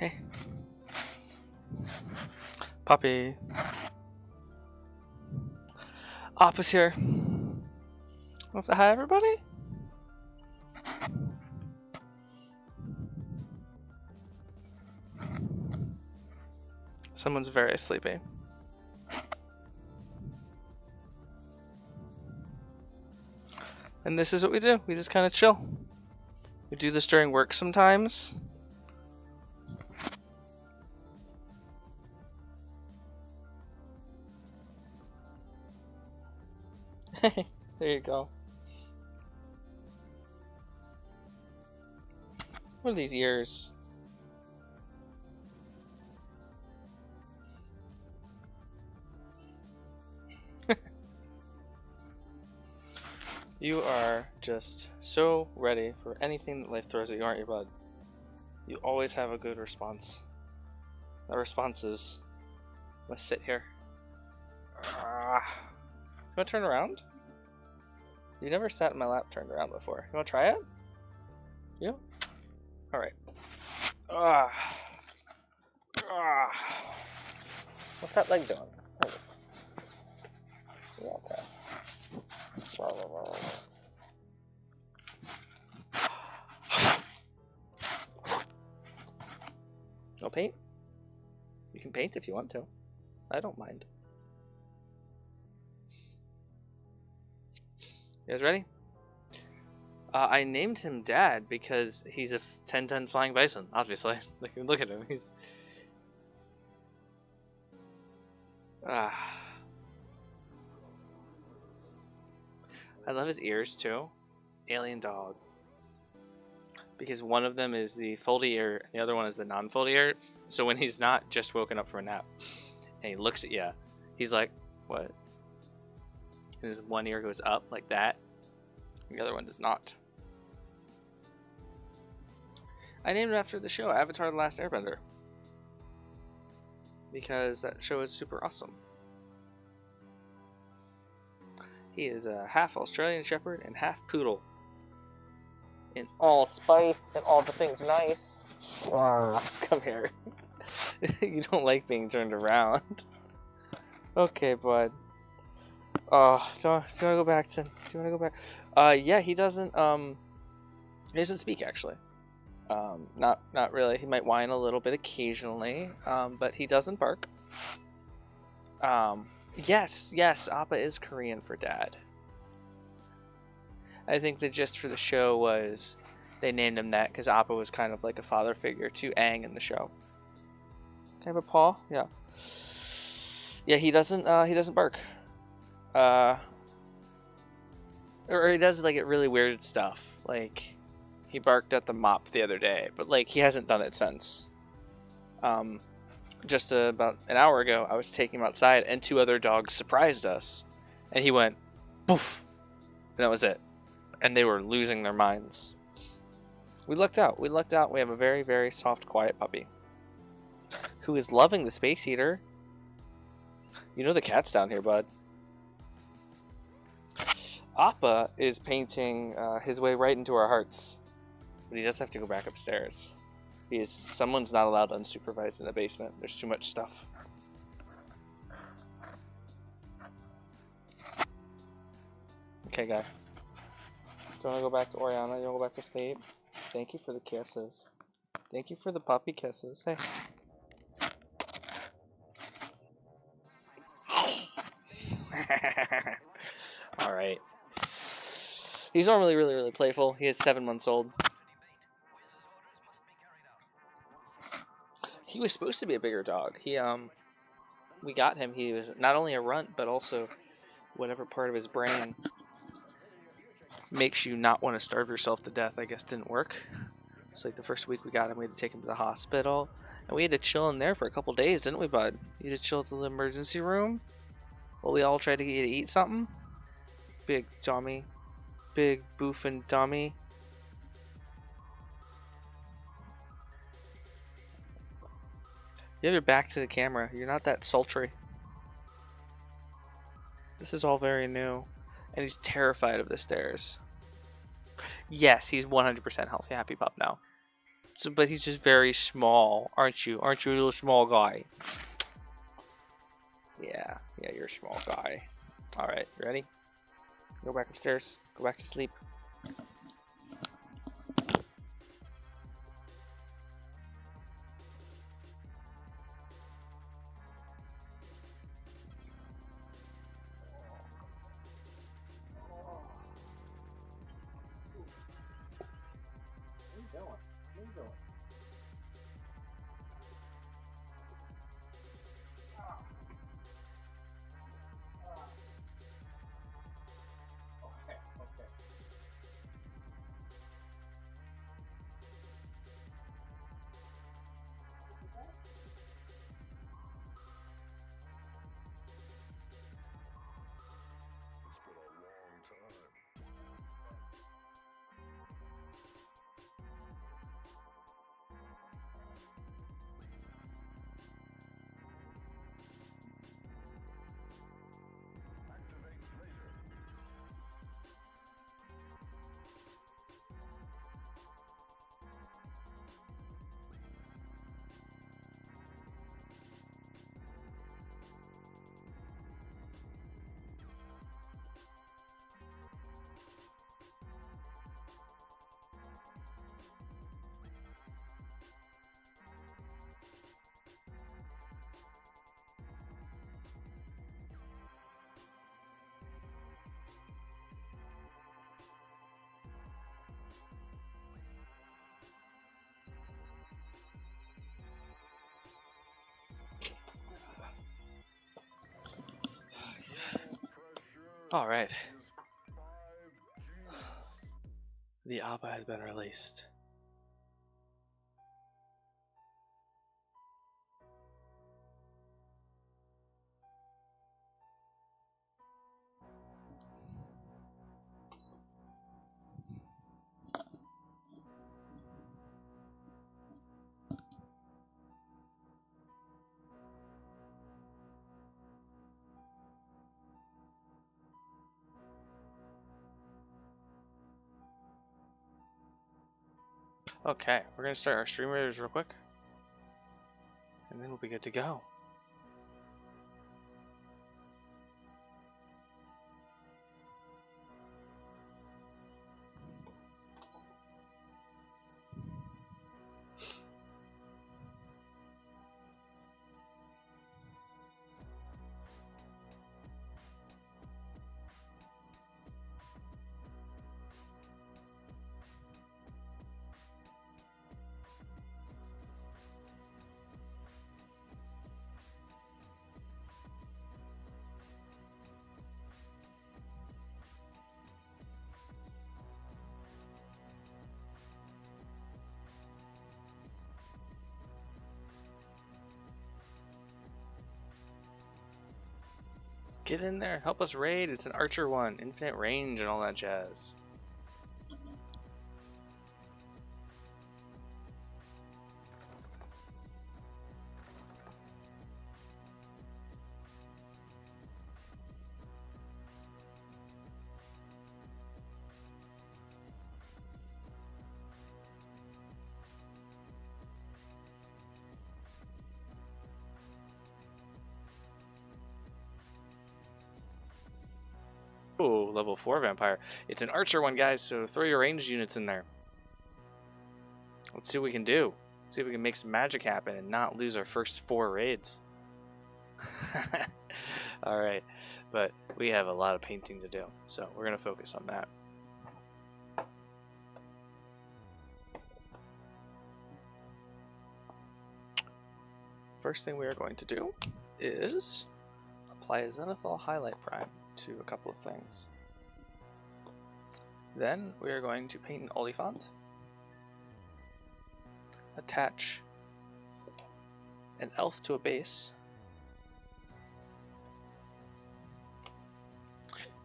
Hey. Puppy. Appa's here. Want to say hi, everybody? Someone's very sleepy. And this is what we do. We just kind of chill. We do this during work sometimes. There you go. What are these ears? You are just so ready for anything that life throws at you, aren't you, bud? You always have a good response. That response is, let's sit here. You want to turn around? You never sat in my lap turned around before. You want to try it? You? Alright. What's that leg doing? Yeah, okay. No paint? You can paint if you want to. I don't mind. You guys ready? I named him Dad because he's a 10-ton flying bison, obviously. Look at him. He's... I love his ears, too. Alien dog. Because one of them is the foldy ear, and the other one is the non-foldy ear. So when he's not just woken up from a nap, and he looks at you, he's like, what? And his one ear goes up like that. The other one does not. I named it after the show, Avatar: The Last Airbender. Because that show is super awesome. He is a half Australian Shepherd and half Poodle. In all spice and all the things nice. Come here. You don't like being turned around. Okay, bud. Oh, do you want to go back to? Do you want to go back? Yeah, he doesn't speak actually. Not really. He might whine a little bit occasionally, but he doesn't bark. Yes, Appa is Korean for dad. I think the gist for the show was they named him that because Appa was kind of like a father figure to Aang in the show. Can I have a paw? Yeah. Yeah, he doesn't bark. Or he does like really weird stuff. Like he barked at the mop the other day, but like he hasn't done it since. Just about an hour ago, I was taking him outside, and two other dogs surprised us, and he went, poof, and that was it. And they were losing their minds. We lucked out. We have a very, very soft, quiet puppy who is loving the space heater. You know the cat's down here, bud. Appa is painting his way right into our hearts, but he does have to go back upstairs. Someone's not allowed unsupervised in the basement. There's too much stuff. Okay, guy. Do you want to go back to Oriana? You want to go back to sleep? Thank you for the kisses. Thank you for the puppy kisses. Hey. Alright. He's normally really, really playful. He is 7 months old. He was supposed to be a bigger dog. We got him. He was not only a runt, but also whatever part of his brain makes you not want to starve yourself to death, I guess, didn't work. So like the first week we got him, we had to take him to the hospital, and we had to chill in there for a couple days, didn't we, bud? You had to chill at the emergency room while we all tried to get you to eat something. Big dummy, big boofing dummy. You have your back to the camera. You're not that sultry. This is all very new. And he's terrified of the stairs. Yes, he's 100% healthy. Happy pup now. So, but he's just very small, aren't you? Aren't you a little small guy? Yeah, you're a small guy. All right, ready? Go back upstairs. Go back to sleep. All right. The APA has been released. Okay, we're gonna start our stream raiders real quick, and then we'll be good to go. Get in there, help us raid. It's an archer one, infinite range and all that jazz. Oh, level 4 vampire. It's an archer one, guys, so throw your ranged units in there. Let's see what we can do. See if we can make some magic happen and not lose our first 4 raids. Alright, but we have a lot of painting to do, so we're going to focus on that. First thing we are going to do is apply a Zenithal Highlight Prime to a couple of things. Then we are going to paint an Oliphant, attach an elf to a base,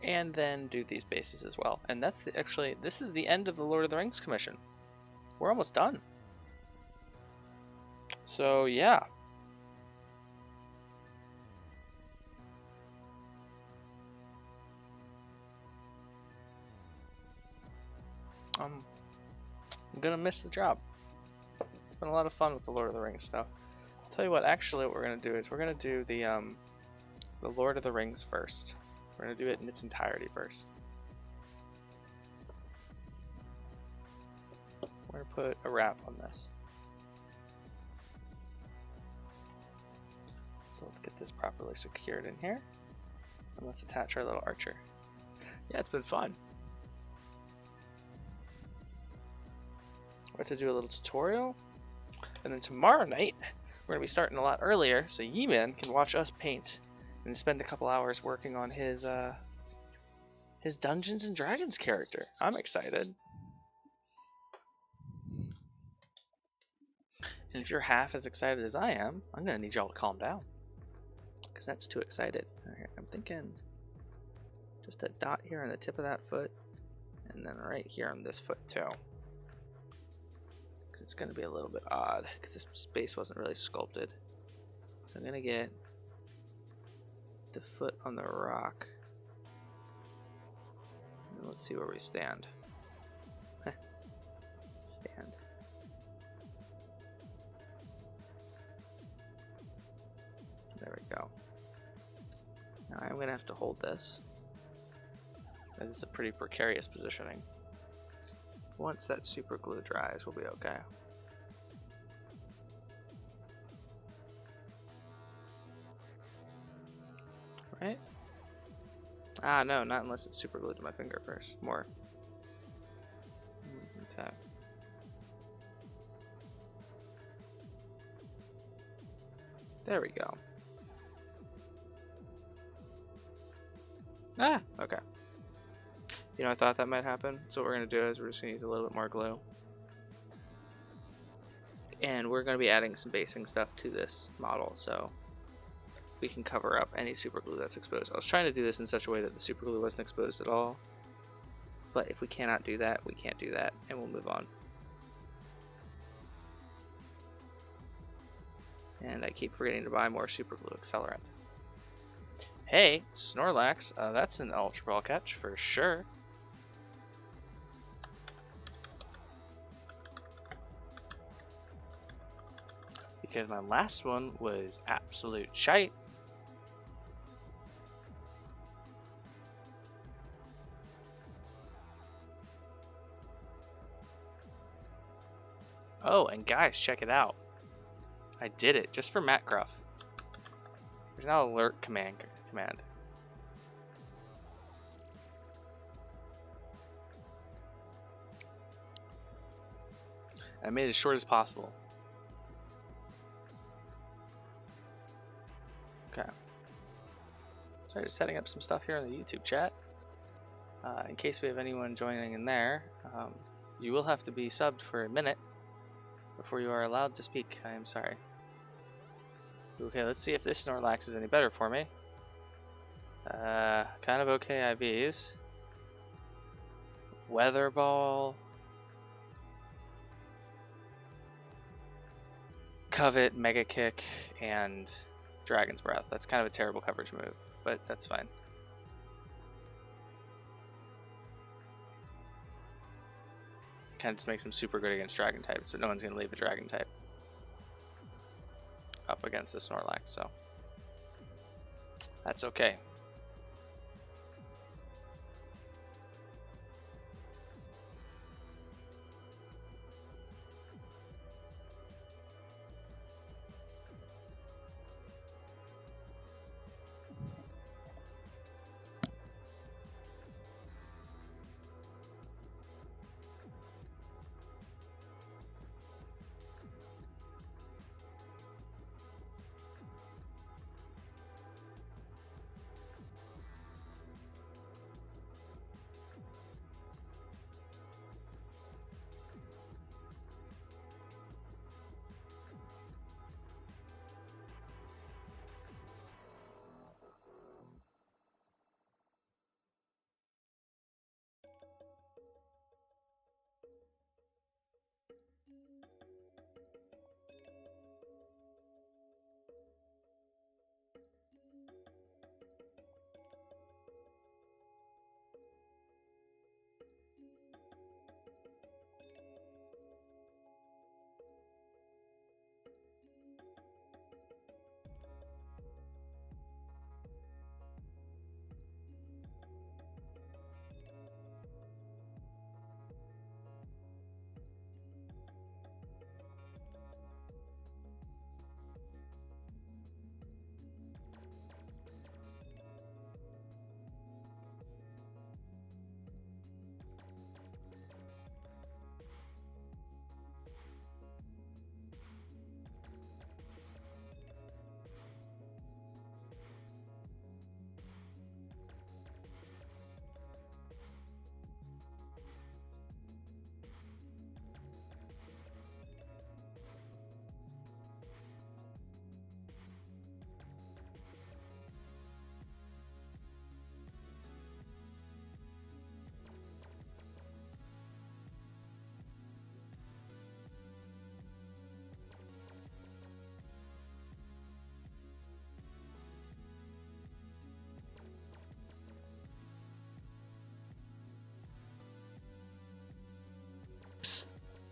and then do these bases as well. And that's actually, this is the end of the Lord of the Rings commission. We're almost done. So yeah. I'm gonna miss the job. been a lot of fun with the Lord of the Rings stuff. I'll tell you what, actually what we're going to do is we're going to do the Lord of the Rings first. We're going to do it in its entirety first. We're going to put a wrap on this. So let's get this properly secured in here. And let's attach our little archer. Yeah, it's been fun. We're going to do a little tutorial. And then tomorrow night, we're going to be starting a lot earlier so Yeeman can watch us paint and spend a couple hours working on his Dungeons and Dragons character. I'm excited. And if you're half as excited as I am, I'm going to need y'all to calm down. Because that's too excited. Alright, I'm thinking just a dot here on the tip of that foot. And then right here on this foot too. Because it's going to be a little bit odd. Because this space wasn't really sculpted. So I'm going to get the foot on the rock. And let's see where we stand. Stand. There we go. Now I'm going to have to hold this. This is a pretty precarious positioning. Once that super glue dries, we'll be okay. Right? Ah, no, not unless it's super glued to my finger first. More. Okay. There we go. Ah, okay. You know, I thought that might happen. So what we're going to do is we're just going to use a little bit more glue. And we're going to be adding some basing stuff to this model so we can cover up any super glue that's exposed. I was trying to do this in such a way that the super glue wasn't exposed at all. But if we cannot do that, we can't do that, and we'll move on. And I keep forgetting to buy more super glue accelerant. Hey, Snorlax, that's an Ultra Ball catch for sure. Because my last one was absolute shite. Oh, and guys, check it out. I did it just for Matt Gruff. There's now alert command. I made it as short as possible. Okay. So just setting up some stuff here in the YouTube chat. In case we have anyone joining in there, you will have to be subbed for a minute before you are allowed to speak. I am sorry. Okay, let's see if this Snorlax is any better for me. Kind of okay IVs. Weather Ball. Covet, Mega Kick, and Dragon's Breath. That's kind of a terrible coverage move, but that's fine. Kind of just makes him super good against Dragon types, but no one's going to leave a Dragon type up against the Snorlax, so that's okay.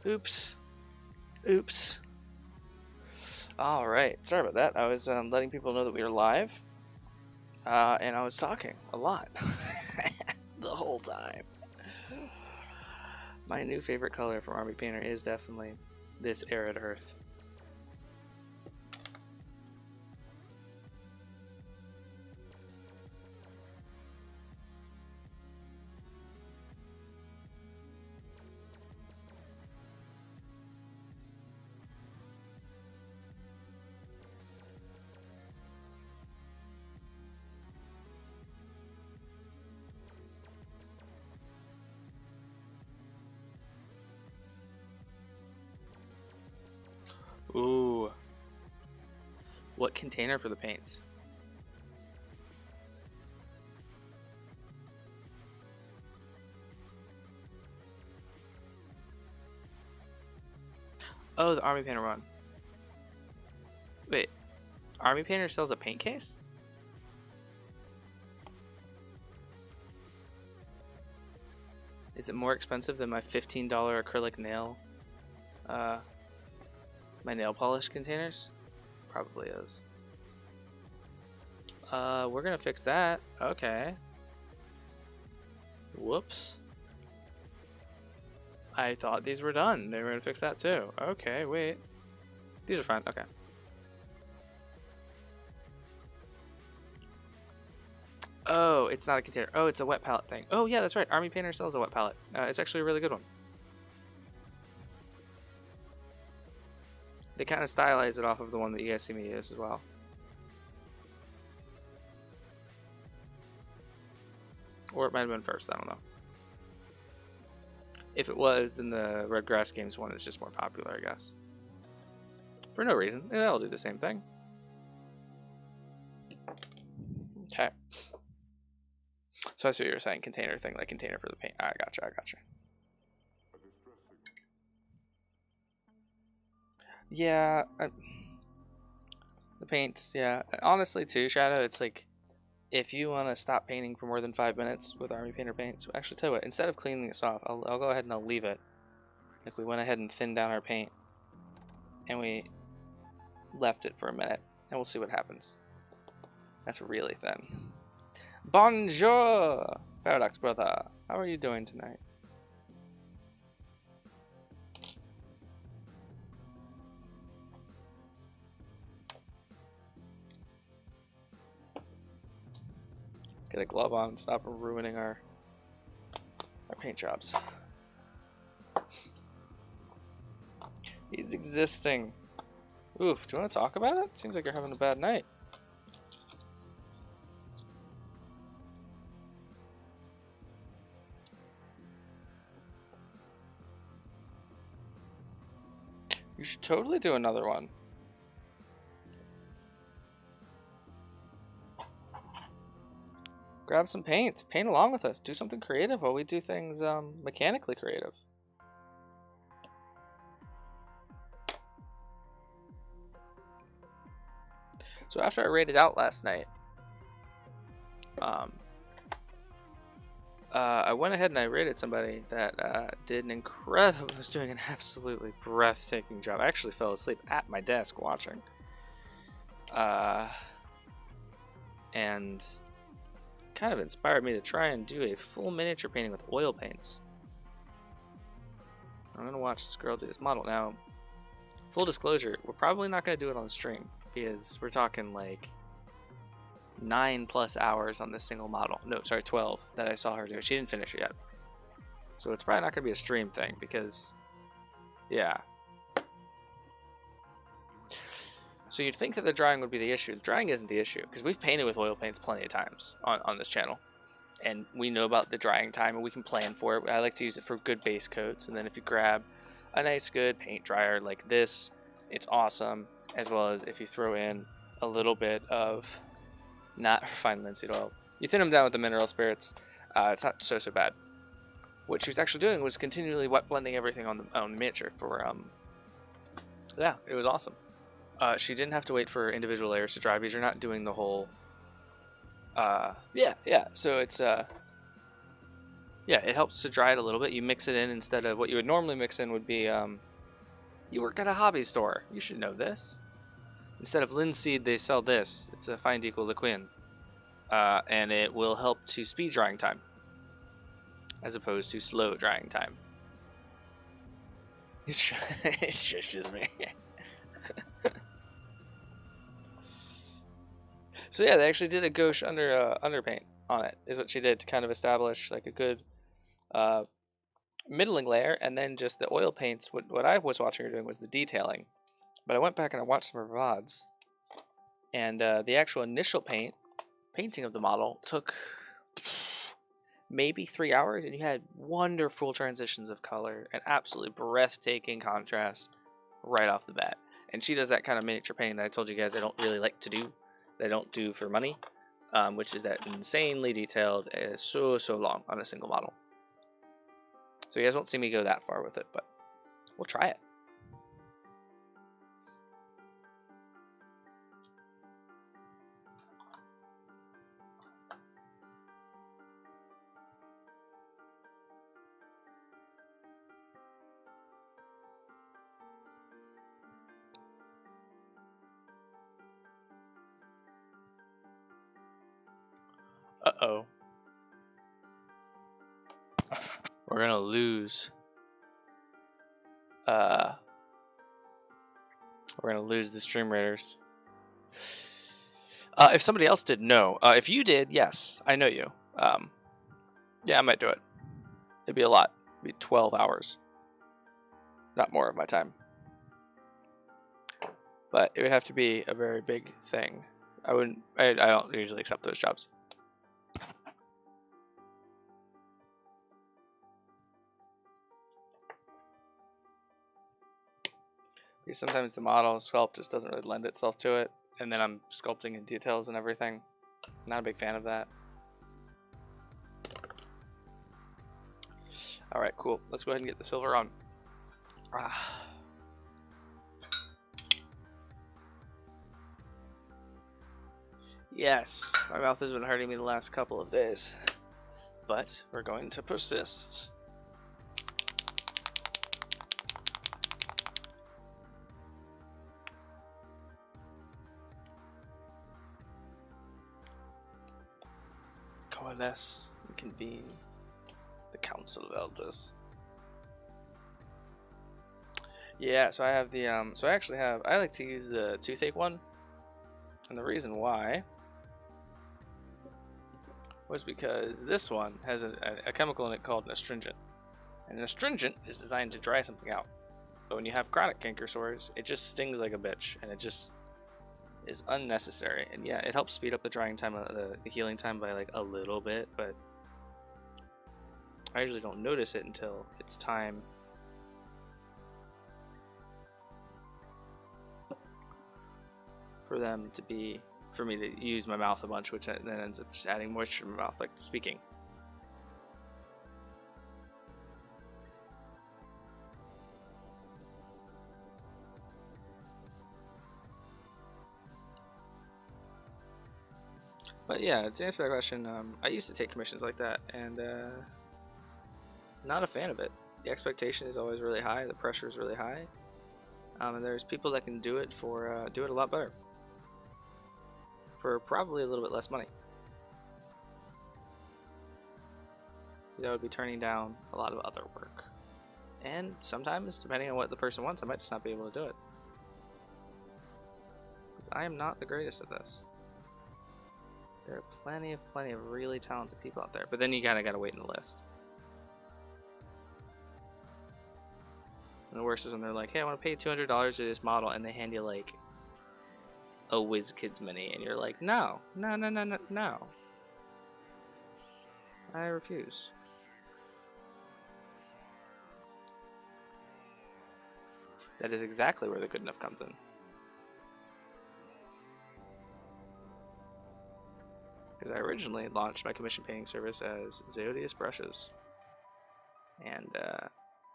Oops. Oops. All right. Sorry about that. I was letting people know that we were live. And I was talking a lot. The whole time. My new favorite color from Army Painter is definitely this Arid Earth. Ooh. What container for the paints? Oh, the Army Painter one. Wait, Army Painter sells a paint case? Is it more expensive than my $15 acrylic nail? My nail polish containers? Probably is. We're gonna fix that. Okay. Whoops. I thought these were done. They were gonna fix that too. Okay, wait. These are fine. Okay. Oh, it's not a container. Oh, it's a wet palette thing. Oh, yeah, that's right. Army Painter sells a wet palette. It's actually a really good one. They kind of stylize it off of the one that you guys see me use as well. Or it might have been first. I don't know. If it was, then the Red Grass Games one is just more popular, I guess. For no reason. They'll do the same thing. Okay. So that's what you were saying, container thing, like container for the paint. I gotcha, I gotcha. Yeah, the paints, yeah. Honestly, too, Shadow, it's like, if you want to stop painting for more than 5 minutes with Army Painter paints, actually, tell you what, instead of cleaning this off, I'll go ahead and I'll leave it. Like, we went ahead and thinned down our paint, and we left it for a minute, and we'll see what happens. That's really thin. Bonjour, Paradox brother. How are you doing tonight? Get a glove on and stop ruining our paint jobs. He's existing. Oof, do you want to talk about it? Seems like you're having a bad night. You should totally do another one. Grab some paints. Paint along with us. Do something creative while we do things mechanically creative. So after I raided out last night, I went ahead and I rated somebody that did an incredible, was doing an absolutely breathtaking job. I actually fell asleep at my desk watching. And kind of inspired me to try and do a full miniature painting with oil paints. I'm going to watch this girl do this model. Now, full disclosure, we're probably not going to do it on stream because we're talking like 9+ hours on this single model. No, sorry, 12 that I saw her do. She didn't finish it yet. So it's probably not going to be a stream thing because, yeah. So you'd think that the drying would be the issue. The drying isn't the issue because we've painted with oil paints plenty of times on this channel. And we know about the drying time and we can plan for it. I like to use it for good base coats. And then if you grab a nice good paint dryer like this, it's awesome. As well as if you throw in a little bit of not refined linseed oil. You thin them down with the mineral spirits. It's not so bad. What she was actually doing was continually wet blending everything on the miniature for yeah, it was awesome. She didn't have to wait for individual layers to dry because you're not doing the whole yeah. So it's Yeah, it helps to dry it a little bit. You mix it in instead of what you would normally mix in would be, you work at a hobby store. You should know this. Instead of linseed, they sell this. It's a fine liquin. And it will help to speed drying time as opposed to slow drying time. It shushes me. So yeah, they actually did a gouache underpaint on it, is what she did to kind of establish like a good middling layer, and then just the oil paints. What I was watching her doing was the detailing, but I went back and I watched some of her VODs, and the actual initial painting of the model took maybe 3 hours, and you had wonderful transitions of color and absolutely breathtaking contrast right off the bat. And she does that kind of miniature painting that I told you guys I don't really like to do, that I don't do for money, which is that insanely detailed, so long on a single model. So you guys won't see me go that far with it, but we'll try it. Uh-oh. We're gonna lose. We're gonna lose the stream raiders. If somebody else did, no. If you did, yes, I know you. Yeah, I might do it. It'd be a lot. It'd be 12 hours. Not more of my time. But it would have to be a very big thing. I don't usually accept those jobs. Because sometimes the model sculpt just doesn't really lend itself to it, and then I'm sculpting in details and everything. Not a big fan of that. Alright, cool. Let's go ahead and get the silver on. Yes, my mouth has been hurting me the last couple of days, but we're going to persist. Coalesce and convene the Council of Elders. Yeah, so I have the I like to use the toothache one, and the reason why was because this one has a chemical in it called an astringent, and an astringent is designed to dry something out. But when you have chronic canker sores, it just stings like a bitch, and it just is unnecessary. And yeah, it helps speed up the drying time, the healing time by like a little bit, but I usually don't notice it until it's time for me to use my mouth a bunch, which then ends up just adding moisture to my mouth, like speaking. But yeah, to answer that question, I used to take commissions like that, and not a fan of it. The expectation is always really high, the pressure is really high, and there's people that can do it do it a lot better for probably a little bit less money. I would be turning down a lot of other work, and sometimes, depending on what the person wants, I might just not be able to do it. I am not the greatest at this. There are plenty of really talented people out there, but then you kind of gotta wait in the list. And the worst is when they're like, "Hey, I want to pay $200 to this model," and they hand you like a WizKids mini, and you're like, "No, no, no, no, no, no. I refuse." That is exactly where the good enough comes in. Because I originally launched my commission painting service as Zeodius Brushes, and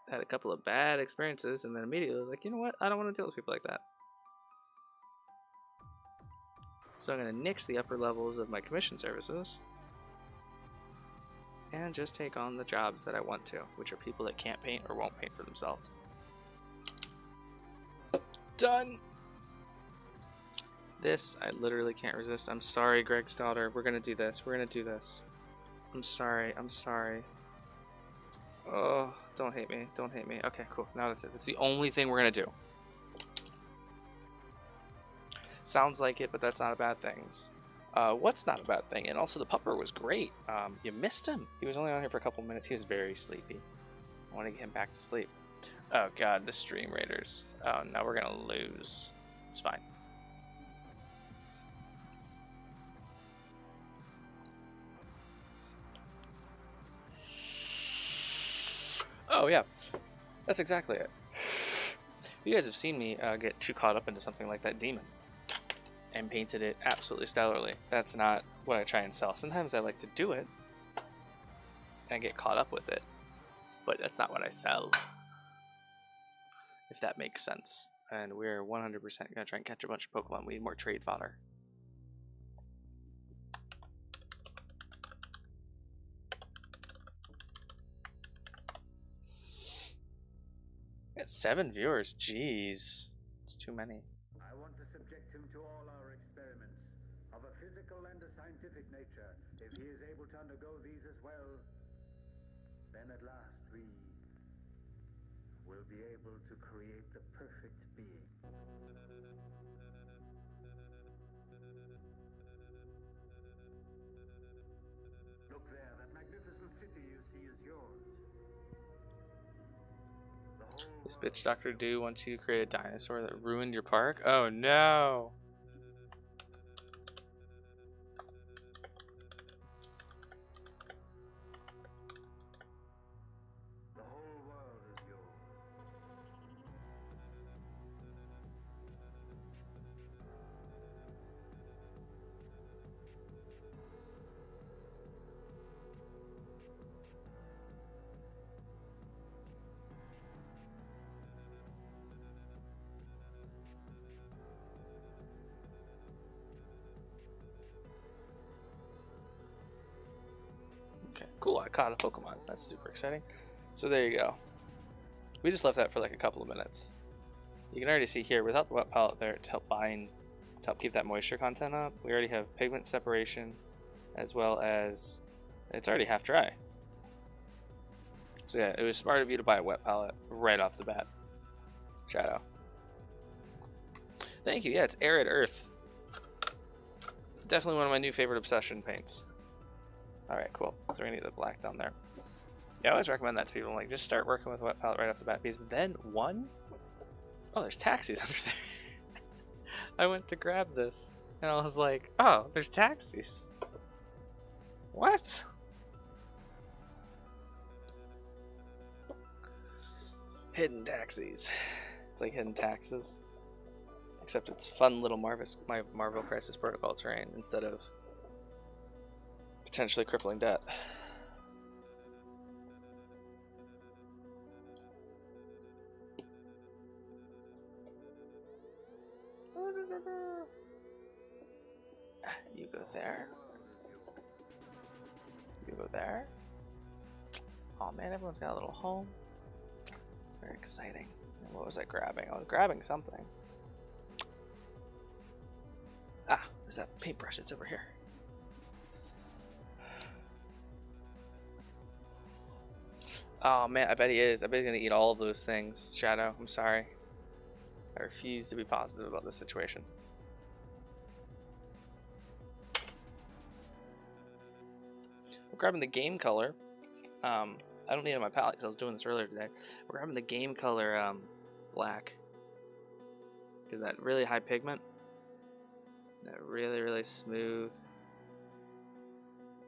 had a couple of bad experiences, and then immediately I was like, you know what? I don't want to deal with people like that. So I'm going to nix the upper levels of my commission services, and and just take on the jobs that I want to, which are people that can't paint or won't paint for themselves. Done! This, I literally can't resist. I'm sorry, Greg's daughter. We're gonna do this. We're gonna do this. I'm sorry. I'm sorry. Oh, don't hate me. Don't hate me. Okay, cool. Now that's it. That's the only thing we're gonna do. Sounds like it, but that's not a bad thing. What's not a bad thing? And also the pupper was great. You missed him. He was only on here for a couple minutes. He was very sleepy. I want to get him back to sleep. Oh god, the stream raiders. Oh, now we're gonna lose. It's fine. Oh yeah, that's exactly it. You guys have seen me get too caught up into something like that demon and painted it absolutely stellarly. That's not what I try and sell. Sometimes I like to do it and get caught up with it, but that's not what I sell, if that makes sense. And we're 100% gonna try and catch a bunch of Pokemon. We need more trade fodder. Got 7 viewers. Jeez, it's too many. I want to subject him to all our experiments of a physical and a scientific nature. If he is able to undergo these as well, then at last we will be able to create the perfect being. Look there, that magnificent city you see is yours. This bitch Dr. Do wants you to create a dinosaur that ruined your park? Oh no! The whole world is yours. Okay, cool, I caught a Pokemon. That's super exciting. So there you go. We just left that for like a couple of minutes. You can already see here, without the wet palette there to help bind, to help keep that moisture content up, we already have pigment separation, as well as, it's already half dry. So yeah, it was smart of you to buy a wet palette right off the bat. Shadow. Thank you, yeah, it's Arid Earth. Definitely one of my new favorite obsession paints. Alright, cool. So we're gonna get the black down there. Yeah, I always recommend that to people. Like, just start working with a wet palette right off the bat. Because then, one... Oh, there's taxis under there. I went to grab this, and I was like, oh, there's taxis. What? Hidden taxis. It's like hidden taxes. Except it's fun little Marvel Crisis Protocol terrain instead of potentially crippling debt. You go there. You go there. Oh man, everyone's got a little home. It's very exciting. And what was I grabbing? I was grabbing something. Ah, there's that paintbrush. It's over here. Oh man, I bet he is. I bet he's gonna eat all of those things. Shadow, I'm sorry. I refuse to be positive about this situation. We're grabbing the game color. I don't need it on my palette because I was doing this earlier today. We're grabbing the game color black. Because that really high pigment, that really, really smooth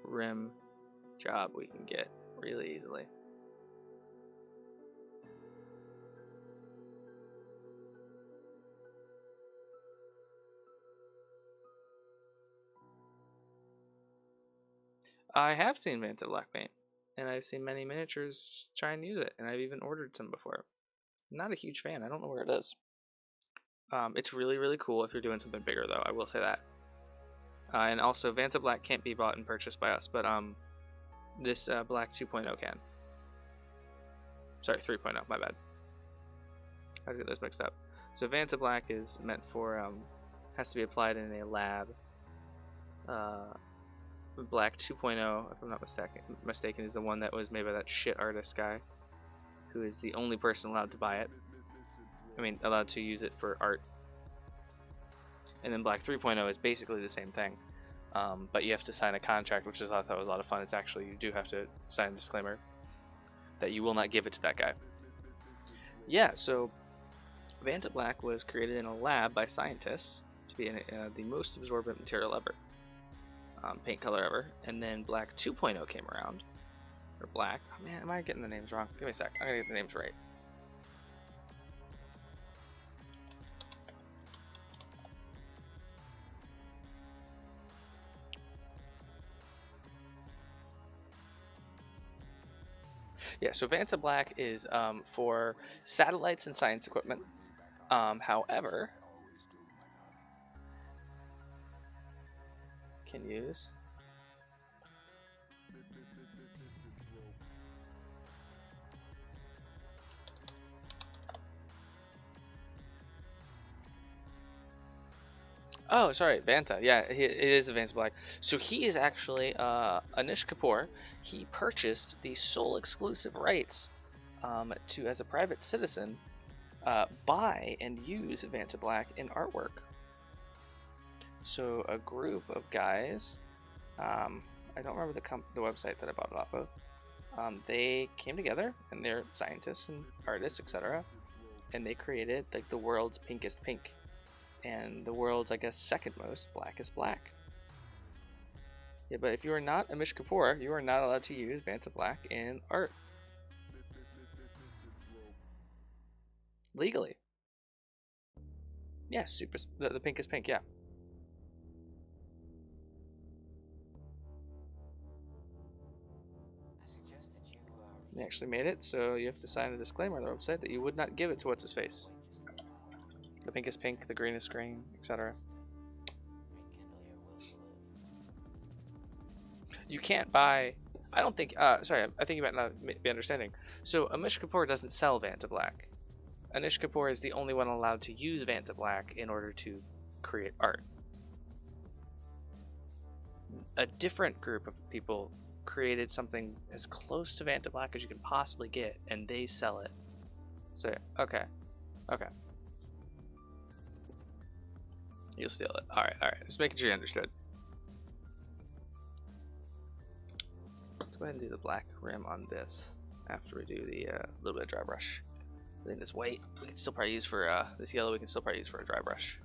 rim job we can get really easily. I have seen Vanta Black paint, and I've seen many miniatures try and use it, and I've even ordered some before. Not a huge fan. I don't know where it is. It's really, really cool if you're doing something bigger, though. I will say that. And also, Vanta Black can't be bought and purchased by us, but this black 2.0 can. Sorry, 3.0, my bad. I get those mixed up. So Vanta Black is meant for, has to be applied in a lab. Black 2.0, if I'm not mistaken, is the one that was made by that shit artist guy, who is the only person allowed to buy it. I mean, allowed to use it for art. And then Black 3.0 is basically the same thing, but you have to sign a contract, which I thought was a lot of fun. It's actually, you do have to sign a disclaimer that you will not give it to that guy. Yeah, so Vanta Black was created in a lab by scientists to be the most absorbent material ever, paint color ever. And then Black 2.0 came around, or Black. Oh man, am I getting the names wrong? Give me a sec. I'm gonna get the names right. Yeah, so Vanta Black is for satellites and science equipment. However, can use oh, sorry, Vanta. Yeah, it is a Vanta Black. So he is actually Anish Kapoor. He purchased the sole exclusive rights to, as a private citizen, buy and use Vanta Black in artwork. So a group of guys, I don't remember the website that I bought it off of. They came together, and they're scientists and artists, etc. And they created like the world's pinkest pink, and the world's, I guess, second most blackest black. Yeah, but if you are not Amish Kapoor, you are not allowed to use Vanta Black in art legally. Yeah, the pinkest pink. Yeah. They actually made it, so you have to sign a disclaimer on the website that you would not give it to what's his face. The pinkest pink, the greenest green, etc. You can't buy. I don't think. Sorry, I think you might not be understanding. So Amish Kapoor doesn't sell Vanta Black. Anish Kapoor is the only one allowed to use Vanta Black in order to create art. A different group of people created something as close to Vanta Black as you can possibly get, and they sell it. So yeah, okay. You'll steal it. All right. Just making sure you understood. Let's go ahead and do the black rim on this after we do the little bit of dry brush. I think this white we can still probably use for this yellow we can still probably use for a dry brush.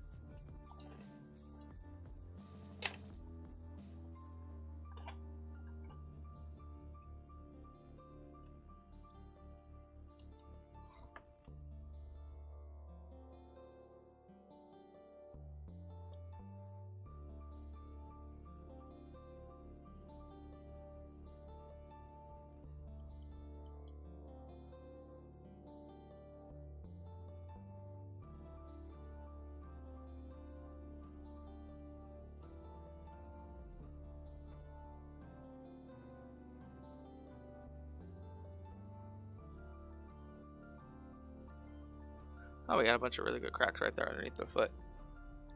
Oh, we got a bunch of really good cracks right there underneath the foot.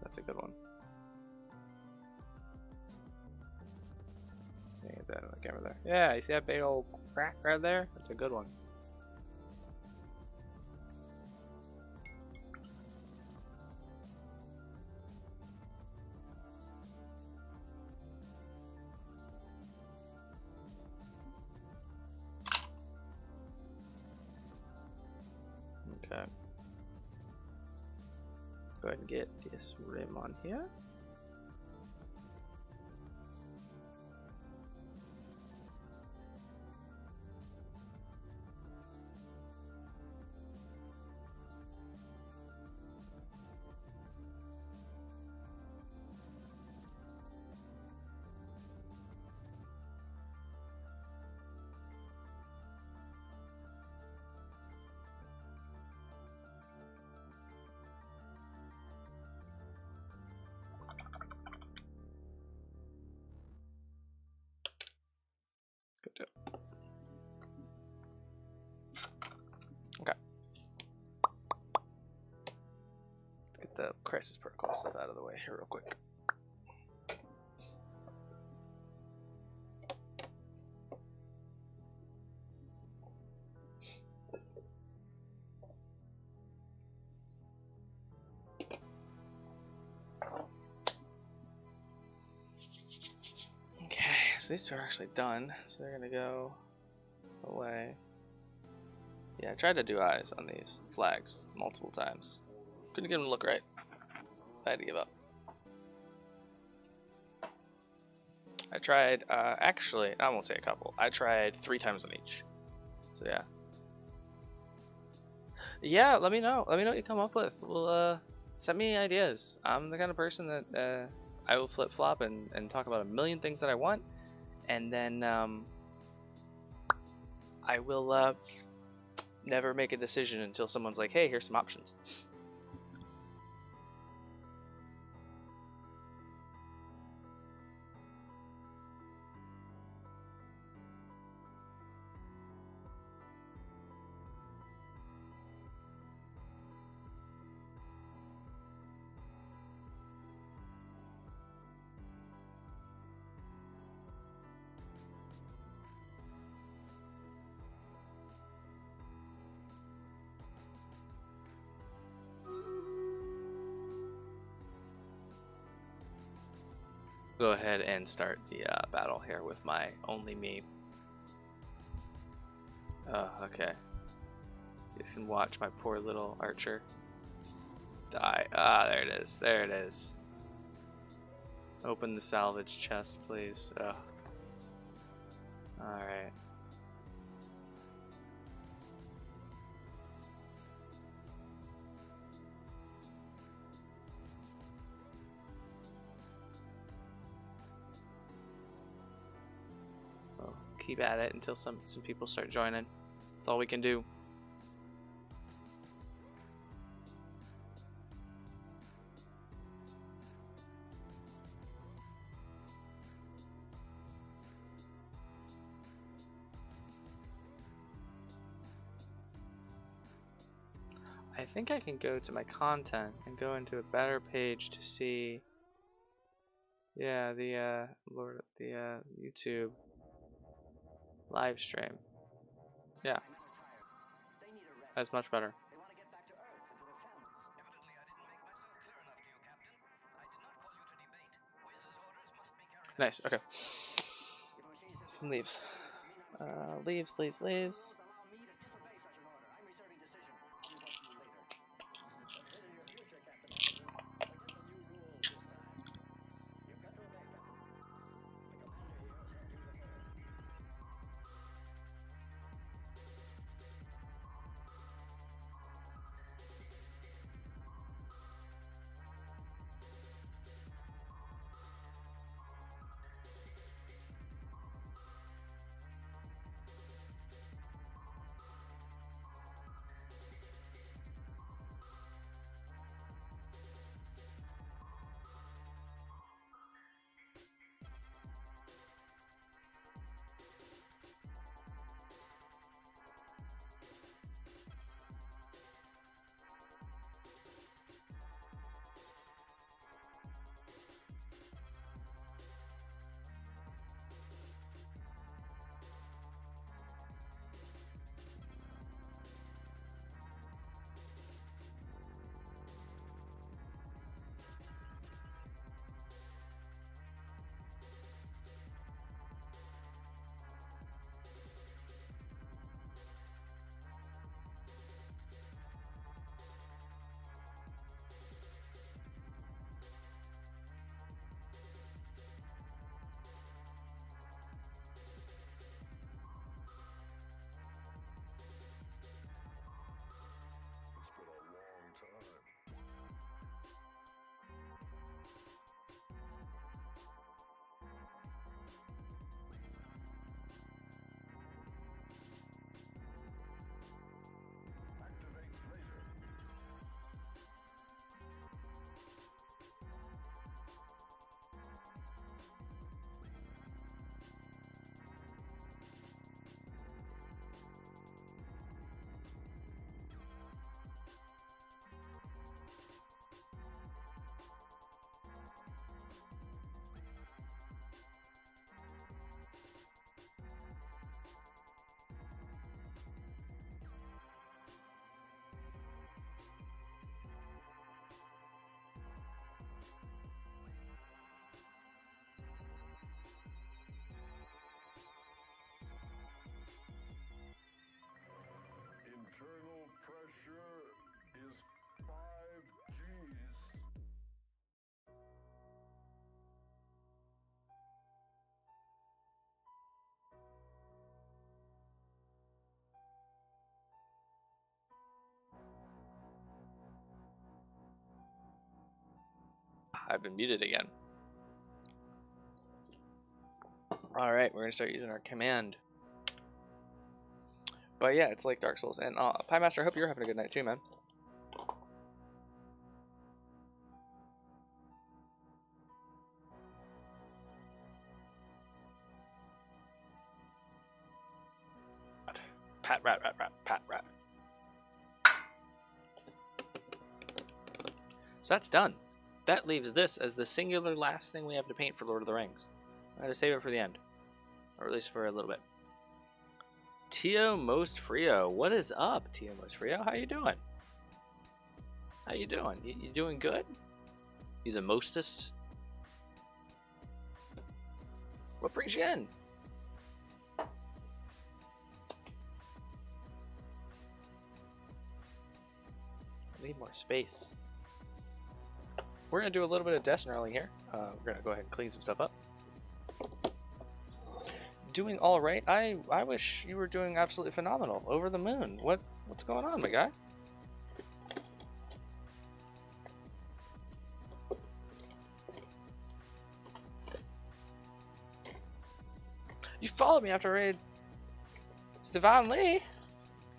That's a good one. Get that on the camera there. Yeah, you see that big old crack right there? That's a good one. Okay. Go ahead and get this rim on here. too. Okay. Get the crisis protocol stuff out of the way here real quick. Okay, so these two are actually done, so they're gonna go away. Yeah, I tried to do eyes on these flags multiple times. Couldn't get them to look right. I had to give up. I tried, actually, I won't say a couple. I tried 3 times on each. So yeah. Yeah, let me know. Let me know what you come up with. Well, send me ideas. I'm the kind of person that I will flip-flop and talk about a million things that I want. And then I will never make a decision until someone's like, hey, here's some options. Go ahead and start the battle here with my only me. Oh, okay. You guys can watch my poor little archer die. Ah, there it is. There it is. Open the salvage chest, please. Ugh. Alright. Well, keep at it until some people start joining. That's all we can do. I think I can go to my content and go into a better page to see, yeah, the YouTube live stream. Yeah, that's much better. Nice. Okay. Some leaves. Leaves. I've been muted again. Alright, we're going to start using our command. But yeah, it's like Dark Souls. And Pie Master, I hope you're having a good night too, man. Pat rat, rat, rat, pat rat. So that's done. That leaves this as the singular last thing we have to paint for Lord of the Rings. I had to save it for the end. Or at least for a little bit. Tio Most Frio. What is up, Tio Most Frio? How you doing? How you doing? You doing good? You the mostest? What brings you in? I need more space. We're going to do a little bit of desk knurling here. We're going to go ahead and clean some stuff up. Doing all right. I wish you were doing absolutely phenomenal. Over the moon. What's going on, my guy? You followed me after I raided Stevan Lee.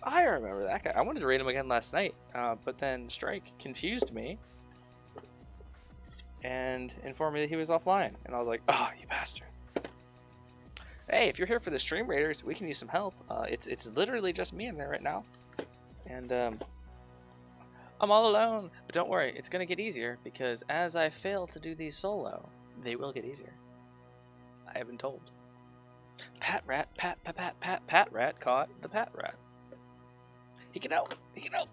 I remember that guy. I wanted to raid him again last night, but then Strike confused me and informed me that he was offline. And I was like, oh, you bastard. Hey, if you're here for the stream raiders, we can use some help. It's literally just me in there right now. And I'm all alone. But don't worry, it's going to get easier because as I fail to do these solo, they will get easier. I have been told. Pat rat, pat rat caught the pat rat. He can help. He can help.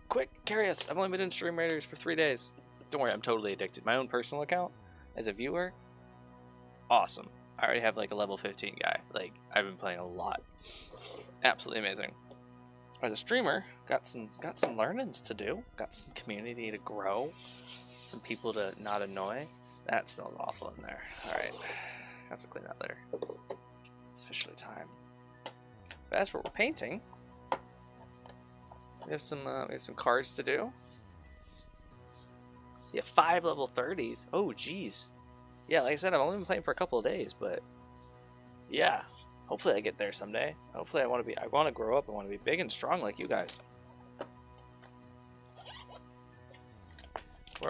Quick, carry us. I've only been in stream raiders for 3 days. Don't worry, I'm totally addicted. My own personal account as a viewer, awesome. I already have like a level 15 guy. Like, I've been playing a lot. Absolutely amazing. As a streamer, got some learnings to do. Got some community to grow. Some people to not annoy. That smells awful in there. Alright. I have to clean that later. It's officially time. But as for painting, we have some cards to do. Yeah, 5 level 30s. Oh, jeez. Yeah, like I said, I've only been playing for a couple of days, but yeah, hopefully I get there someday. Hopefully I want to grow up. I want to be big and strong like you guys.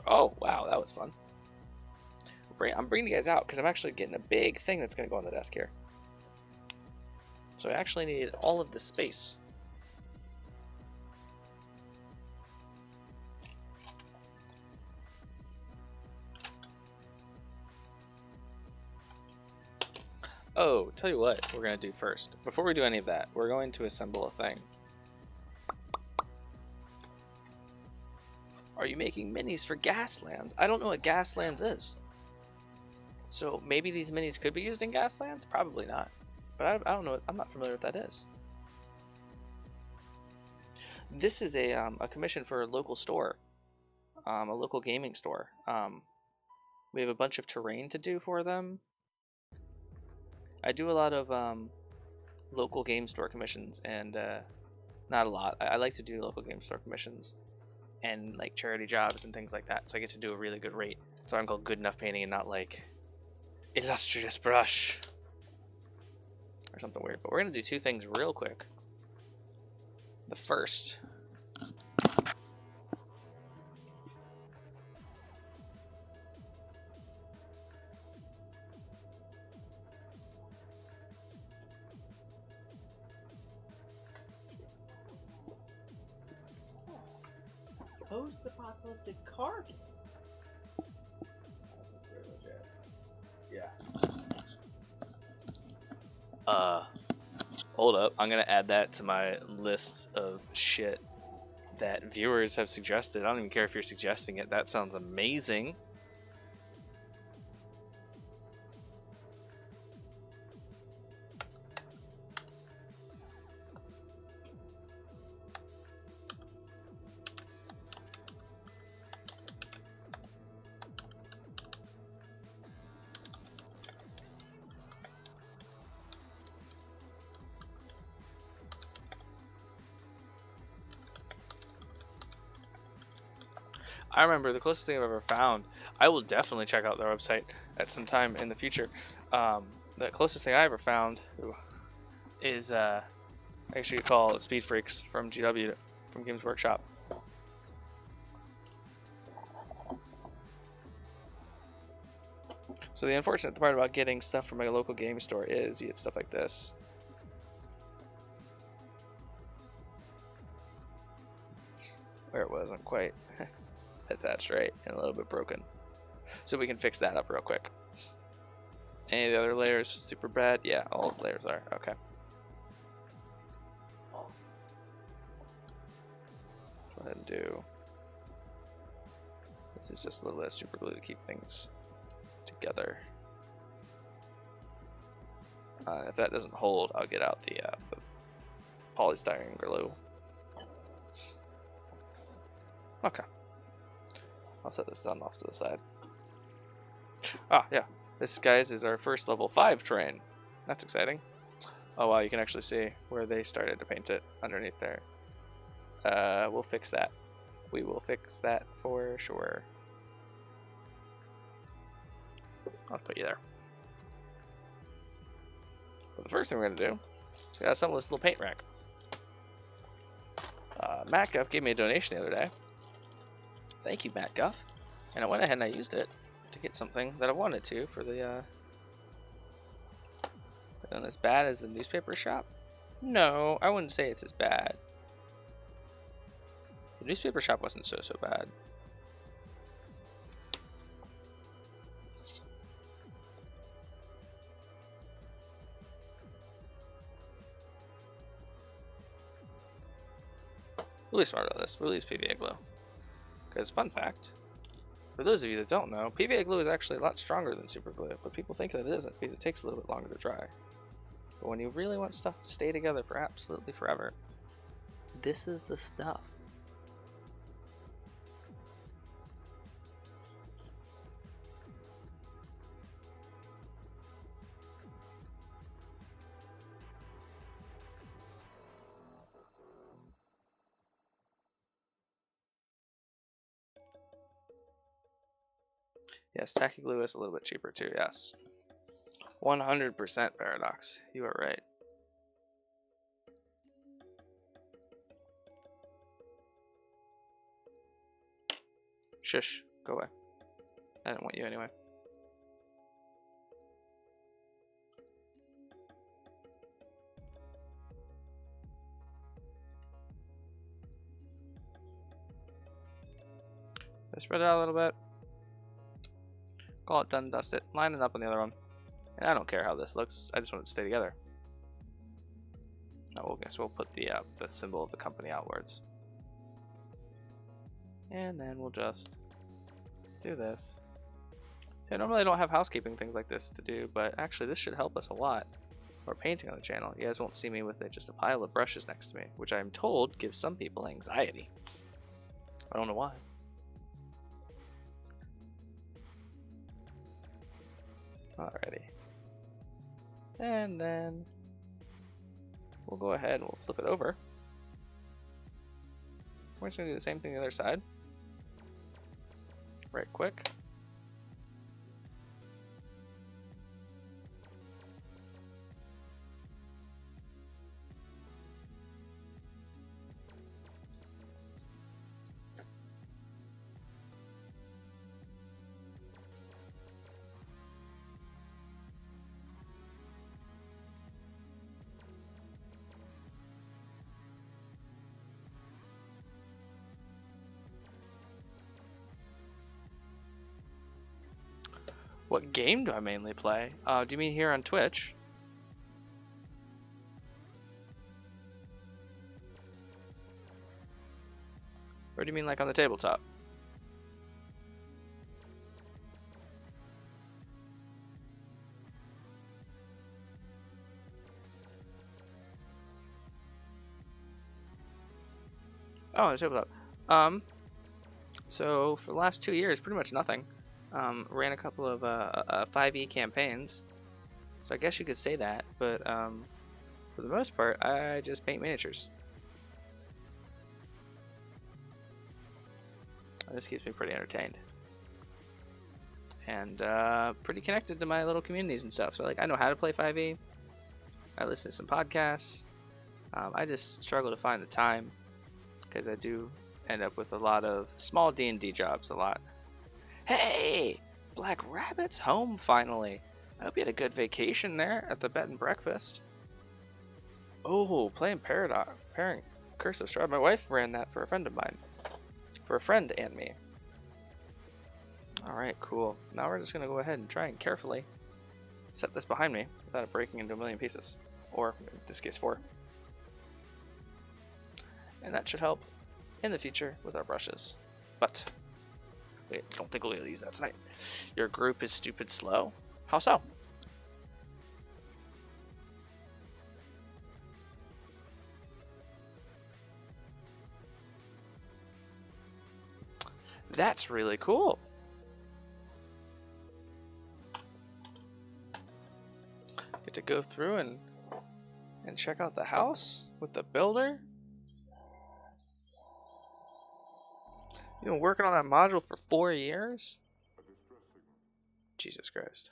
Oh, wow, that was fun. I'm bringing you guys out because I'm actually getting a big thing that's going to go on the desk here. So I actually need all of this space. Oh, tell you what we're going to do first. Before we do any of that, we're going to assemble a thing. Are you making minis for Gaslands? I don't know what Gaslands is. So maybe these minis could be used in Gaslands? Probably not. But I don't know. I'm not familiar with what that is. This is a commission for a local store. A local gaming store. We have a bunch of terrain to do for them. I do a lot of local game store commissions, and not a lot. I like to do local game store commissions and like charity jobs and things like that. So I get to do a really good rate. So I'm called Good Enough Painting and not like Illustrious Brush or something weird. But we're gonna do 2 things real quick. The first. Post-apocalyptic card. That's pretty legit. Yeah. Hold up. I'm gonna add that to my list of shit that viewers have suggested. I don't even care if you're suggesting it. That sounds amazing. I remember the closest thing I've ever found. I will definitely check out their website at some time in the future. The closest thing I ever found is I guess you could call it Speed Freaks from GW, from Games Workshop. So the unfortunate part about getting stuff from a local game store is you get stuff like this. Where it wasn't quite attached right and a little bit broken. So we can fix that up real quick. Any of the other layers super bad? Yeah, all the layers are. Okay. Go ahead and do. This is just a little bit of super glue to keep things together. If that doesn't hold, I'll get out the polystyrene glue. Okay. I'll set this down off to the side. Ah, yeah. This, guys, is our first level 5 train. That's exciting. Oh, wow, you can actually see where they started to paint it underneath there. We'll fix that. We will fix that for sure. I'll put you there. But the first thing we're going to do is gotta assemble this little paint rack. Matt Guff gave me a donation the other day. Thank you, Matt Guff. And I went ahead and I used it to get something that I wanted to for the, Isn't as bad as the newspaper shop? No, I wouldn't say it's as bad. The newspaper shop wasn't so bad. Really smart about this. We'll use PVA glue. Because, fun fact, for those of you that don't know, PVA glue is actually a lot stronger than super glue, but people think that it isn't because it takes a little bit longer to dry. But when you really want stuff to stay together for absolutely forever, this is the stuff. Yes, tacky glue is a little bit cheaper too, yes. 100% Paradox. You are right. Shush. Go away. I didn't want you anyway. Spread it out a little bit. Call it done, dust it. Line it up on the other one. And I don't care how this looks. I just want it to stay together. Oh, well, I guess we'll put the symbol of the company outwards. And then we'll just do this. Yeah, normally I don't have housekeeping things like this to do, but actually this should help us a lot. Or painting on the channel. You guys won't see me with just a pile of brushes next to me, which I'm told gives some people anxiety. I don't know why. Alrighty. And then we'll go ahead and we'll flip it over. We're just going to do the same thing the other side. Right quick. What game do I mainly play? Do you mean here on Twitch? Or do you mean like on the tabletop? Oh, on the tabletop. So for the last 2 years, pretty much nothing. Ran a couple of 5e campaigns, so I guess you could say that, but for the most part I just paint miniatures. This keeps me pretty entertained. And pretty connected to my little communities and stuff. So like I know how to play 5e. I listen to some podcasts. I just struggle to find the time because I do end up with a lot of small D&D jobs a lot. Hey! Black Rabbit's home finally. I hope you had a good vacation there at the bed and breakfast. Oh, playing Pairing Curse of Strahd. My wife ran that for a friend of mine. For a friend and me. Alright, cool. Now we're just going to go ahead and try and carefully set this behind me without it breaking into a million pieces. Or, in this case, 4. And that should help in the future with our brushes. But, wait, I don't think we'll use that tonight. Your group is stupid slow? How so? That's really cool. Get to go through and check out the house with the builder. You've been working on that module for 4 years? Jesus Christ.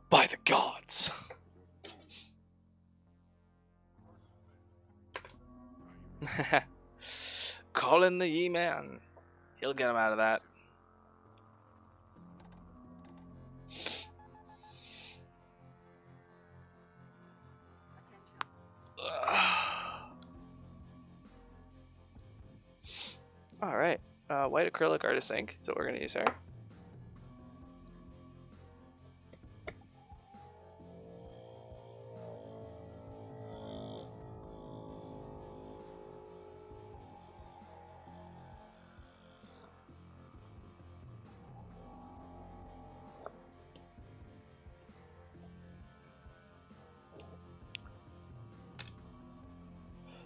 By the gods. Call in the Ye-Man. He'll get him out of that. Alright. White acrylic artist ink is what we're going to use here.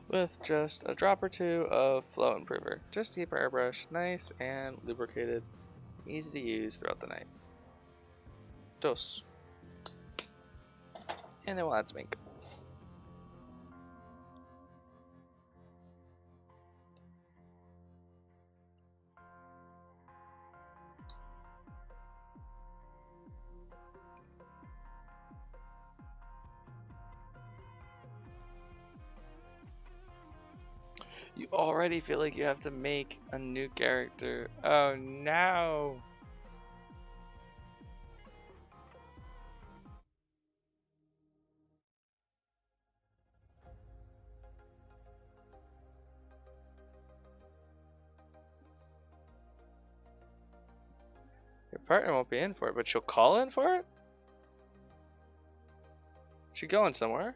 With just a drop or two of flow improver, just to keep our airbrush nice and lubricated, easy to use throughout the night. Dos. And then we'll add some ink. You already feel like you have to make a new character. Oh no! Your partner won't be in for it, but she'll call in for it? She going somewhere?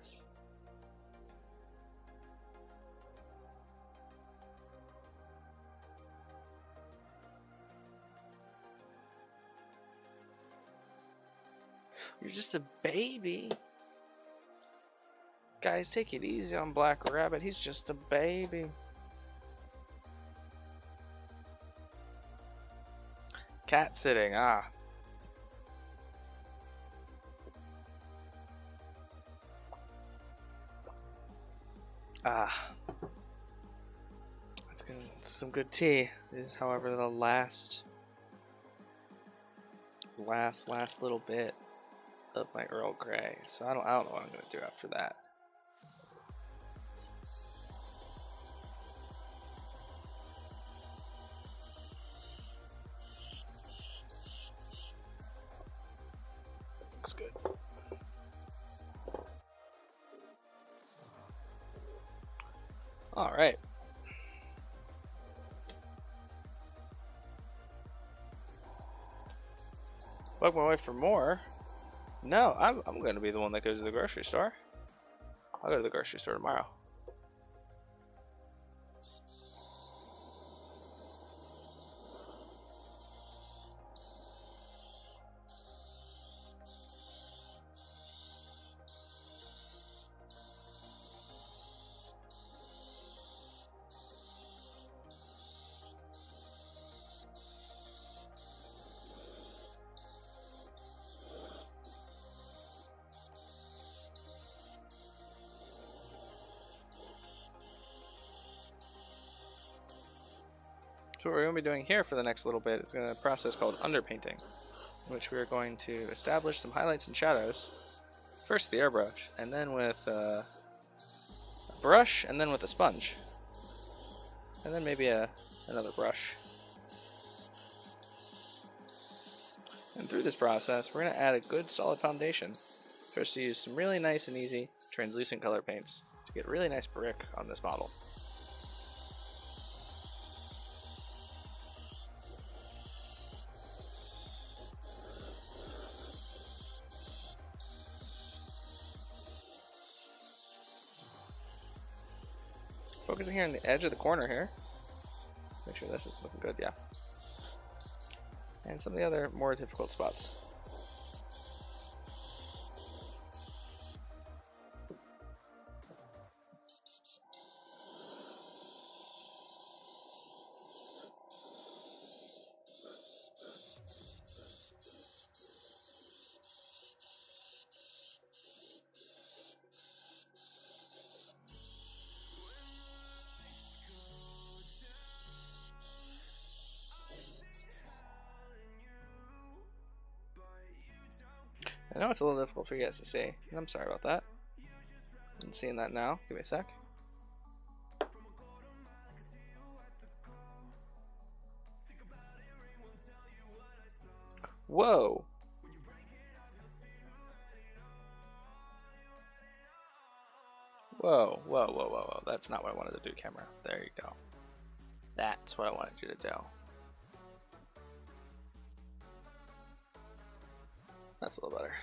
You're just a baby. Guys, take it easy on Black Rabbit. He's just a baby. Cat sitting, ah. Ah. That's good. That's some good tea. This is, however, the last little bit of my Earl Grey. So I don't know what I'm gonna do after that. Looks good. All right. Bug my wife for more. No, I'm going to be the one that goes to the grocery store. I'll go to the grocery store tomorrow. So what we're going to be doing here for the next little bit is a process called underpainting, in which we are going to establish some highlights and shadows, first with the airbrush, and then with a brush, and then with a sponge, and then maybe another brush. And through this process, we're going to add a good solid foundation. First, to use some really nice and easy translucent color paints to get really nice brick on this model. Focusing here on the edge of the corner here. Make sure this is looking good, yeah. And some of the other more difficult spots. I know it's a little difficult for you guys to see, and I'm sorry about that. I'm seeing that now. Give me a sec. Whoa! Whoa, whoa, whoa, whoa, whoa. That's not what I wanted to do, camera. There you go. That's what I wanted you to do. That's a little better.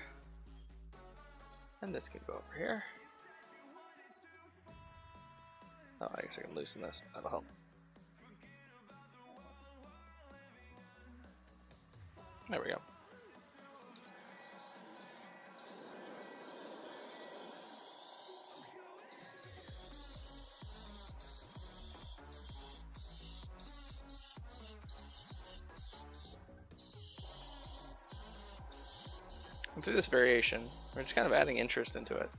And this can go over here. Oh, I guess I can loosen this. That'll help. There we go. And through this variation, we're just kind of adding interest into it.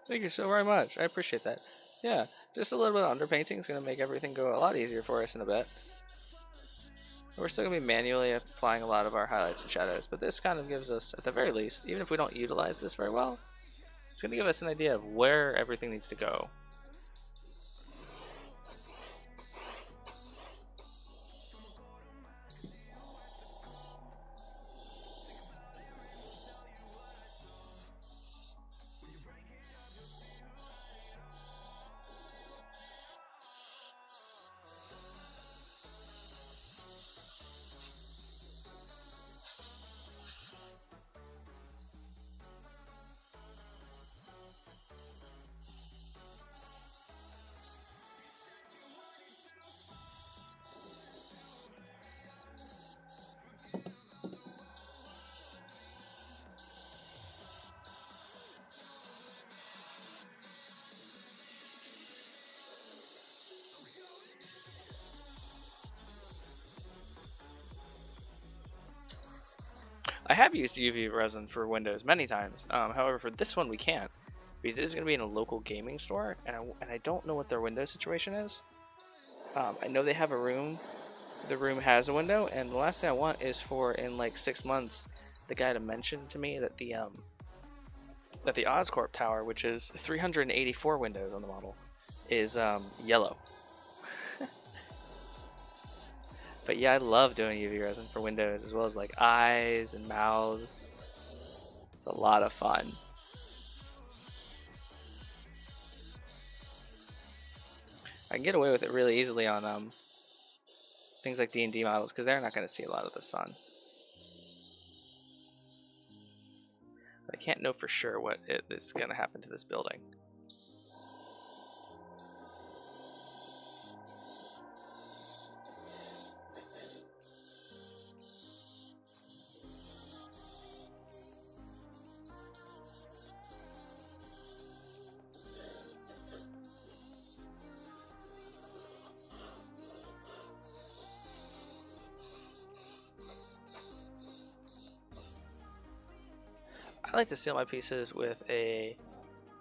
Thank you so very much. I appreciate that. Yeah, just a little bit of underpainting is going to make everything go a lot easier for us in a bit. We're still going to be manually applying a lot of our highlights and shadows, but this kind of gives us, at the very least, even if we don't utilize this very well, it's going to give us an idea of where everything needs to go. I have used UV resin for windows many times. However, for this one we can't, because it is going to be in a local gaming store, and I don't know what their window situation is. I know they have a room. The room has a window, and the last thing I want is for, in like 6 months, the guy to mention to me that the Oscorp tower, which is 384 windows on the model, is yellow. But yeah, I love doing UV resin for windows, as well as like eyes and mouths. It's a lot of fun. I can get away with it really easily on things like D&D models, because they're not going to see a lot of the sun. But I can't know for sure what is going to happen to this building. I like to seal my pieces with a,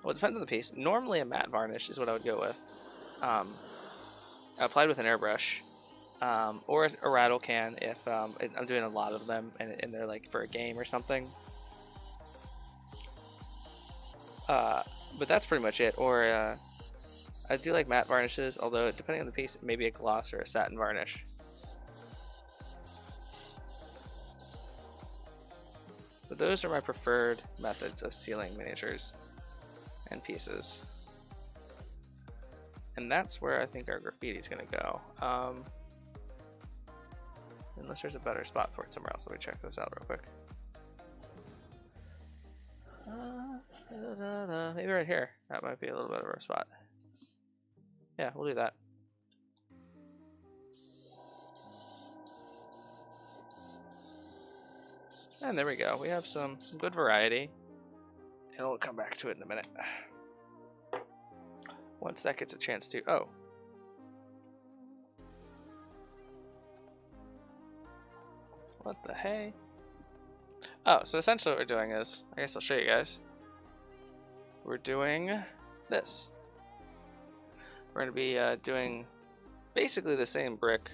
well, it depends on the piece. Normally a matte varnish is what I would go with. Applied with an airbrush, or a rattle can if I'm doing a lot of them and they're like for a game or something. But that's pretty much it. Or I do like matte varnishes, although depending on the piece, maybe a gloss or a satin varnish. But those are my preferred methods of sealing miniatures and pieces. And that's where I think our graffiti is going to go. Unless there's a better spot for it somewhere else. Let me check this out real quick. Maybe right here. That might be a little bit of a spot. Yeah, we'll do that. And there we go. We have some good variety. And we'll come back to it in a minute. Once that gets a chance to... Oh. What the hey? Oh, so essentially what we're doing is... I guess I'll show you guys. We're doing this. We're going to be doing basically the same brick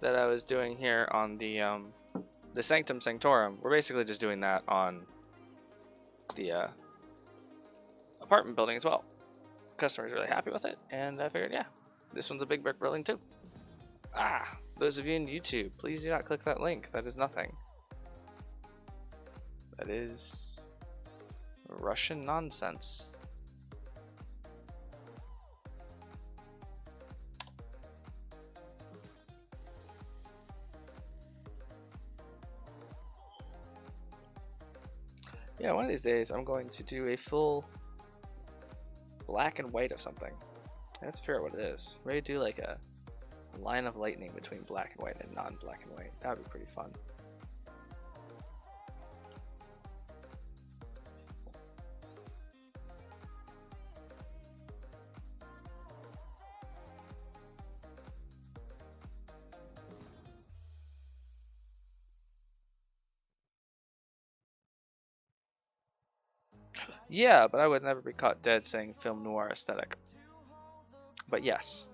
that I was doing here on the Sanctum Sanctorum. We're basically just doing that on the apartment building as well. Customer's really happy with it, and I figured, yeah, this one's a big brick building too. Ah, those of you in YouTube, please do not click that link. That is nothing. That is Russian nonsense. Yeah, one of these days I'm going to do a full black and white of something. I have to figure out what it is. Maybe do like a line of lightning between black and white and non-black and white. That would be pretty fun. Yeah, but I would never be caught dead saying film noir aesthetic. But yes.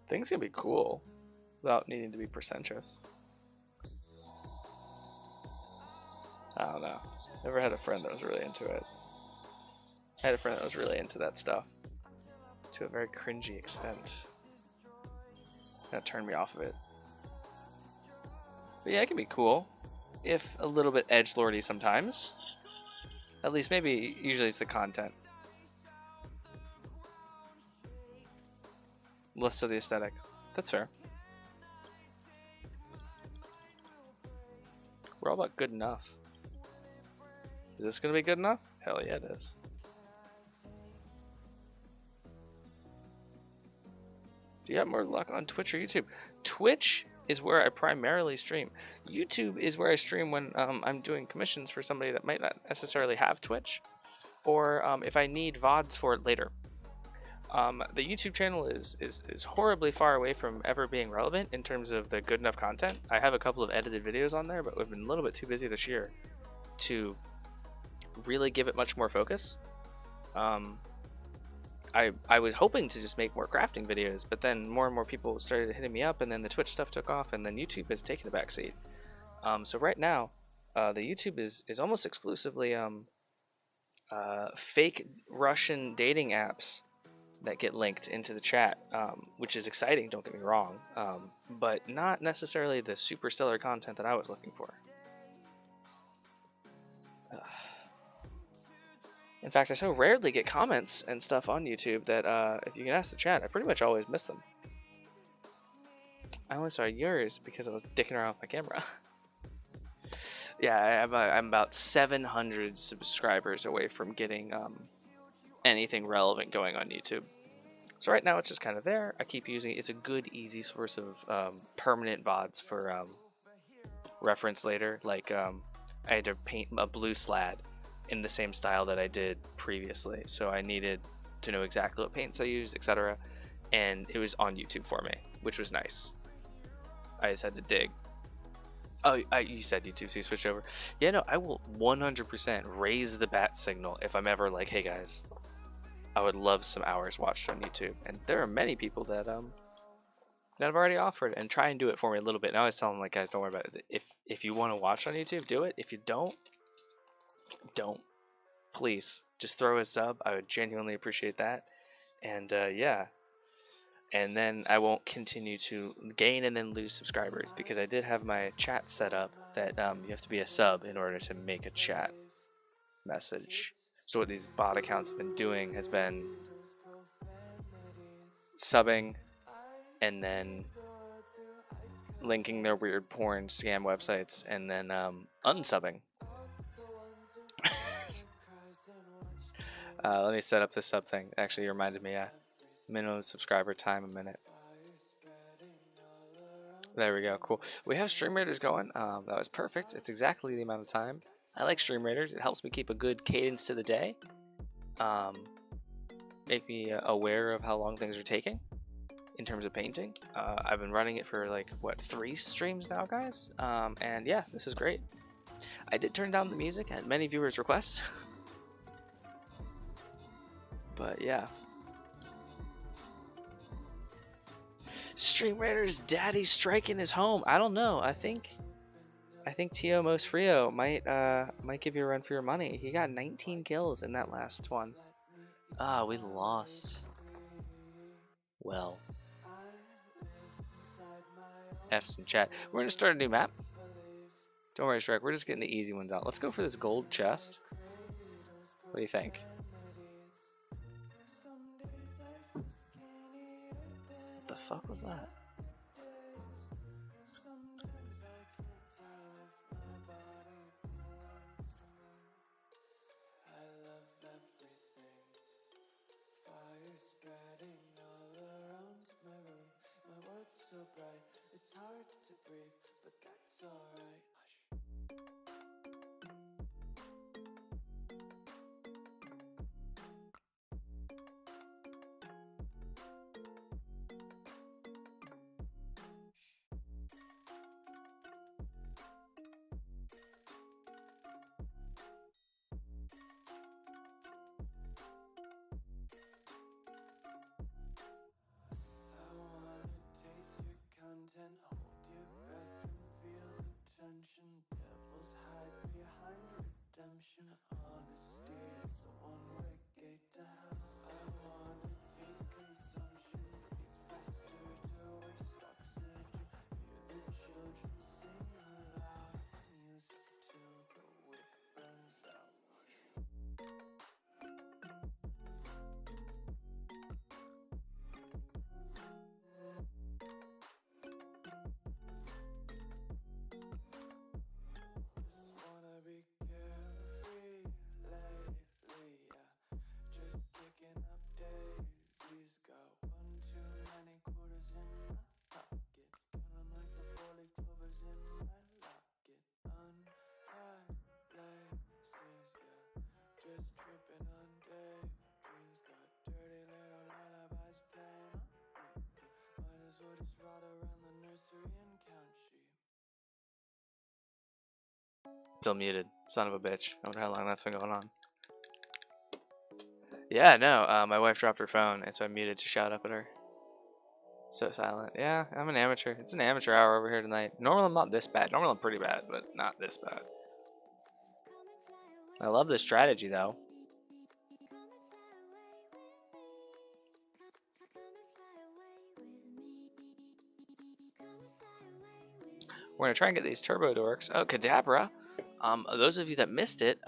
Things can be cool without needing to be pretentious. I don't know. Never had a friend that was really into it. I had a friend that was really into that stuff to a very cringy extent. That turned me off of it. But yeah, it can be cool, if a little bit edgelordy sometimes. At least maybe, usually it's the content. Less of the aesthetic. That's fair. We're all about good enough. Is this going to be good enough? Hell yeah, it is. Do you have more luck on Twitch or YouTube? Twitch is where I primarily stream. YouTube is where I stream when I'm doing commissions for somebody that might not necessarily have Twitch, or if I need VODs for it later. The YouTube channel is horribly far away from ever being relevant in terms of the good enough content. I have a couple of edited videos on there, but we've been a little bit too busy this year to really give it much more focus. I was hoping to just make more crafting videos, but then more and more people started hitting me up, and then the Twitch stuff took off, and then YouTube has taken a backseat. So right now, the YouTube is almost exclusively fake Russian dating apps that get linked into the chat, which is exciting, don't get me wrong, but not necessarily the super stellar content that I was looking for. In fact, I so rarely get comments and stuff on YouTube that if you can ask the chat, I pretty much always miss them. I only saw yours because I was dicking around with my camera. Yeah, I'm about 700 subscribers away from getting anything relevant going on YouTube. So right now it's just kind of there. I keep using it. It's a good, easy source of permanent VODs for reference later. Like I had to paint a blue slat in the same style that I did previously, so I needed to know exactly what paints I used, etc. And it was on YouTube for me, which was nice. I just had to dig. Oh, you said YouTube, so you switched over. Yeah, no, I will 100% raise the bat signal if I'm ever like, hey guys, I would love some hours watched on YouTube. And there are many people that have already offered and try and do it for me a little bit. And I always tell them, like, guys, don't worry about it. If you want to watch on YouTube, do it. If you don't, please just throw a sub. I would genuinely appreciate that. And yeah, and then I won't continue to gain and then lose subscribers, because I did have my chat set up that you have to be a sub in order to make a chat message. So what these bot accounts have been doing has been subbing and then linking their weird porn scam websites and then unsubbing. Let me set up this sub thing. Actually, you reminded me. Minimum subscriber time a minute. There we go. Cool. We have Stream Raiders going. That was perfect. It's exactly the amount of time. I like Stream Raiders. It helps me keep a good cadence to the day. Make me aware of how long things are taking in terms of painting. I've been running it for like, what, 3 streams now, guys? And yeah, this is great. I did turn down the music at many viewers' requests. But yeah. Stream Raiders daddy striking his home. I don't know. I think Tio Most Frio might give you a run for your money. He got 19 kills in that last one. Ah, we lost. Well. F's in chat. We're gonna start a new map. Don't worry, Shrek. We're just getting the easy ones out. Let's go for this gold chest. What do you think? What the fuck was that? It's hard to breathe, but that's alright. Devils hide behind redemption. Honesty is a one-way gate to hell. I wanna taste consumption. Breathe faster to waste oxygen. Hear the children sing aloud. It's music till the wick burns out. Still muted. Son of a bitch. I wonder how long that's been going on. Yeah, no. My wife dropped her phone, and so I muted to shout up at her. So silent. Yeah, I'm an amateur. It's an amateur hour over here tonight. Normally I'm not this bad. Normally I'm pretty bad, but not this bad. I love this strategy, though. We're going to try and get these turbo dorks. Oh, Kadabra. Those of you that missed it,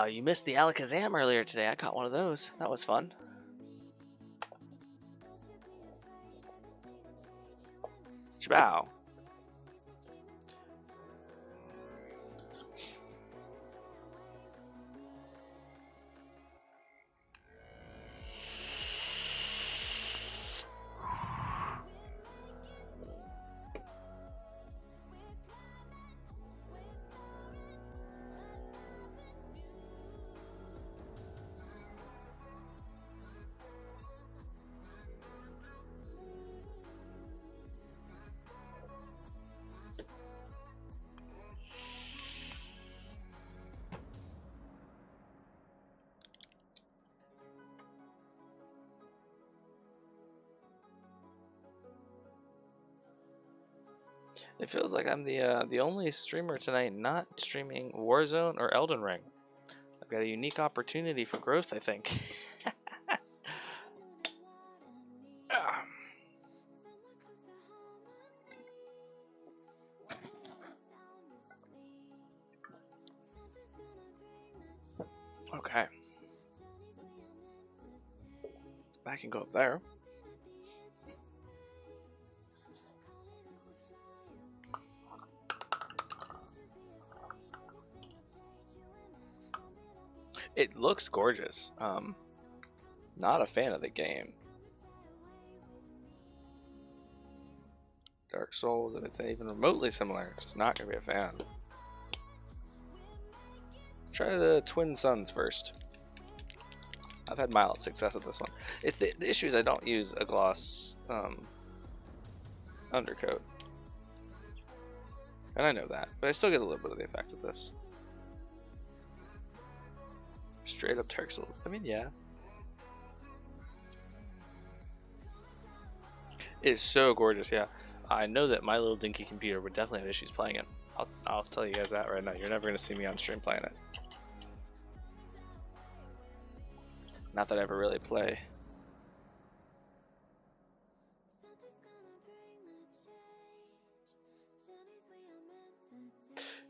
you missed the Alakazam earlier today. I caught one of those. That was fun. Wow. It feels like I'm the only streamer tonight not streaming Warzone or Elden Ring. I've got a unique opportunity for growth, I think. Ah. Okay. I can go up there. It looks gorgeous. Not a fan of the game. Dark Souls, if it's even remotely similar, just not gonna be a fan. Try the Twin Suns first. I've had mild success with this one. It's the issue is I don't use a gloss undercoat. And I know that, but I still get a little bit of the effect of this. Straight up Dark Souls. I mean, yeah. It is so gorgeous, yeah. I know that my little dinky computer would definitely have issues playing it. I'll tell you guys that right now. You're never going to see me on stream playing it. Not that I ever really play.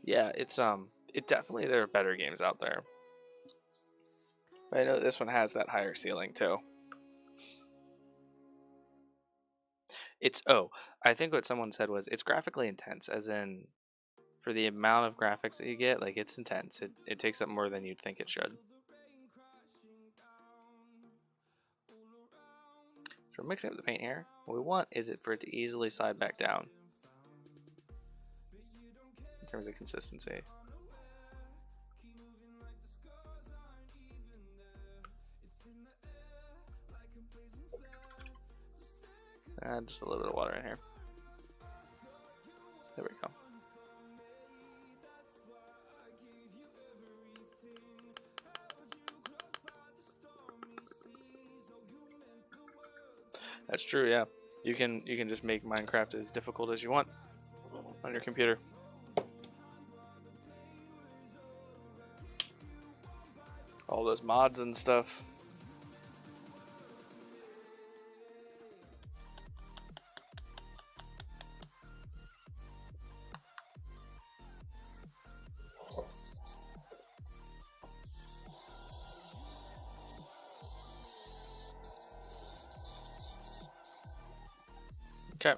Yeah, it definitely, there are better games out there. But I know this one has that higher ceiling too. I think what someone said was it's graphically intense, as in for the amount of graphics that you get, like it's intense. It takes up more than you'd think it should. So we're mixing up the paint here. What we want is it for it to easily slide back down in terms of consistency. And just a little bit of water in here. There we go. That's true, yeah. You can just make Minecraft as difficult as you want on your computer. All those mods and stuff. Okay.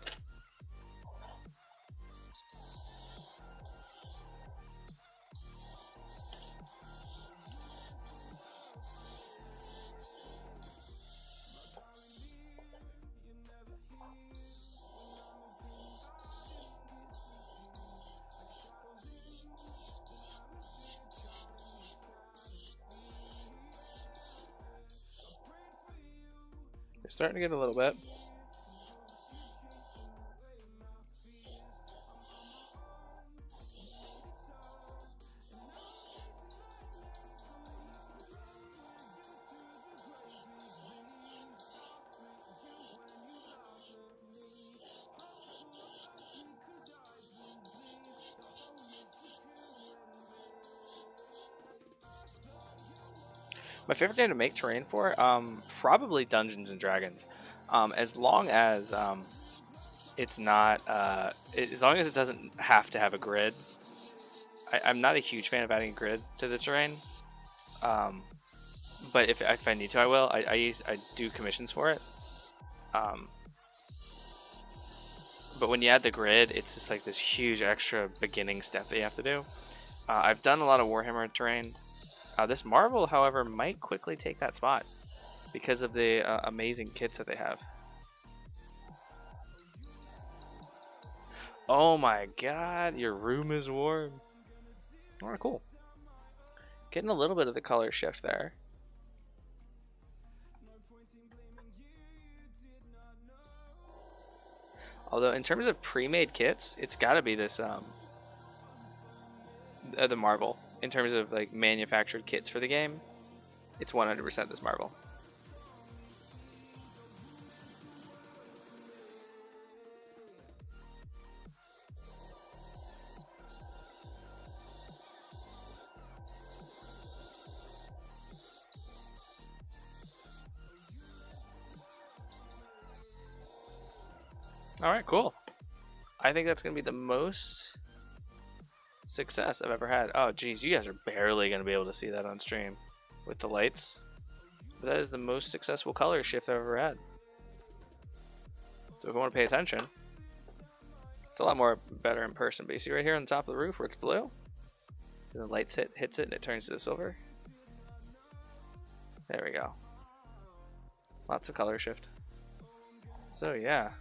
You're starting to get a little bit. My favorite game to make terrain for, probably Dungeons and Dragons, as long as it's not, as long as it doesn't have to have a grid. I'm not a huge fan of adding a grid to the terrain, but if I need to, I will. I do commissions for it, but when you add the grid, it's just like this huge extra beginning step that you have to do. I've done a lot of Warhammer terrain. This Marvel, however, might quickly take that spot because of the amazing kits that they have. Oh my god, your room is warm. Alright, cool. Getting a little bit of the color shift there. Although in terms of pre-made kits, it's got to be this the Marvel. In terms of like manufactured kits for the game, it's 100% this Marvel. All right, cool. I think that's gonna be the most success I've ever had. Oh, geez, you guys are barely gonna be able to see that on stream with the lights. But that is the most successful color shift I've ever had. So if you want to pay attention, it's a lot more better in person. But you see right here on the top of the roof where it's blue, and the lights hits it and it turns to the silver. There we go. Lots of color shift. So yeah.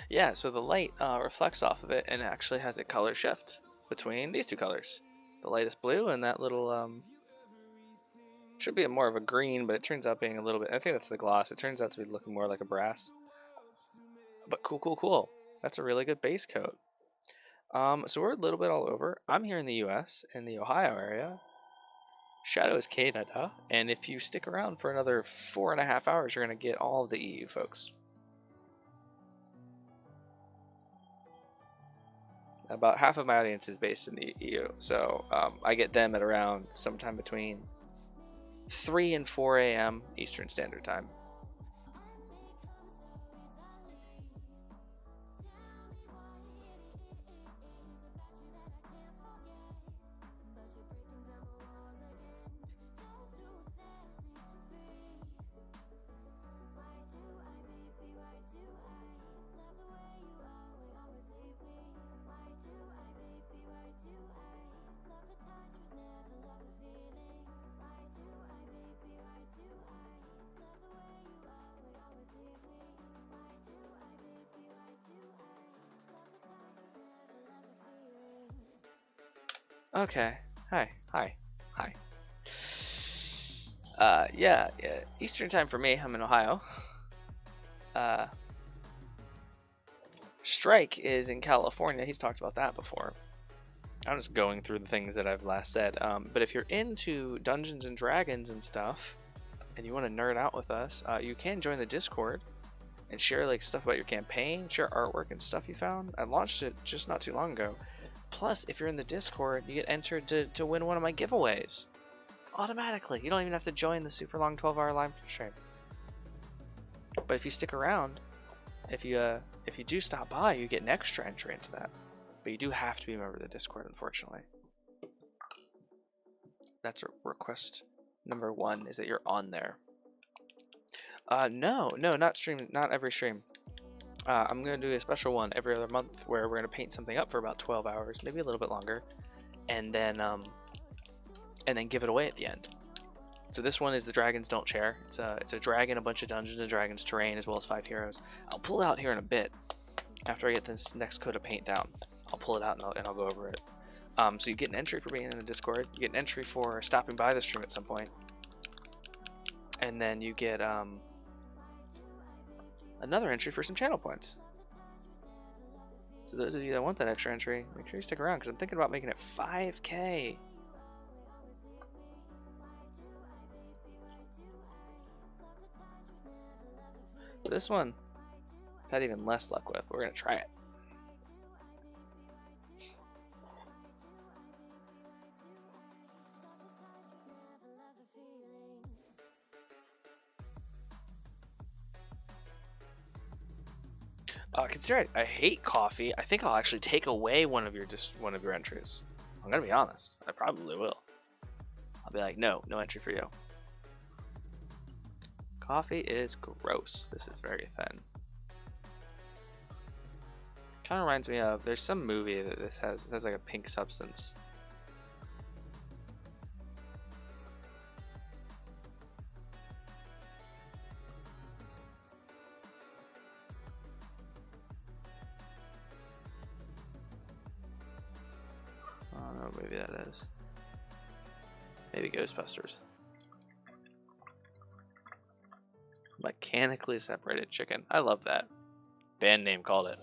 Yeah, so the light reflects off of it and actually has a color shift between these two colors. The lightest blue and that little, should be more of a green, but it turns out being a little bit, I think that's the gloss. It turns out to be looking more like a brass. But cool. That's a really good base coat. So we're a little bit all over. I'm here in the US, in the Ohio area. Shadow is Canada, and if you stick around for another 4.5 hours, you're going to get all of the EU folks. About half of my audience is based in the EU, so I get them at around sometime between 3 and 4 a.m. Eastern Standard Time. Okay. Hi. Yeah. Eastern time for me. I'm in Ohio. Strike is in California. He's talked about that before. I'm just going through the things that I've last said. But if you're into Dungeons and Dragons and stuff, and you want to nerd out with us, you can join the Discord and share like stuff about your campaign, share artwork and stuff you found. I launched it just not too long ago. Plus, if you're in the Discord, you get entered to win one of my giveaways automatically. You don't even have to join the super long 12-hour live stream. But if you stick around, if you do stop by, you get an extra entry into that. But you do have to be a member of the Discord, unfortunately. That's request number 1, is that you're on there. No, not every stream. I'm going to do a special one every other month where we're going to paint something up for about 12 hours, maybe a little bit longer, and then give it away at the end. So this one is the Dragons Don't Share. It's a dragon, a bunch of Dungeons and Dragons terrain, as well as 5 heroes. I'll pull it out here in a bit after I get this next coat of paint down. I'll pull it out and I'll go over it. So you get an entry for being in the Discord. You get an entry for stopping by the stream at some point, and then you get another entry for some channel points. So those of you that want that extra entry, make sure you stick around because I'm thinking about making it 5K. This one I've had even less luck with. We're gonna try it. Consider it. I hate coffee. I think I'll actually take away one of your entries. I'm gonna be honest. I probably will. I'll be like, no entry for you. Coffee is gross. This is very thin. Kind of reminds me of, there's some movie that this has like a pink substance. I don't know, maybe that is. Maybe Ghostbusters. Mechanically separated chicken. I love that. Band name called it.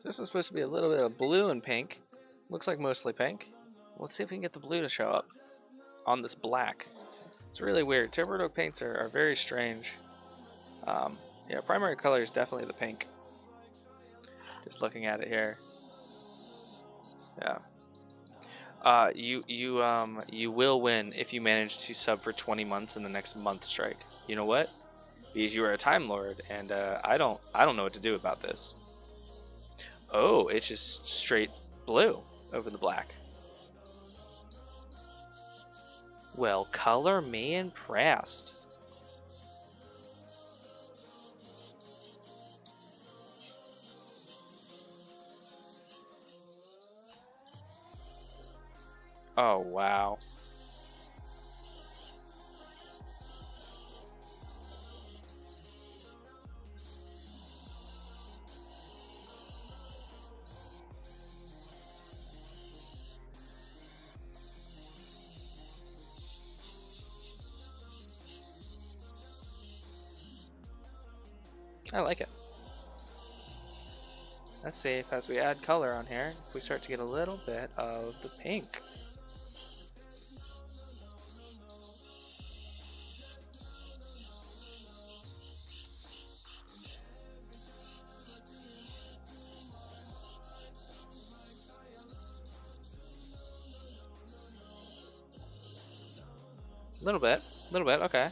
This is supposed to be a little bit of blue and pink. Looks like mostly pink. Let's see if we can get the blue to show up. on this black. It's really weird. Tilburg oak paints are very strange. Yeah, primary color is definitely the pink. Just looking at it here. Yeah. You will win if you manage to sub for 20 months in the next month strike. You know what? Because you are a Time Lord, and I don't know what to do about this. Oh, it's just straight blue over the black. Well, color me impressed. Oh, wow. I like it. Let's see if as we add color on here, if we start to get a little bit of the pink. A little bit, okay.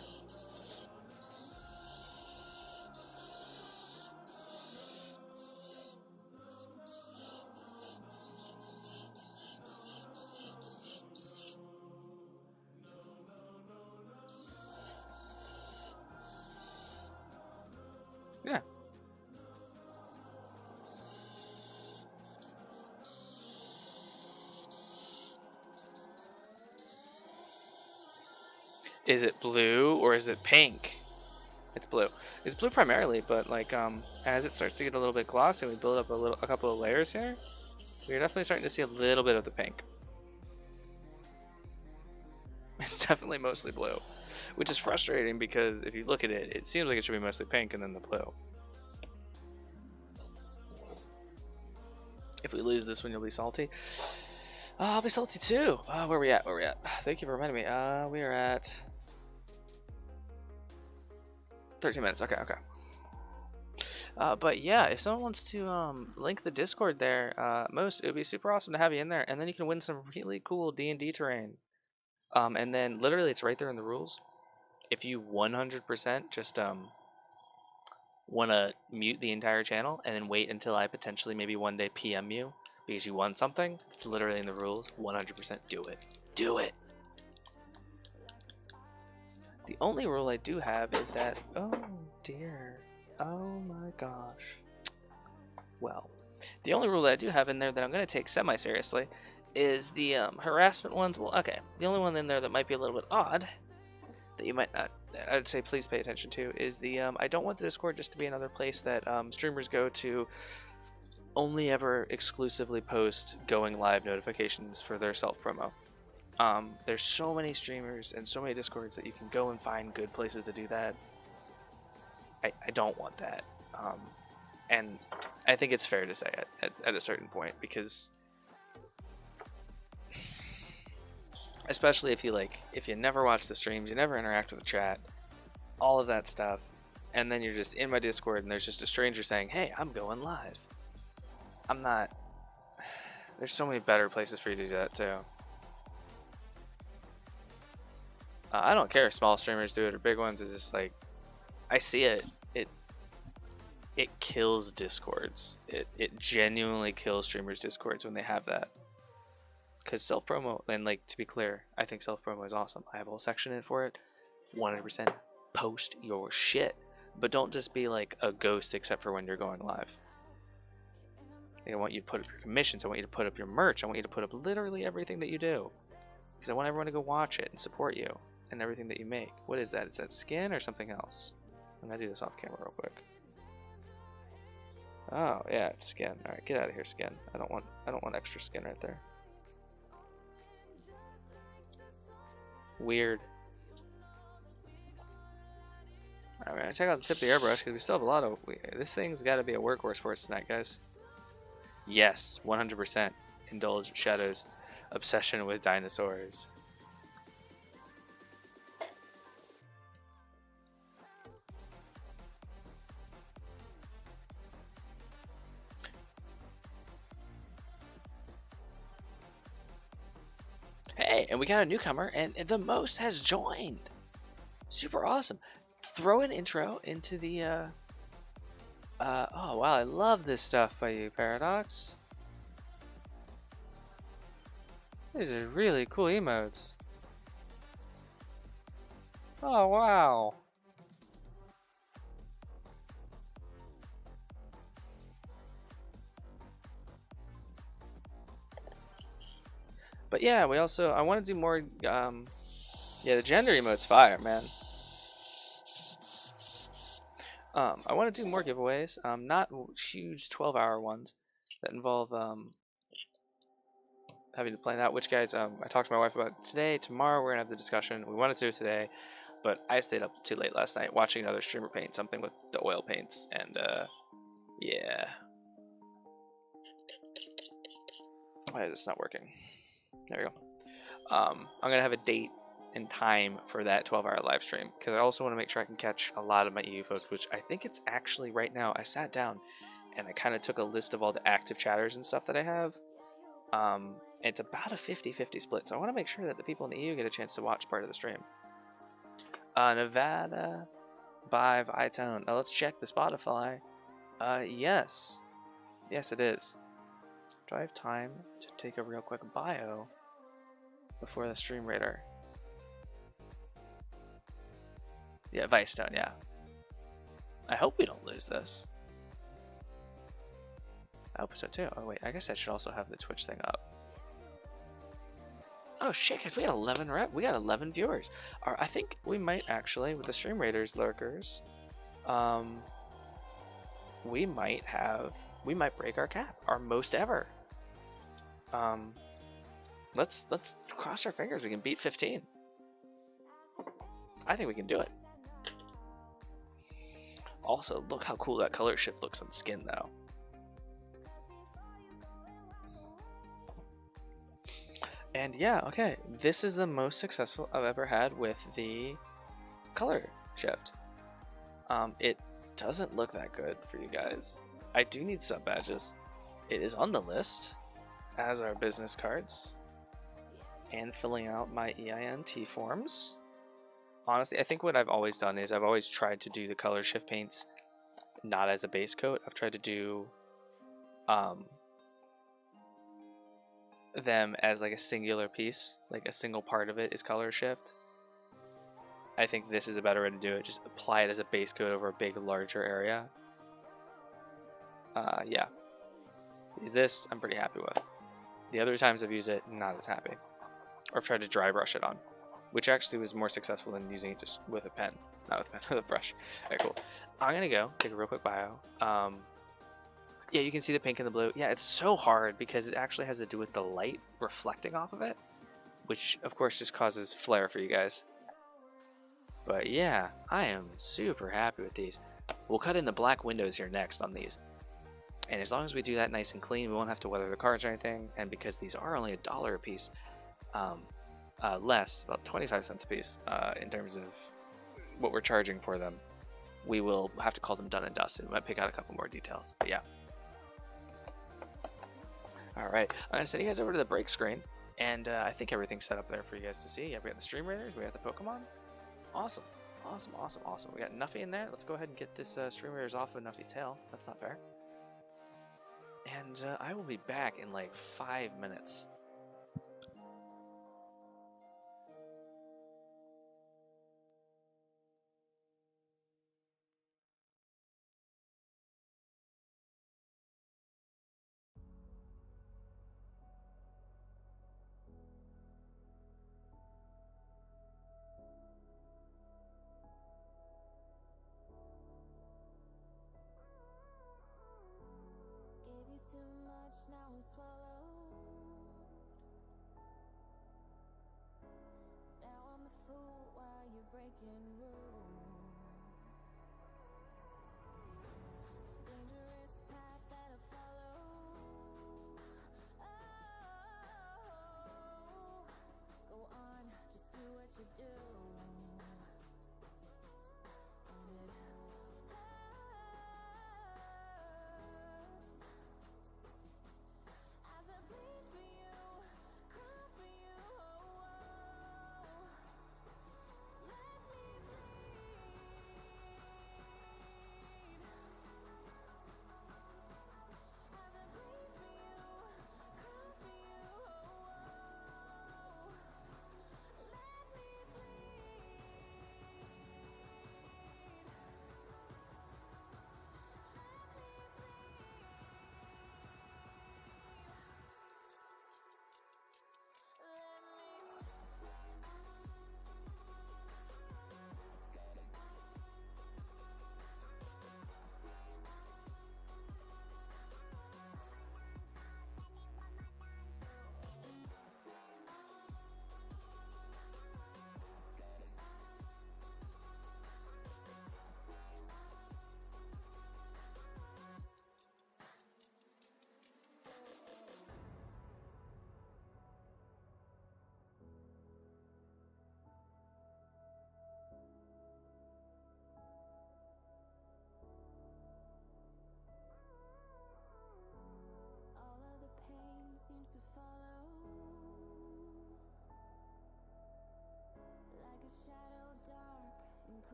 Yeah. Is it blue or is it pink? It's blue. It's blue primarily, but like as it starts to get a little bit glossy, we build up a couple of layers here. We're definitely starting to see a little bit of the pink. It's definitely mostly blue, which is frustrating because if you look at it, it seems like it should be mostly pink and then the blue. If we lose this one, you'll be salty. I'll be salty too. Where are we at? Thank you for reminding me. We are at 13 minutes. Okay. But yeah, if someone wants to link the Discord there, it would be super awesome to have you in there, and then you can win some really cool D&D terrain. And then literally, it's right there in the rules. If you 100% just want to mute the entire channel and then wait until I potentially maybe one day PM you because you won something, it's literally in the rules. 100% do it. Do it. The only rule I do have is that, oh dear, oh my gosh. Well, the only rule that I do have in there that I'm going to take semi-seriously is the harassment ones. Well, okay, the only one in there that might be a little bit odd, that you might not, I'd say please pay attention to, is the, I don't want the Discord just to be another place that streamers go to only ever exclusively post going live notifications for their self-promo. There's so many streamers and so many Discords that you can go and find good places to do that. I don't want that. And I think it's fair to say it at a certain point, because especially if you never watch the streams, you never interact with the chat, all of that stuff, and then you're just in my Discord and there's just a stranger saying, hey, I'm going live. I'm not. There's so many better places for you to do that too. I don't care if small streamers do it or big ones. It's just like, I see it. It kills Discords. It genuinely kills streamers' Discords when they have that. Because self-promo, and like, to be clear, I think self-promo is awesome. I have a whole section in it for it. 100% post your shit. But don't just be like a ghost except for when you're going live. I want you to put up your commissions. I want you to put up your merch. I want you to put up literally everything that you do. Because I want everyone to go watch it and support you and everything that you make. What is that? Is that skin or something else? I'm going to do this off camera real quick. Oh, yeah, it's skin. Alright, get out of here, skin. I don't want extra skin right there. Weird. Alright, we're gonna check out the tip of the airbrush because we still have a lot of. This thing's got to be a workhorse for us tonight, guys. Yes, 100%. Indulge Shadow's obsession with dinosaurs. Hey, and we got a newcomer, and the most has joined. Super awesome. Throw an intro into the, oh wow, I love this stuff by you, Paradox. These are really cool emotes. Oh wow. But yeah, we also, I want to do more, yeah, the gender emote's fire, man. I want to do more giveaways, not huge 12-hour ones that involve, having to plan out which guys, I talked to my wife about today. Tomorrow we're gonna have the discussion. We wanted to do it today, but I stayed up too late last night watching another streamer paint something with the oil paints, and, yeah. Why is this not working? There we go. I'm gonna have a date and time for that 12-hour live stream because I also want to make sure I can catch a lot of my EU folks, which I think it's actually right now. I sat down and I kind of took a list of all the active chatters and stuff that I have. It's about a 50-50 split, so I want to make sure that the people in the EU get a chance to watch part of the stream. Nevada by iTone. Let's check the Spotify. Yes, it is. Do I have time to take a real quick bio before the stream radar? Yeah, Vicestone, yeah. I hope we don't lose this. I hope so too. Oh wait, I guess I should also have the Twitch thing up. Oh shit, cause we got 11 viewers. I think we might actually, with the Stream Raiders lurkers, we might break our cap, our most ever. Let's cross our fingers we can beat 15. I think we can do it. Also, look how cool that color shift looks on skin though. And yeah, okay, this is the most successful I've ever had with the color shift. It doesn't look that good for you guys. I do need sub badges. It is on the list, as are business cards, and filling out my EINT forms. Honestly, I think what I've always done is I've always tried to do the color shift paints not as a base coat. I've tried to do them as like a singular piece, like a single part of it is color shift. I think this is a better way to do it. Just apply it as a base coat over a big, larger area. Yeah. This I'm pretty happy with. The other times I've used it, not as happy. Or I've tried to dry brush it on, which actually was more successful than using it just with a pen. Not with a pen, with a brush. Alright, cool. I'm gonna go take a real quick bio. Yeah, you can see the pink and the blue. Yeah, it's so hard because it actually has to do with the light reflecting off of it, which of course just causes flare for you guys. But yeah, I am super happy with these. We'll cut in the black windows here next on these. And as long as we do that nice and clean, we won't have to weather the cards or anything. And because these are only $1 a piece, less, about 25 cents a piece, in terms of what we're charging for them, we will have to call them done and dusted. We might pick out a couple more details, but yeah. Alright, I'm going to send you guys over to the break screen, and I think everything's set up there for you guys to see. Yeah, we got the Stream Raiders, we got the Pokemon. Awesome. Awesome, awesome, awesome. We got Nuffy in there. Let's go ahead and get this Stream Raiders off of Nuffy's tail. That's not fair. And I will be back in like 5 minutes. Gave you too much, now I'm swallowed. Now I'm the fool while you're breaking rules. Dangerous path that I follow. Oh, go on, just do what you do. And it hurts. As I bleed for you, cry for you, oh, oh.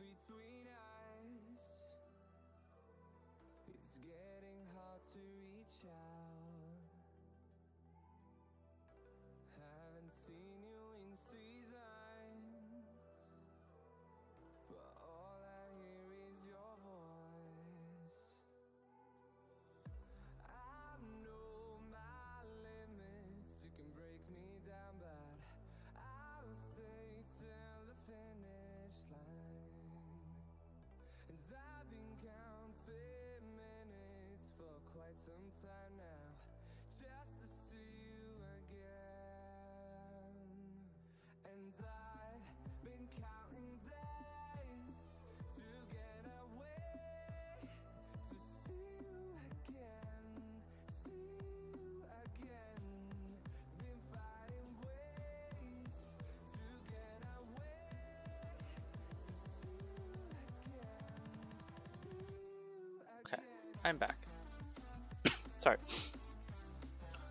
between us. It's getting hard to reach out. Haven't seen you in seasons, but all I hear is your voice. I know my limits, you can break me down, but I'll stay till the finish line. And I've been counting minutes for quite some time now, just to see you again. And I've been counting days to get away, to see you again, see you again. Been finding ways to get away, to see you again, see you Okay, again. I'm back. Sorry.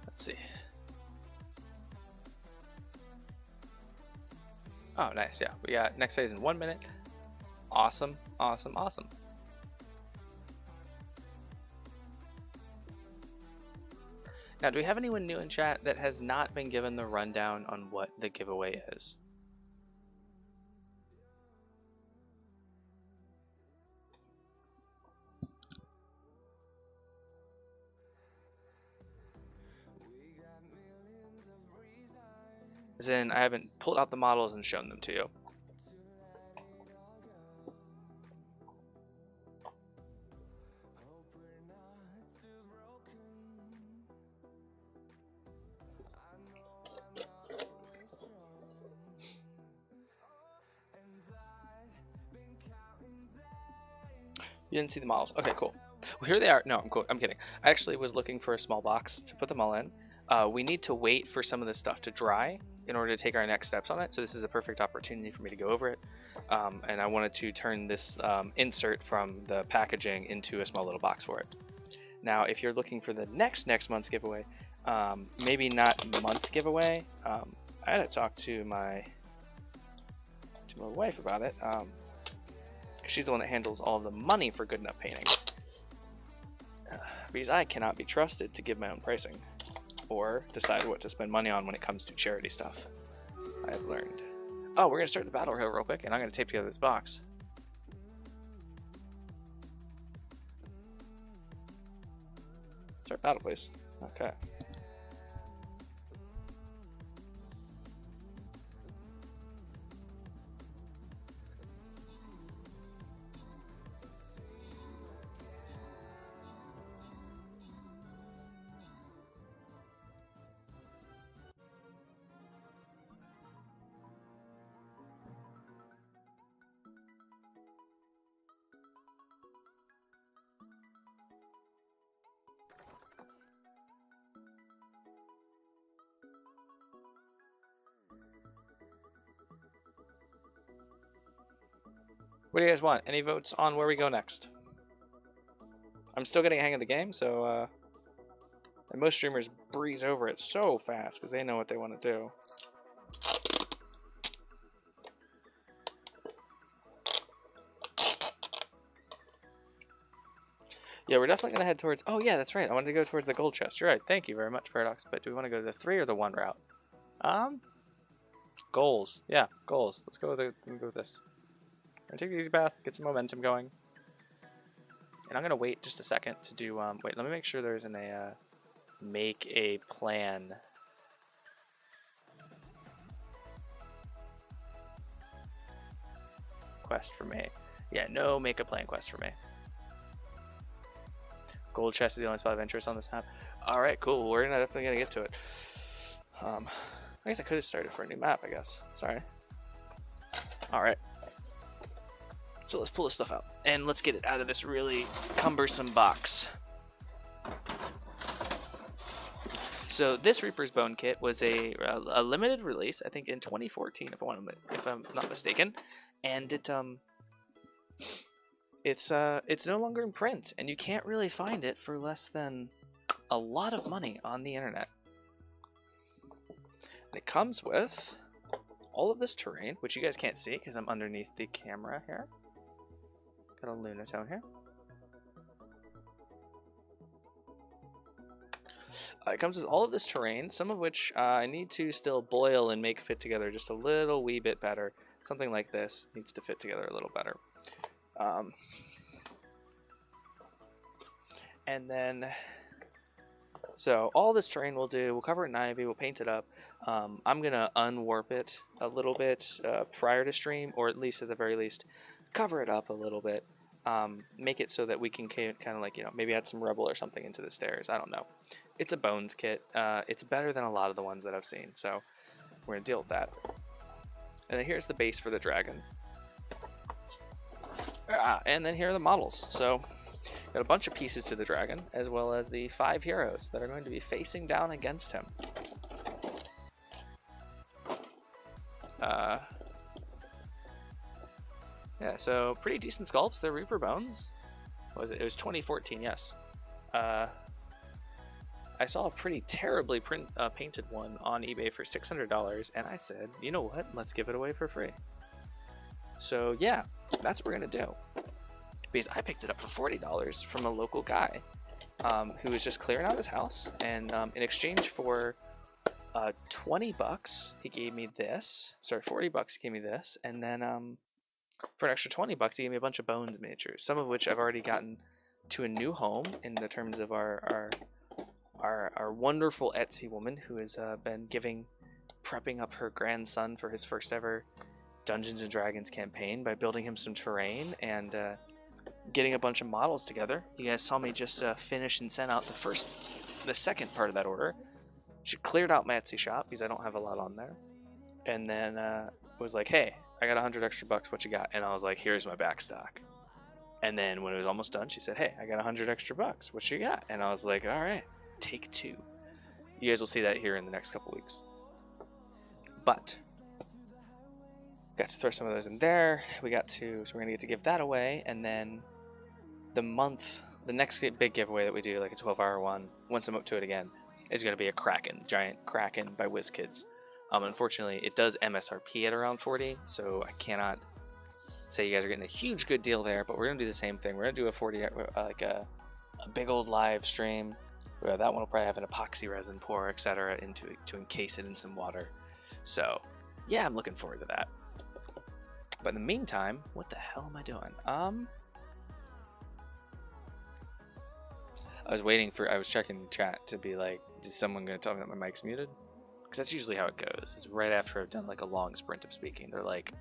Let's see. Oh, nice. Yeah, we got next phase in 1 minute. Awesome, awesome, awesome. Now, do we have anyone new in chat that has not been given the rundown on what the giveaway is? We got millions of reasons As in, I haven't pulled out the models and shown them to you. to let it all go. Hope we're not too broken. I know I'm not always strong. And I've been counting days. You didn't see the models. Okay, cool. Well, here they are. No, I'm kidding. I actually was looking for a small box to put them all in. We need to wait for some of this stuff to dry in order to take our next steps on it. So this is a perfect opportunity for me to go over it. And I wanted to turn this insert from the packaging into a small little box for it. Now, if you're looking for the next month's giveaway, maybe not month giveaway, I had to talk to my wife about it. She's the one that handles all the money for Good Enough Painting. Because I cannot be trusted to give my own pricing or decide what to spend money on when it comes to charity stuff. I have learned. Oh, we're going to start the battle here real quick, and I'm going to tape together this box. Start battle, please. Okay. What do you guys want? Any votes on where we go next? I'm still getting a hang of the game, so and most streamers breeze over it so fast because they know what they want to do. Yeah, we're definitely going to head towards... Oh, yeah, that's right. I wanted to go towards the gold chest. You're right. Thank you very much, Paradox. But do we want to go the 3 or the 1 route? Goals. Yeah, goals. Let's go with this. I'm going to take the easy path, get some momentum going. And I'm going to wait just a second to do... wait, let me make sure there isn't a... make a plan. Quest for me. Yeah, no make a plan quest for me. Gold chest is the only spot of interest on this map. Alright, cool. We're definitely going to get to it. I guess I could have started for a new map, I guess. Sorry. Alright. So let's pull this stuff out. And let's get it out of this really cumbersome box. So this Reaper's Bone kit was a limited release, I think in 2014, if I'm not mistaken. And it's no longer in print, and you can't really find it for less than a lot of money on the internet. And it comes with all of this terrain, which you guys can't see because I'm underneath the camera here. Got a Lunatone here. It comes with all of this terrain, some of which I need to still boil and make fit together just a little wee bit better. Something like this needs to fit together a little better. And then, so all this terrain we'll do, we'll cover it in ivy, we'll paint it up. I'm going to unwarp it a little bit prior to stream, or at least at the very least, cover it up a little bit. Make it so that we can kind of like, maybe add some rubble or something into the stairs. I don't know. It's a bones kit. It's better than a lot of the ones that I've seen, so we're going to deal with that. And then here's the base for the dragon. And then here are the models. So got a bunch of pieces to the dragon, as well as the 5 heroes that are going to be facing down against him. Yeah, so pretty decent sculpts. They're Reaper bones. What was it? It was 2014, yes. I saw a pretty terribly painted one on eBay for $600, and I said, you know what? Let's give it away for free. So yeah, that's what we're gonna do. Because I picked it up for $40 from a local guy who was just clearing out his house, and in exchange for 20 bucks, he gave me this. Sorry, 40 bucks, he gave me this, and then for an extra 20 bucks, he gave me a bunch of bones miniatures, some of which I've already gotten to a new home in the terms of our wonderful Etsy woman who has been prepping up her grandson for his first ever Dungeons and Dragons campaign by building him some terrain and getting a bunch of models together. You guys saw me just finish and send out the second part of that order. She cleared out my Etsy shop because I don't have a lot on there, and then was like, "Hey, I got 100 extra bucks. What you got?" And I was like, "Here's my back stock." And then when it was almost done, she said, "Hey, I got 100 extra bucks. What you got?" And I was like, "All right, take 2." You guys will see that here in the next couple weeks. But got to throw some of those in there. So we're gonna get to give that away, and then the next big giveaway that we do, like a 12-hour one, once I'm up to it again, is gonna be a Kraken, giant Kraken by WizKids. Unfortunately, it does MSRP at around 40, so I cannot say you guys are getting a huge good deal there. But we're gonna do the same thing. We're gonna do a 40, like a big old live stream. That one will probably have an epoxy resin pour, etc., into it to encase it in some water. So yeah, I'm looking forward to that. But in the meantime, what the hell am I doing? I was checking chat to be like, is someone gonna tell me that my mic's muted? Because that's usually how it goes. It's right after I've done like a long sprint of speaking. They're like,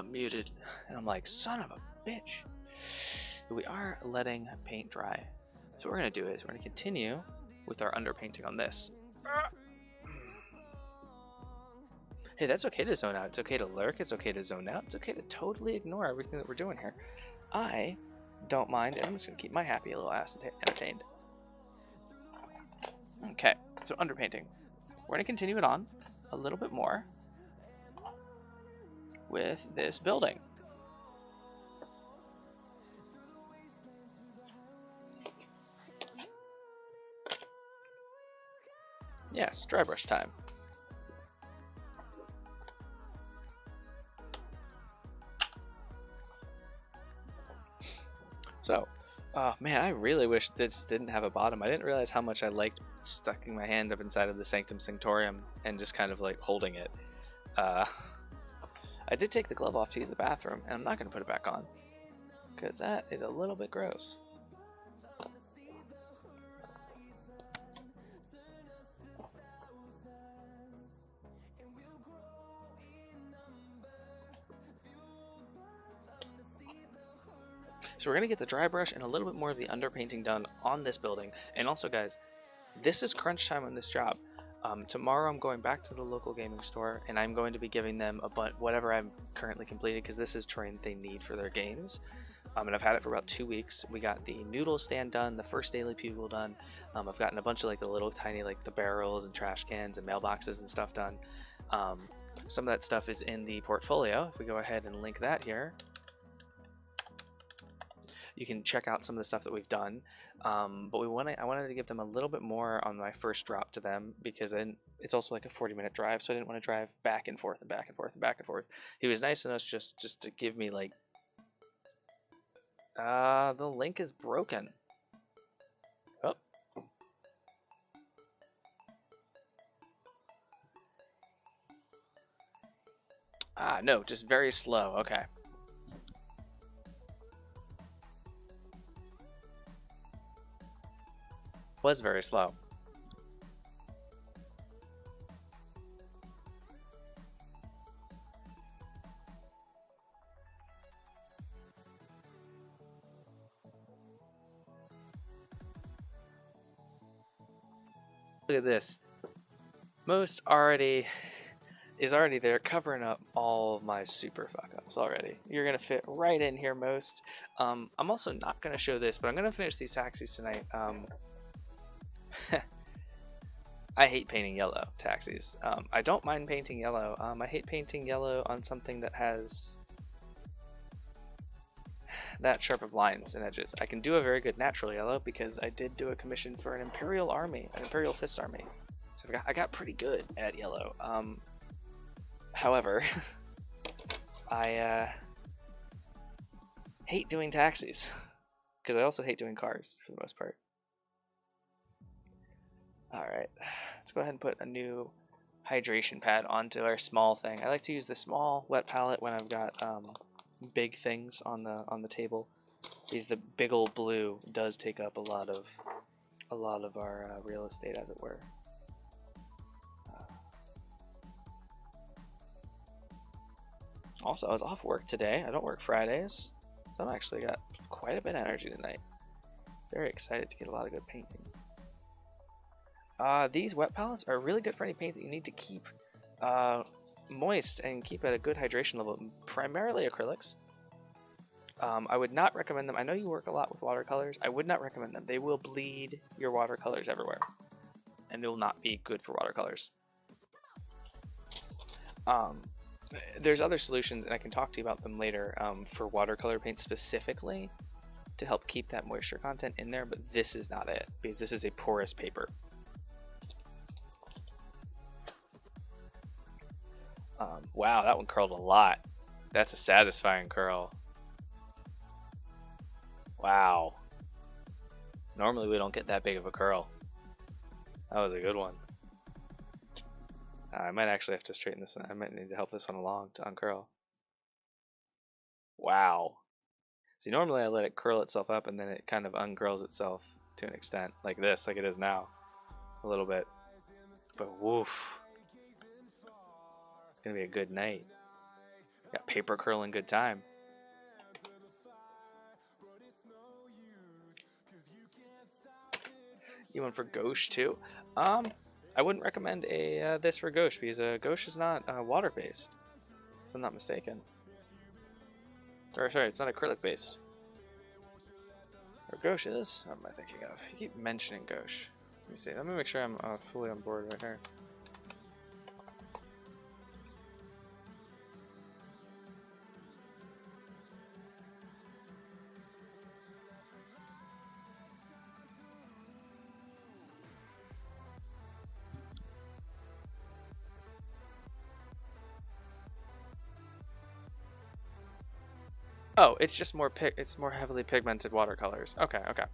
muted. And I'm like, son of a bitch. We are letting paint dry. So what we're gonna do is we're gonna continue with our underpainting on this. Hey, that's okay to zone out. It's okay to lurk. It's okay to zone out. It's okay to totally ignore everything that we're doing here. I don't mind, and I'm just gonna keep my happy little ass entertained. Okay, so underpainting. We're gonna continue it on a little bit more with this building. Yes, dry brush time. So, oh man, I really wish this didn't have a bottom. I didn't realize how much I liked sticking my hand up inside of the Sanctum Sanctorium and just kind of like holding it. I did take the glove off to use the bathroom, and I'm not going to put it back on because that is a little bit gross. So we're going to get the dry brush and a little bit more of the underpainting done on this building. And also, guys, this is crunch time on this job. Tomorrow I'm going back to the local gaming store, and I'm going to be giving them whatever I've currently completed, because this is terrain that they need for their games. And I've had it for about 2 weeks. We got the noodle stand done, the first daily pupil done. I've gotten a bunch of like the little tiny like the barrels and trash cans and mailboxes and stuff done. Some of that stuff is in the portfolio. If we go ahead and link that here, you can check out some of the stuff that we've done. But I wanted to give them a little bit more on my first drop to them, because it's also like a 40-minute drive, so I didn't want to drive back and forth and back and forth and back and forth. He was nice enough just to give me like The link is broken. Oh. Ah, no, just very slow. Okay. Was very slow. Look at this. Most is already there, covering up all of my super fuck ups already. You're gonna fit right in here, most. I'm also not gonna show this, but I'm gonna finish these taxis tonight. I hate painting yellow taxis. I don't mind painting yellow. I hate painting yellow on something that has that sharp of lines and edges. I can do a very good natural yellow because I did do a commission for an Imperial army, an Imperial Fist army. So I got pretty good at yellow. However, I hate doing taxis because I also hate doing cars for the most part. Alright, let's go ahead and put a new hydration pad onto our small thing. I like to use the small wet palette when I've got big things on the table. Because the big old blue does take up a lot of our real estate, as it were. Also, I was off work today. I don't work Fridays, so I've actually got quite a bit of energy tonight. Very excited to get a lot of good painting. These wet palettes are really good for any paint that you need to keep moist and keep at a good hydration level. Primarily acrylics. I would not recommend them. I know you work a lot with watercolors. I would not recommend them. They will bleed your watercolors everywhere, and they will not be good for watercolors. There's other solutions, and I can talk to you about them later, for watercolor paint specifically to help keep that moisture content in there, but this is not it, because this is a porous paper. Wow, that one curled a lot. That's a satisfying curl. Wow. Normally we don't get that big of a curl. That was a good one. I might actually have to straighten this. I might need to help this one along to uncurl. Wow. See, normally I let it curl itself up and then it kind of uncurls itself to an extent, like this, like it is now. A little bit. But woof. It's gonna be a good night. Got paper curling good time. You went for gouache too? I wouldn't recommend this for gouache because gouache is not water based, if I'm not mistaken. Or sorry, it's not acrylic based. Or gouache is? What am I thinking of? You keep mentioning gouache. Let me see. Let me make sure I'm fully on board right here. Oh, it's just more it's more heavily pigmented watercolors. Okay, okay.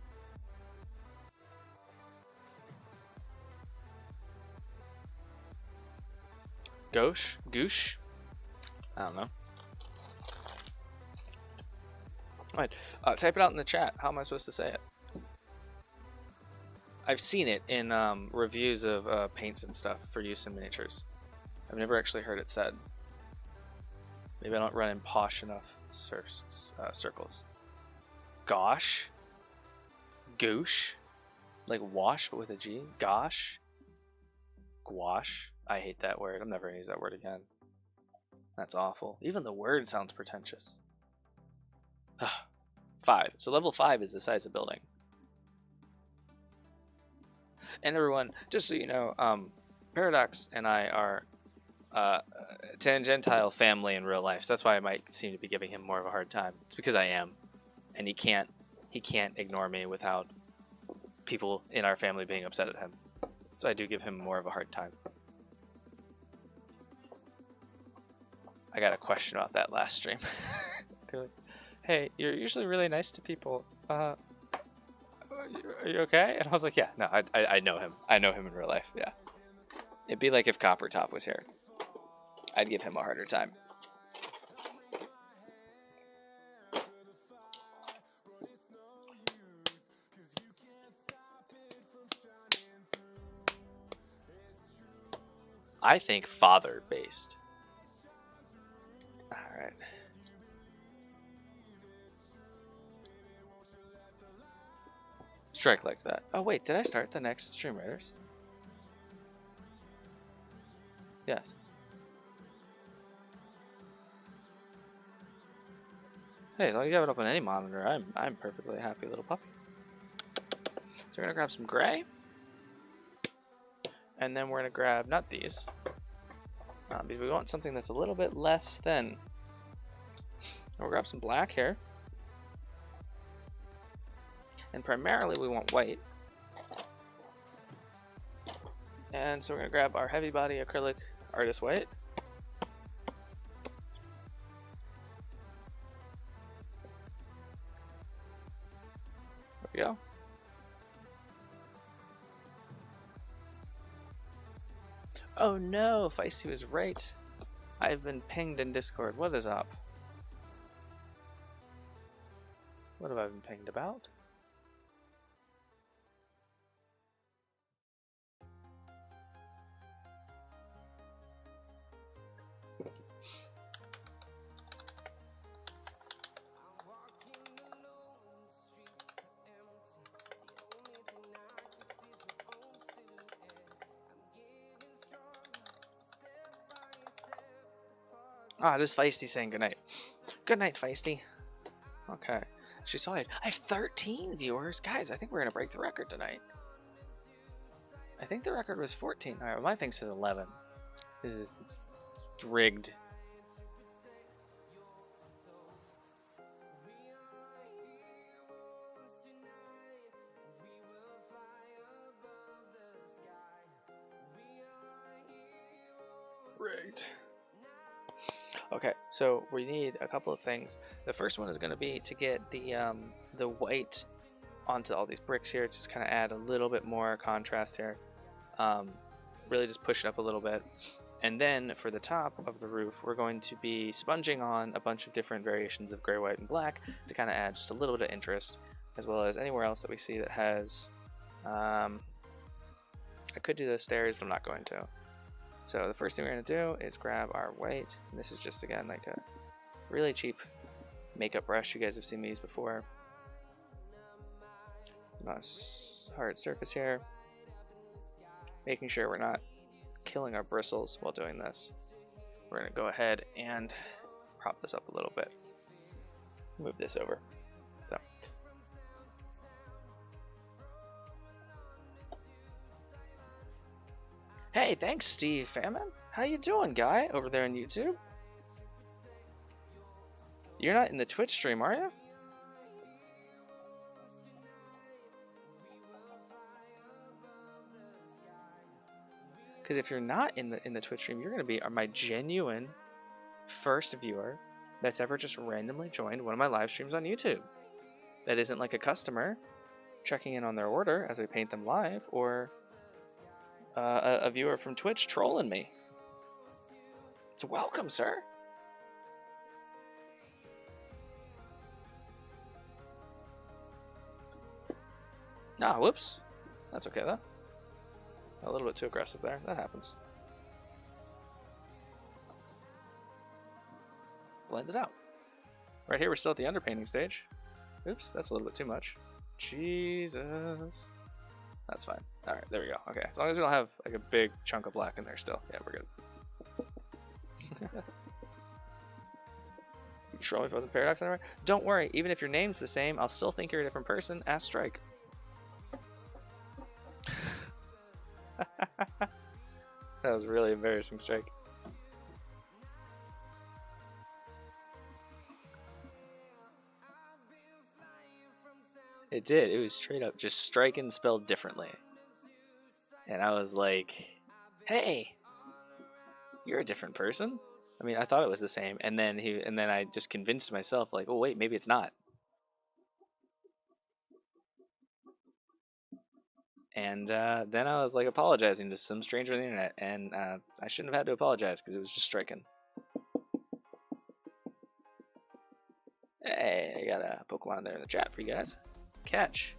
Gouache? Gouache? I don't know. Alright, type it out in the chat. How am I supposed to say it? I've seen it in reviews of paints and stuff for use in miniatures. I've never actually heard it said. Maybe I don't run in posh enough circles. Gosh? Goosh? Like wash, but with a G? Gosh? Gouache? I hate that word. I'm never gonna use that word again. That's awful. Even the word sounds pretentious. 5. So level 5 is the size of building. And everyone, just so you know, Paradox and I are tangential family in real life, so that's why I might seem to be giving him more of a hard time. It's because I am, and he can't ignore me without people in our family being upset at him. So I do give him more of a hard time. I got a question about that last stream. hey, you're usually really nice to people. Are you okay? And I was like, yeah, no, I know him. I know him in real life. Yeah. It'd be like if Copper Top was here. I'd give him a harder time. I think father based. All right. Strike like that. Oh wait, did I start the next Stream Raiders? Yes. Hey, as long as you have it up on any monitor, I'm perfectly happy, little puppy. So we're gonna grab some gray, and then we're gonna grab not these, because we want something that's a little bit less thin. We'll grab some black here, and primarily we want white. And so we're gonna grab our heavy body acrylic artist white. There we go. Oh no, Feisty was right. I've been pinged in Discord. What is up? What have I been pinged about? Ah, this Feisty saying goodnight. Good night, Feisty. Okay. She saw it. I have 13 viewers. Guys, I think we're going to break the record tonight. I think the record was 14. Alright, well, my thing says 11. This is rigged. Rigged. Okay, so we need a couple of things. The first one is going to be to get the white onto all these bricks here. Just kind of add a little bit more contrast here. Really just push it up a little bit. And then for the top of the roof, we're going to be sponging on a bunch of different variations of gray, white, and black to kind of add just a little bit of interest, as well as anywhere else that we see that has... I could do the stairs, but I'm not going to. So the first thing we're going to do is grab our white. And this is just, again, like a really cheap makeup brush. You guys have seen me use before. Nice hard surface here. Making sure we're not killing our bristles while doing this. We're going to go ahead and prop this up a little bit. Move this over. So. Hey, thanks, Steve Famine. How you doing, guy, over there on YouTube? You're not in the Twitch stream, are you? Because if you're not in the Twitch stream, you're going to be my genuine first viewer that's ever just randomly joined one of my live streams on YouTube. That isn't like a customer checking in on their order as we paint them live, or a viewer from Twitch trolling me. So welcome, sir. Ah, whoops. That's okay, though. A little bit too aggressive there. That happens. Blend it out. Right here, we're still at the underpainting stage. Oops, that's a little bit too much. Jesus. That's fine. Alright, there we go. Okay, as long as we don't have like a big chunk of black in there still. Yeah, we're good. You troll me if I wasn't Paradox anywhere? Don't worry, even if your name's the same, I'll still think you're a different person. Ask Strike. That was really embarrassing, Strike. It did. It was straight up just striking spelled differently. And I was like, hey, you're a different person. I mean, I thought it was the same, and then I just convinced myself, like, oh wait, maybe it's not. And then I was like apologizing to some stranger on the internet, and I shouldn't have had to apologize because it was just striking. Hey, I got a Pokemon there in the chat for you guys. Catch.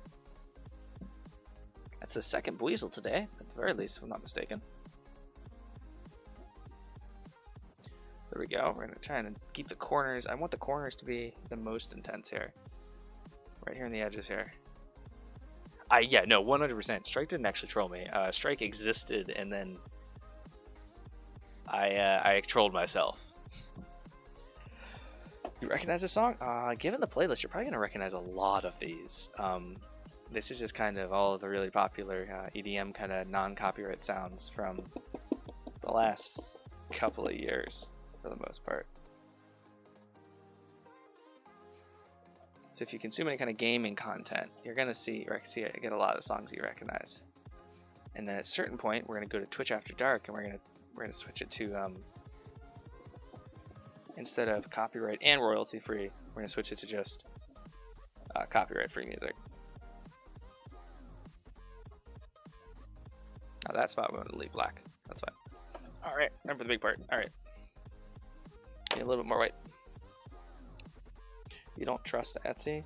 That's the second Weasel today, at the very least, if I'm not mistaken. There we go. We're going to try and keep the corners. I want the corners to be the most intense here. Right here on the edges here. Yeah, no, 100%. Strike didn't actually troll me. Strike existed, and then I trolled myself. You recognize this song? Given the playlist, you're probably going to recognize a lot of these. This is just kind of all of the really popular EDM kind of non-copyright sounds from the last couple of years, for the most part. So if you consume any kind of gaming content, you're going to get a lot of songs you recognize. And then at a certain point, we're going to go to Twitch After Dark, and we're going to switch it to instead of copyright and royalty free, we're going to switch it to just copyright free music. Now that spot we want to leave black. That's fine. All right, time for the big part. All right, need a little bit more white. You don't trust Etsy?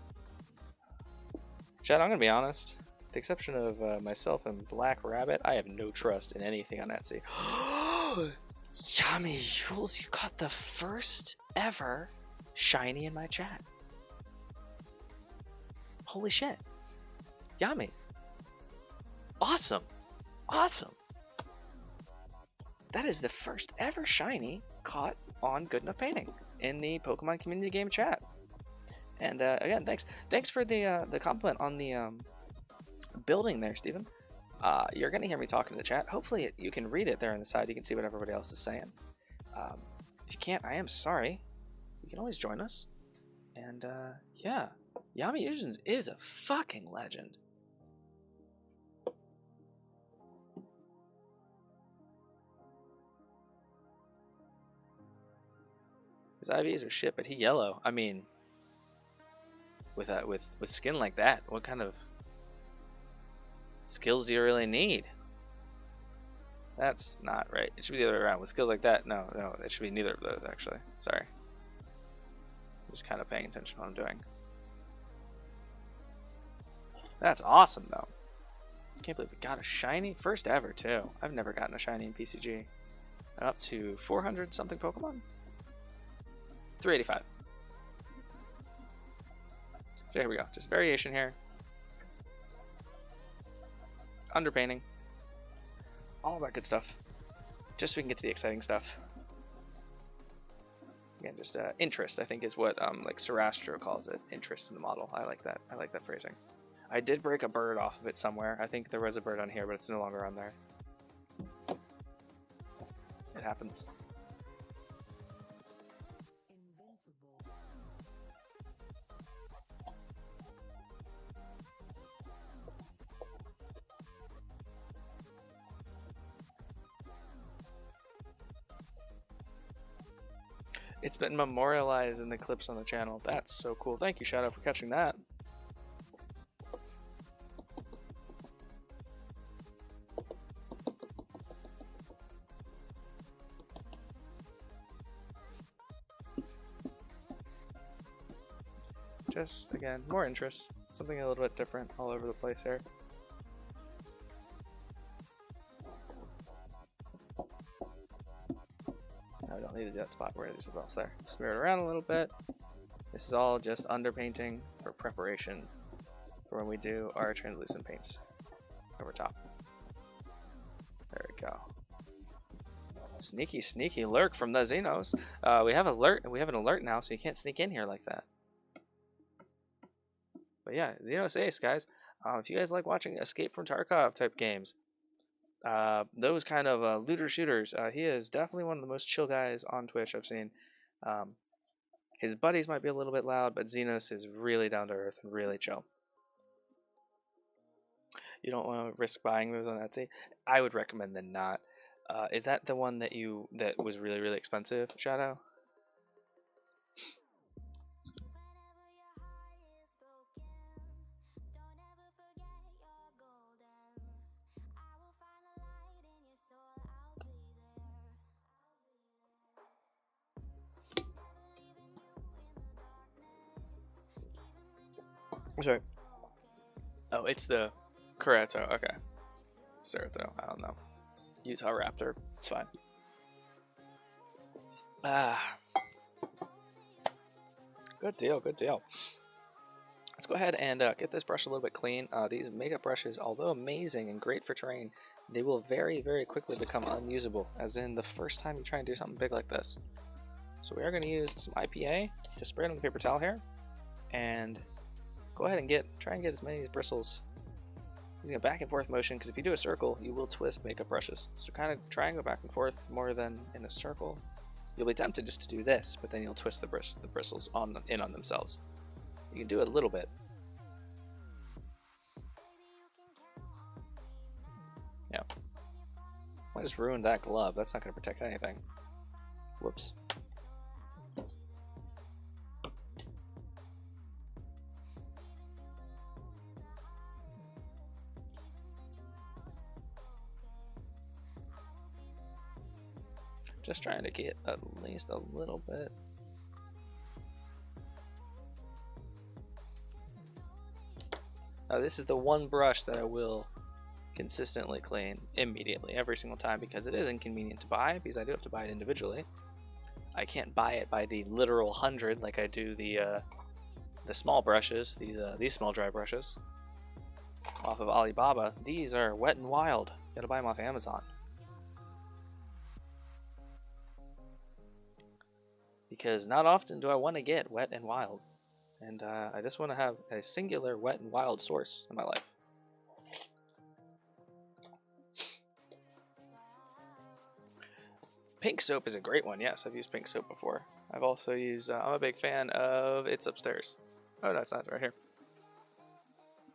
Chad, I'm gonna be honest. With the exception of myself and Black Rabbit, I have no trust in anything on Etsy. Yummy Yules, you got the first ever shiny in my chat. Holy shit. Yummy. Awesome. Awesome. That is the first ever shiny caught on Good Enough Painting in the Pokemon community game chat. And again, thanks for the compliment on the building there, Steven. You're gonna hear me talking in the chat. Hopefully you can read it there on the side. You can see what everybody else is saying. If you can't, I am sorry. You can always join us. And yeah, Yami Usions is a fucking legend. His IVs are shit, but he yellow. I mean, with skin like that, what kind of skills do you really need? That's not right. It should be the other way around. With skills like that, no, it should be neither of those, actually. Sorry. Just kind of paying attention to what I'm doing. That's awesome, though. I can't believe we got a shiny. First ever, too. I've never gotten a shiny in PCG. I'm up to 400 something Pokemon? 385. So here we go. Just variation here. Underpainting. All that good stuff. Just so we can get to the exciting stuff. Again, just interest, I think, is what like Sarastro calls it. Interest in the model. I like that. I like that phrasing. I did break a bird off of it somewhere. I think there was a bird on here, but it's no longer on there. It happens. It's been memorialized in the clips on the channel. That's so cool. Thank you, Shadow, for catching that. Just, again, more interest. Something a little bit different all over the place here. No, we don't need to do that spot where there's something else there. Smear it around a little bit. This is all just underpainting for preparation for when we do our translucent paints over top. There we go. Sneaky, sneaky lurk from the Xenos. We have an alert now, so you can't sneak in here like that. But yeah, Xenos Ace, guys. If you guys like watching Escape from Tarkov type games, those kind of looter shooters, he is definitely one of the most chill guys on Twitch I've seen. His buddies might be a little bit loud, but Xenos is really down to earth and really chill. You don't want to risk buying those on Etsy? I would recommend them not. Is that the one that was really, really expensive, Shadow? Sorry. Oh, it's the Cerato. Okay. Cerato. I don't know. Utah Raptor. It's fine. Ah. Good deal. Good deal. Let's go ahead and get this brush a little bit clean. These makeup brushes, although amazing and great for terrain, they will very, very quickly become unusable, as in the first time you try and do something big like this. So we are going to use some IPA to spray it on the paper towel here, and go ahead and try and get as many of these bristles using a back and forth motion, because if you do a circle, you will twist makeup brushes. So kind of try and go back and forth more than in a circle. You'll be tempted just to do this, but then you'll twist the bristles in on themselves. You can do it a little bit. Yeah. I just ruined that glove. That's not going to protect anything. Whoops. Just trying to get at least a little bit. Now this is the one brush that I will consistently clean immediately every single time, because it is inconvenient to buy, because I do have to buy it individually. I can't buy it by the literal 100 like I do the small brushes, these small dry brushes off of Alibaba. These are Wet and Wild. You gotta buy them off Amazon. Because not often do I want to get Wet and Wild, and I just want to have a singular Wet and Wild source in my life. Pink soap is a great one. Yes, I've used pink soap before. I've also used, I'm a big fan of, it's upstairs. Oh, no, it's not, right here.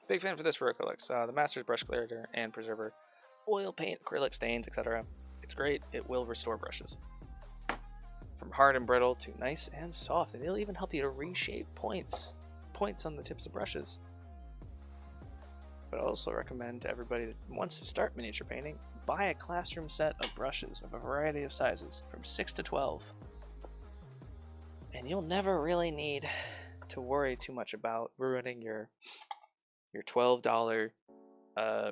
Big fan for this for acrylics. The Master's Brush Clearer and Preserver, oil, paint, acrylic stains, etc. It's great. It will restore brushes. From hard and brittle to nice and soft. And it'll even help you to reshape points on the tips of brushes. But I also recommend to everybody that wants to start miniature painting, buy a classroom set of brushes of a variety of sizes from 6 to 12. And you'll never really need to worry too much about ruining your $12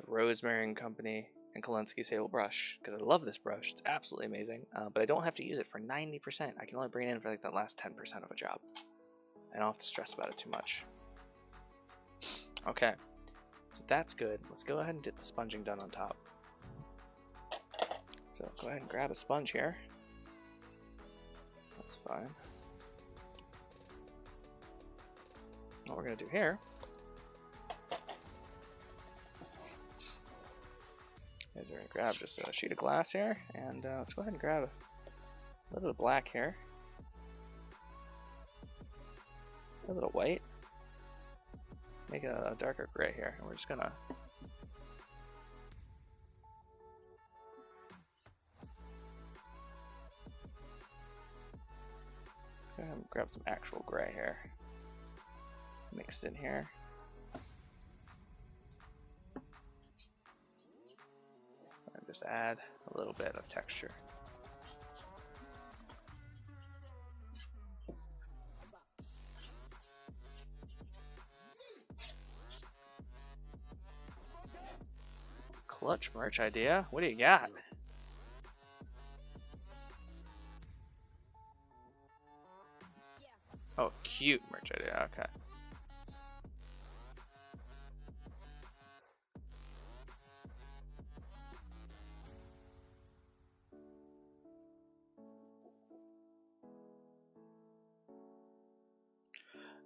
Rosemary and Company and Kolinsky sable brush, because I love this brush. It's absolutely amazing, but I don't have to use it for 90%. I can only bring it in for like that last 10% of a job. I don't have to stress about it too much. Okay, so that's good. Let's go ahead and get the sponging done on top. So go ahead and grab a sponge here. That's fine. What we're going to do here is we're going to grab just a sheet of glass here, and let's go ahead and grab a little bit of black here, a little white, make a darker gray here, and we're just going to grab some actual gray here, mixed in here. And just add a little bit of texture. Clutch merch idea? What do you got? Oh, cute merch idea. Okay.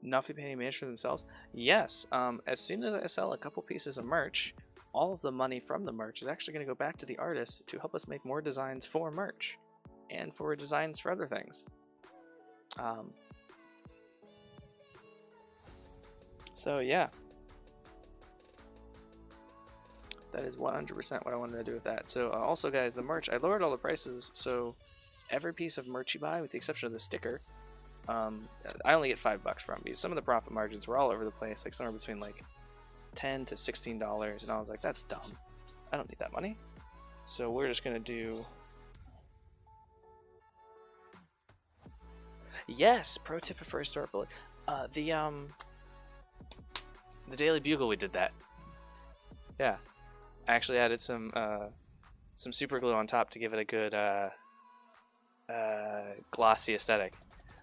Nuffy painting miniatures themselves? Yes. As soon as I sell a couple pieces of merch, all of the money from the merch is actually going to go back to the artist to help us make more designs for merch and for designs for other things. So yeah. That is 100% what I wanted to do with that. So also, guys, the merch, I lowered all the prices, so every piece of merch you buy, with the exception of the sticker, I only get $5 from these. Some of the profit margins were all over the place, like somewhere between like $10 to $16, and I was like, that's dumb. I don't need that money. So we're just gonna do. Yes, pro tip for historical. The Daily Bugle, we did that. Yeah, I actually added some super glue on top to give it a good glossy aesthetic.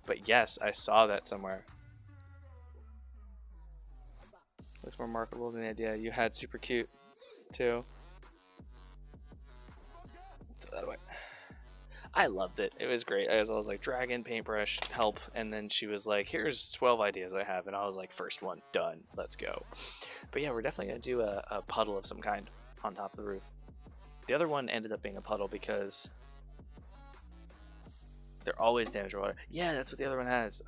But yes, I saw that somewhere. Looks more marketable than the idea. You had super cute too. Throw that away. I loved it. It was great. I was like, dragon, paintbrush, help. And then she was like, here's 12 ideas I have. And I was like, first one, done. Let's go. But yeah, we're definitely going to do a puddle of some kind on top of the roof. The other one ended up being a puddle because they're always damaged water. Yeah, that's what the other one has.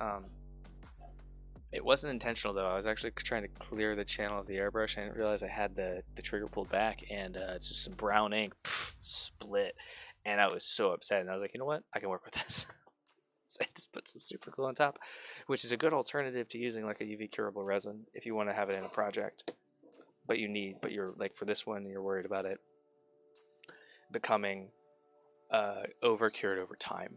It wasn't intentional though. I was actually trying to clear the channel of the airbrush. I didn't realize I had the trigger pulled back, and it's just some brown ink split. And I was so upset, and I was like, you know what? I can work with this. So I just put some super glue on top, which is a good alternative to using like a UV curable resin if you want to have it in a project. But you're like, for this one, you're worried about it becoming over cured over time.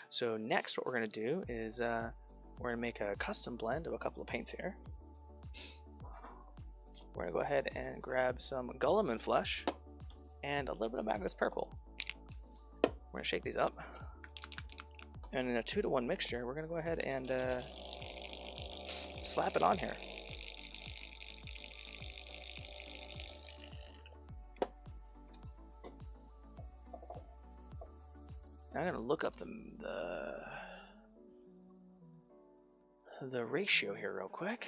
So next, what we're gonna do is we're gonna make a custom blend of a couple of paints here. We're gonna go ahead and grab some Gulliman Flush and a little bit of Magnus Purple. We're gonna shake these up, and in a 2-to-1 mixture, we're gonna go ahead and slap it on here. Now I'm gonna look up the ratio here real quick.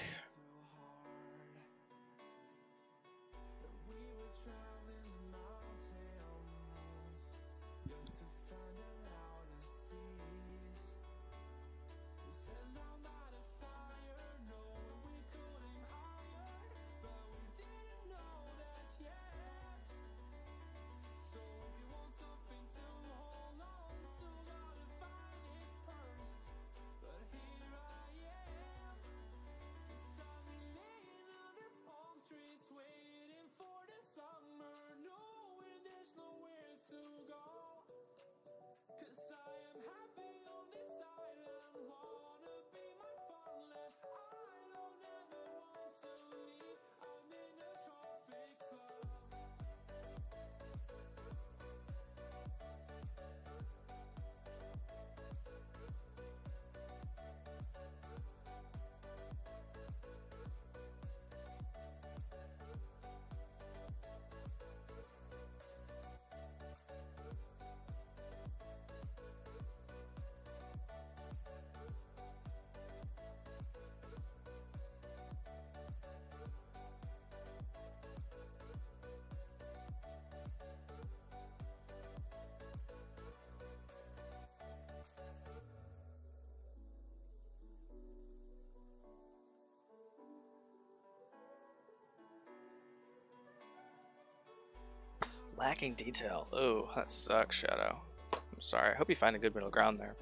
Lacking detail. Oh, that sucks, Shadow. I'm sorry. I hope you find a good middle ground there.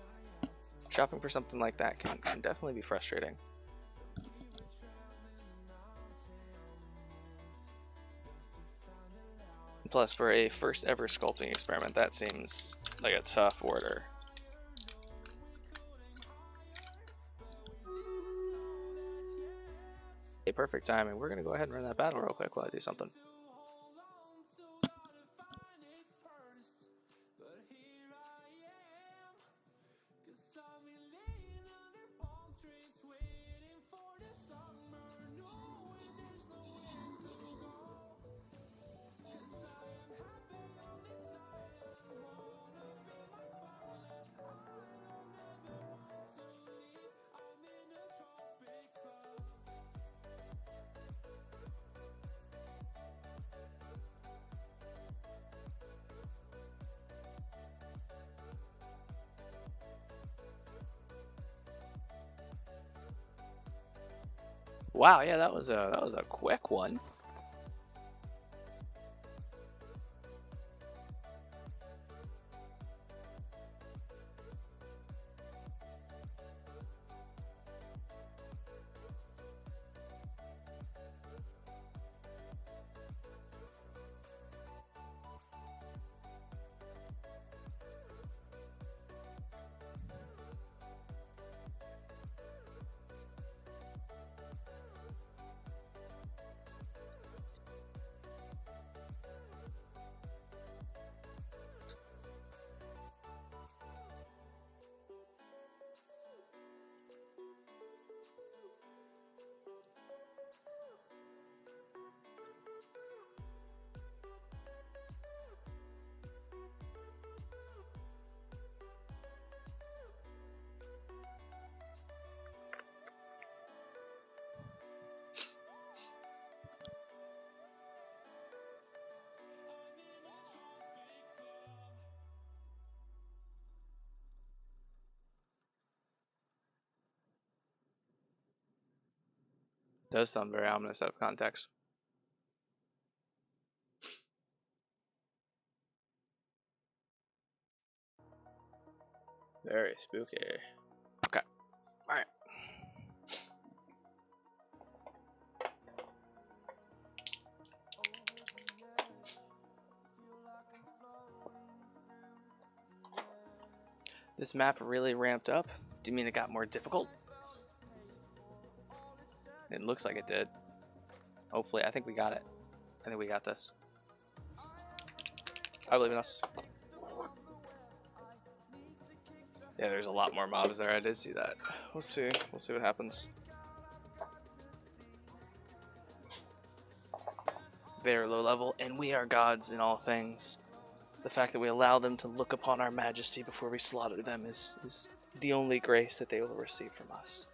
Shopping for something like that can definitely be frustrating. Plus, for a first ever sculpting experiment, that seems like a tough order. A perfect timing. We're gonna go ahead and run that battle real quick while I do something. Wow, yeah, that was a quick one. Does sound very ominous out of context. Very spooky. Okay. Alright. This map really ramped up. Do you mean it got more difficult? It looks like it did. Hopefully, I think we got it. I think we got this. I believe in us. Yeah, there's a lot more mobs there. I did see that. We'll see. We'll see what happens. They are low level, and we are gods in all things. The fact that we allow them to look upon our majesty before we slaughter them is the only grace that they will receive from us.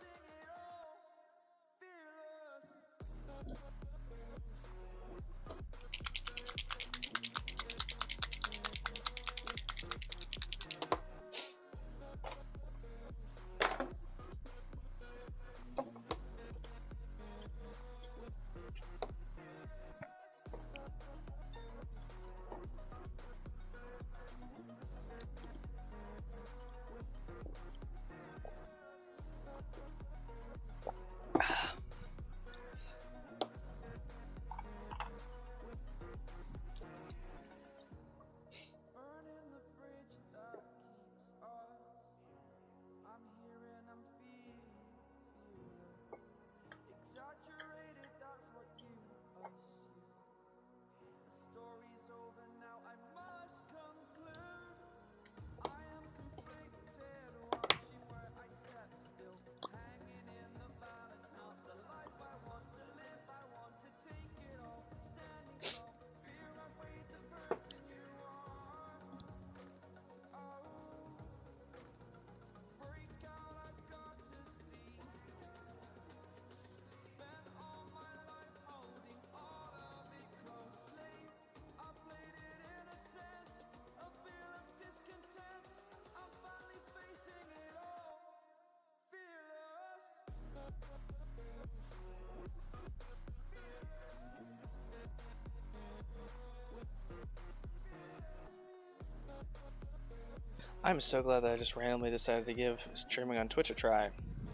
I'm so glad that I just randomly decided to give streaming on Twitch a try,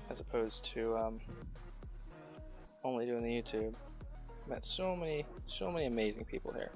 as opposed to only doing the YouTube. Met so many amazing people here.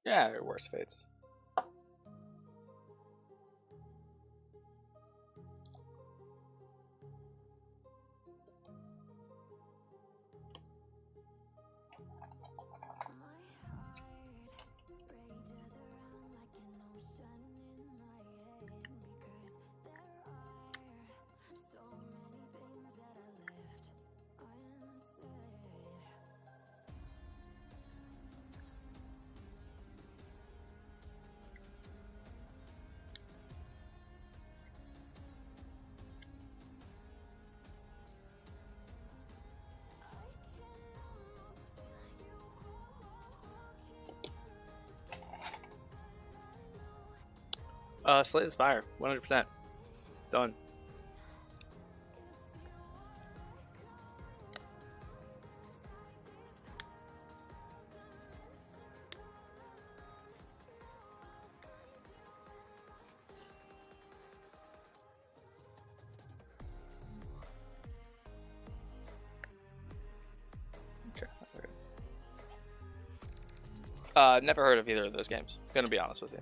Yeah, your worst fates. Slay the Spire, 100%. Done. Never heard of either of those games. Gonna be honest with you.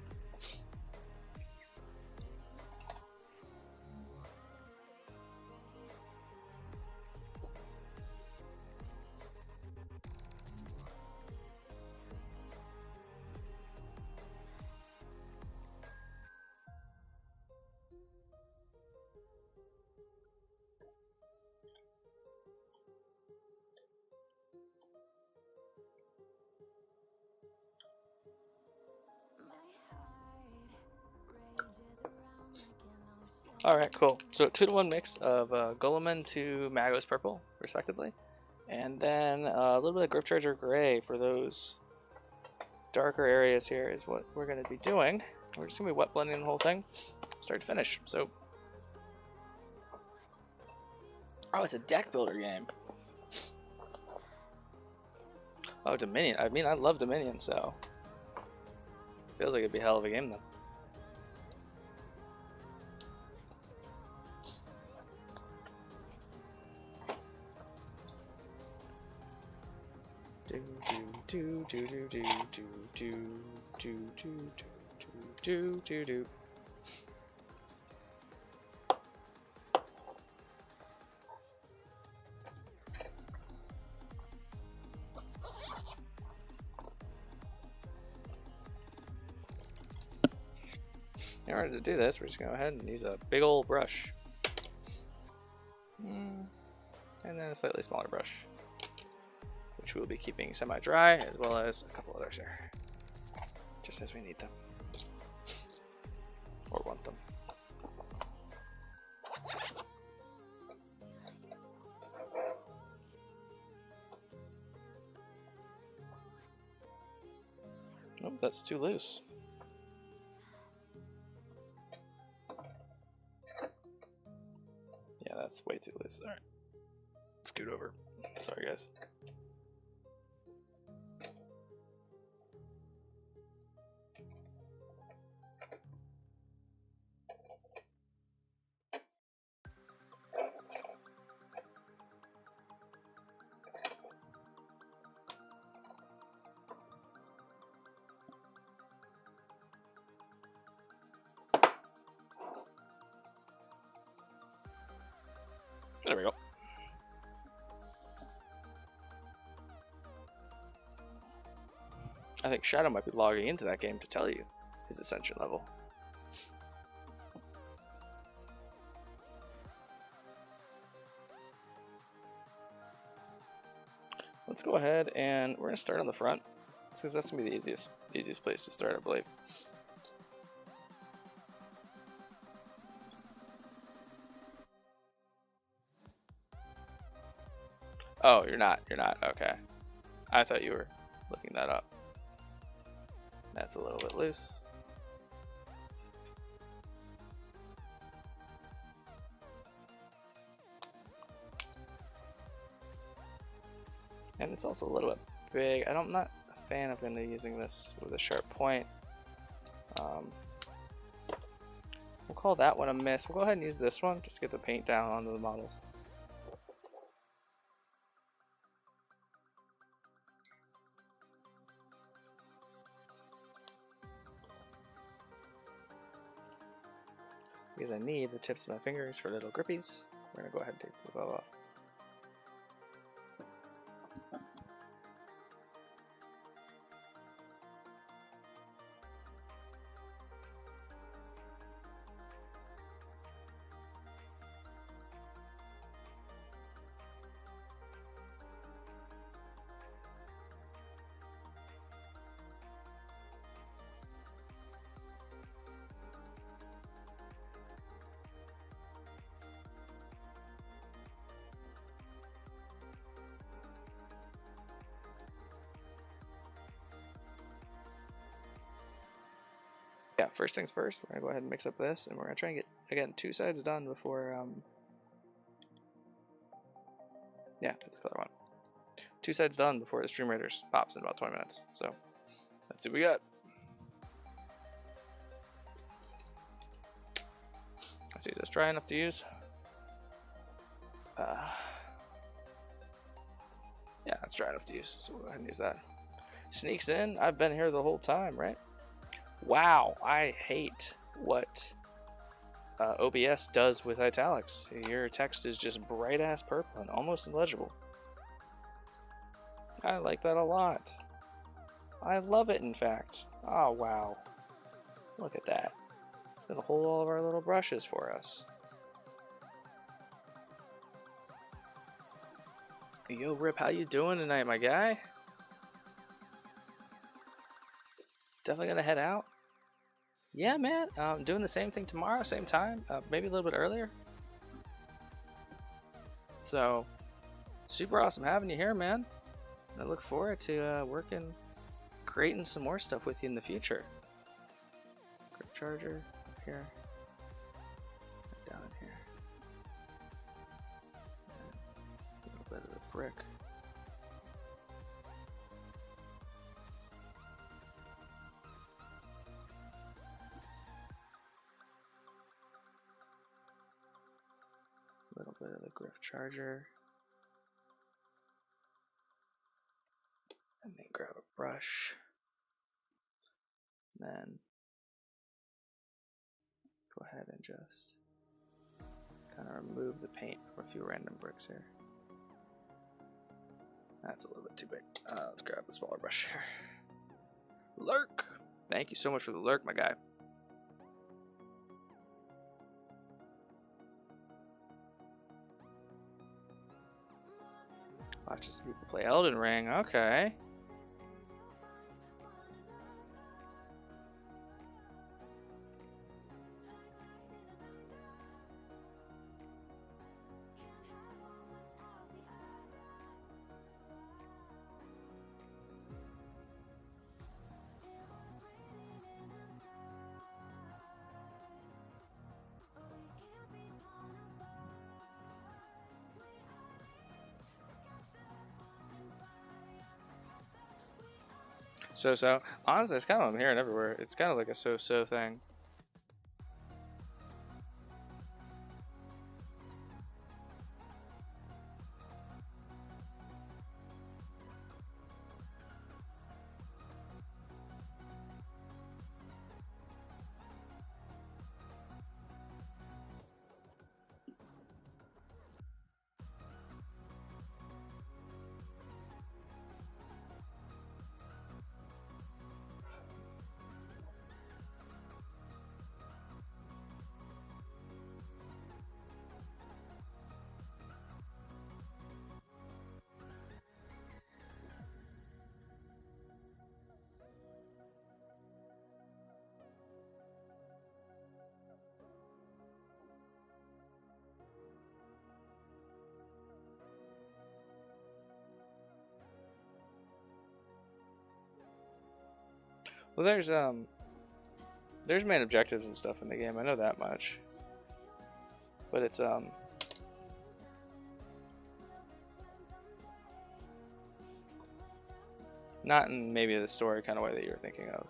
Alright, cool. So 2-to-1 mix of Gulliman to Magos Purple, respectively. And then a little bit of Grip Charger Gray for those darker areas here is what we're going to be doing. We're just going to be wet blending the whole thing, start to finish. So, oh, it's a deck builder game. Oh, Dominion. I mean, I love Dominion, so feels like it'd be a hell of a game, though. Do do do do do do do do do do do do. In order to do this, we're just going to go ahead and use a big old brush. And then a slightly smaller brush, which we'll be keeping semi-dry, as well as a couple others here, just as we need them, or want them. Nope, that's too loose. Yeah, that's way too loose. Alright. Scoot over. Sorry, guys. There we go. I think Shadow might be logging into that game to tell you his ascension level. Let's go ahead and we're gonna start on the front because that's gonna be the easiest place to start, I believe. Oh, you're not. Okay. I thought you were looking that up. That's a little bit loose. And it's also a little bit big. I'm not a fan of using this with a sharp point. We'll call that one a miss. We'll go ahead and use this one just to get the paint down onto the models. Because I need the tips of my fingers for little grippies. We're gonna go ahead and take the bow off. Yeah, first things first, we're gonna go ahead and mix up this, and we're gonna try and get, again, 2 sides done before, yeah, that's the color one. 2 sides done before the Stream Raiders pops in about 20 minutes, so that's what we got. Let's see, that's dry enough to use. Yeah, it's dry enough to use, so we'll go ahead and use that. Sneaks in, I've been here the whole time, right? Wow, I hate what OBS does with italics. Your text is just bright ass purple and almost illegible. I like that a lot. I love it, in fact. Oh, wow. Look at that. It's gonna hold all of our little brushes for us. Yo, Rip, how you doing tonight, my guy? Definitely gonna head out. Yeah, man. Doing the same thing tomorrow, same time, maybe a little bit earlier. So, super awesome having you here, man. I look forward to working, creating some more stuff with you in the future. Grip charger up here, down in here, a little bit of the brick. A little bit of the grip charger. And then grab a brush. And then go ahead and just kind of remove the paint from a few random bricks here. That's a little bit too big. Let's grab the smaller brush here. Lurk! Thank you so much for the lurk, my guy. Watching some people play Elden Ring. Okay. So. Honestly, it's kind of what I'm hearing everywhere. It's kind of like a so-so thing. Well, there's main objectives and stuff in the game. I know that much. But it's not in maybe the story kind of way that you're thinking of.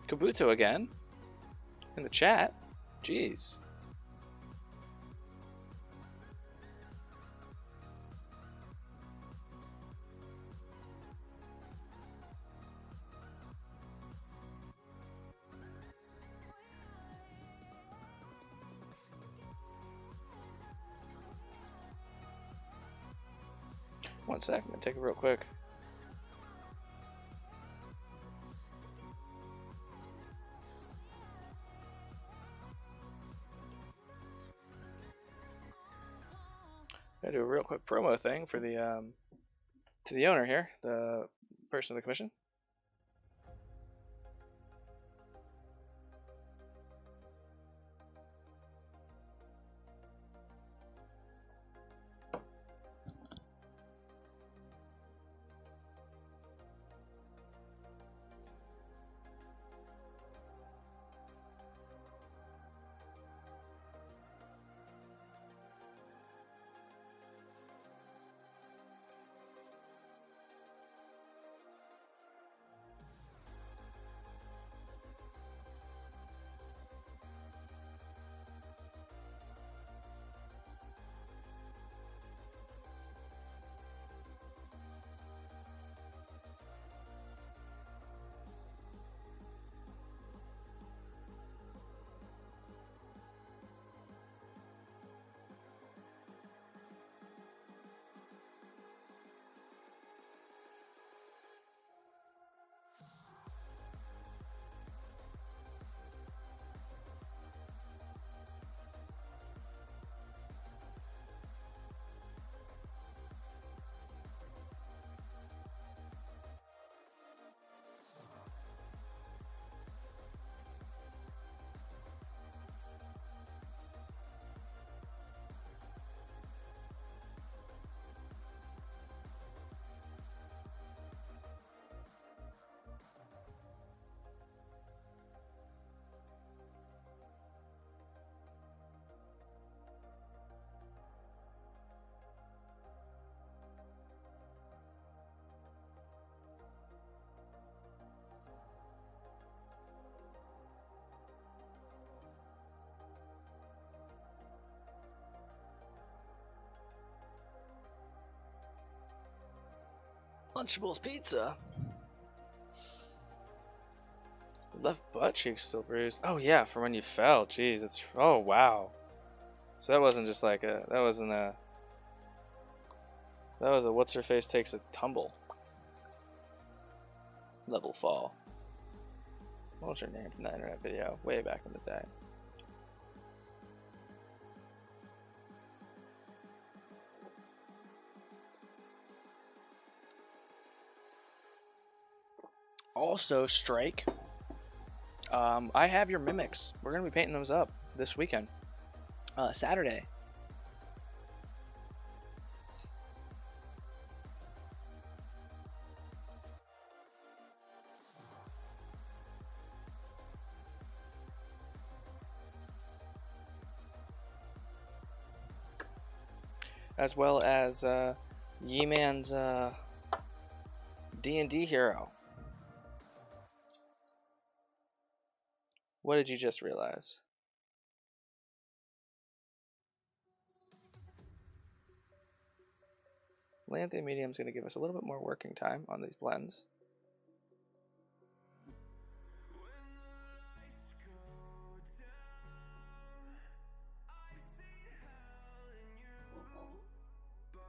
Kabuto again in the chat. Jeez. One sec, I'm gonna take it real quick. Gotta do a real quick promo thing for the to the owner here, the person of the commission. Lunchables pizza. Left butt cheek still bruised. Oh yeah, from when you fell. Jeez, it's oh wow. So that wasn't just like a that was a what's her face takes a tumble level fall. What was her name from that internet video way back in the day? Also, Strike. I have your mimics. We're gonna be painting those up this weekend, Saturday. As well as Ye-Man's D&D hero. What did you just realize? Lanthea Medium is going to give us a little bit more working time on these blends.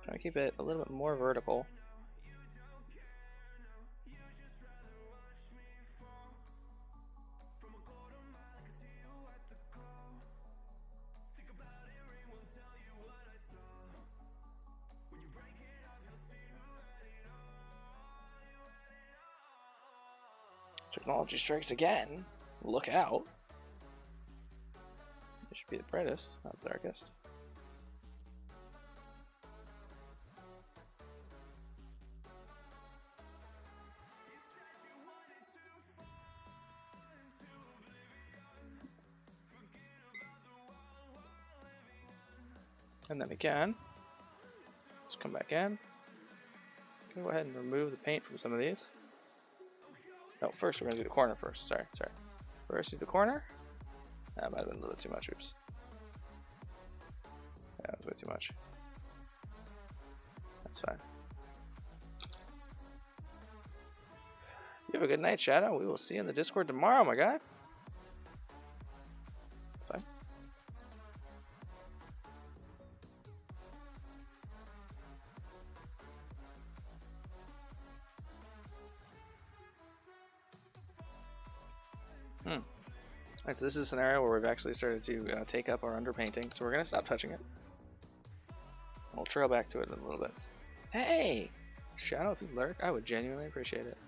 Trying to keep it a little bit more vertical. Technology strikes again. Look out. It should be the brightest, not the darkest. And then again, just come back in. Go ahead and remove the paint from some of these. No, first we're going to do the corner first. Sorry. First do the corner. That might have been a little too much. Oops. Yeah, that was way too much. That's fine. You have a good night, Shadow. We will see you in the Discord tomorrow, my guy. That's fine. Alright, so this is a scenario where we've actually started to take up our underpainting, so we're going to stop touching it. We'll trail back to it in a little bit. Hey! Shadow, if you lurk, I would genuinely appreciate it.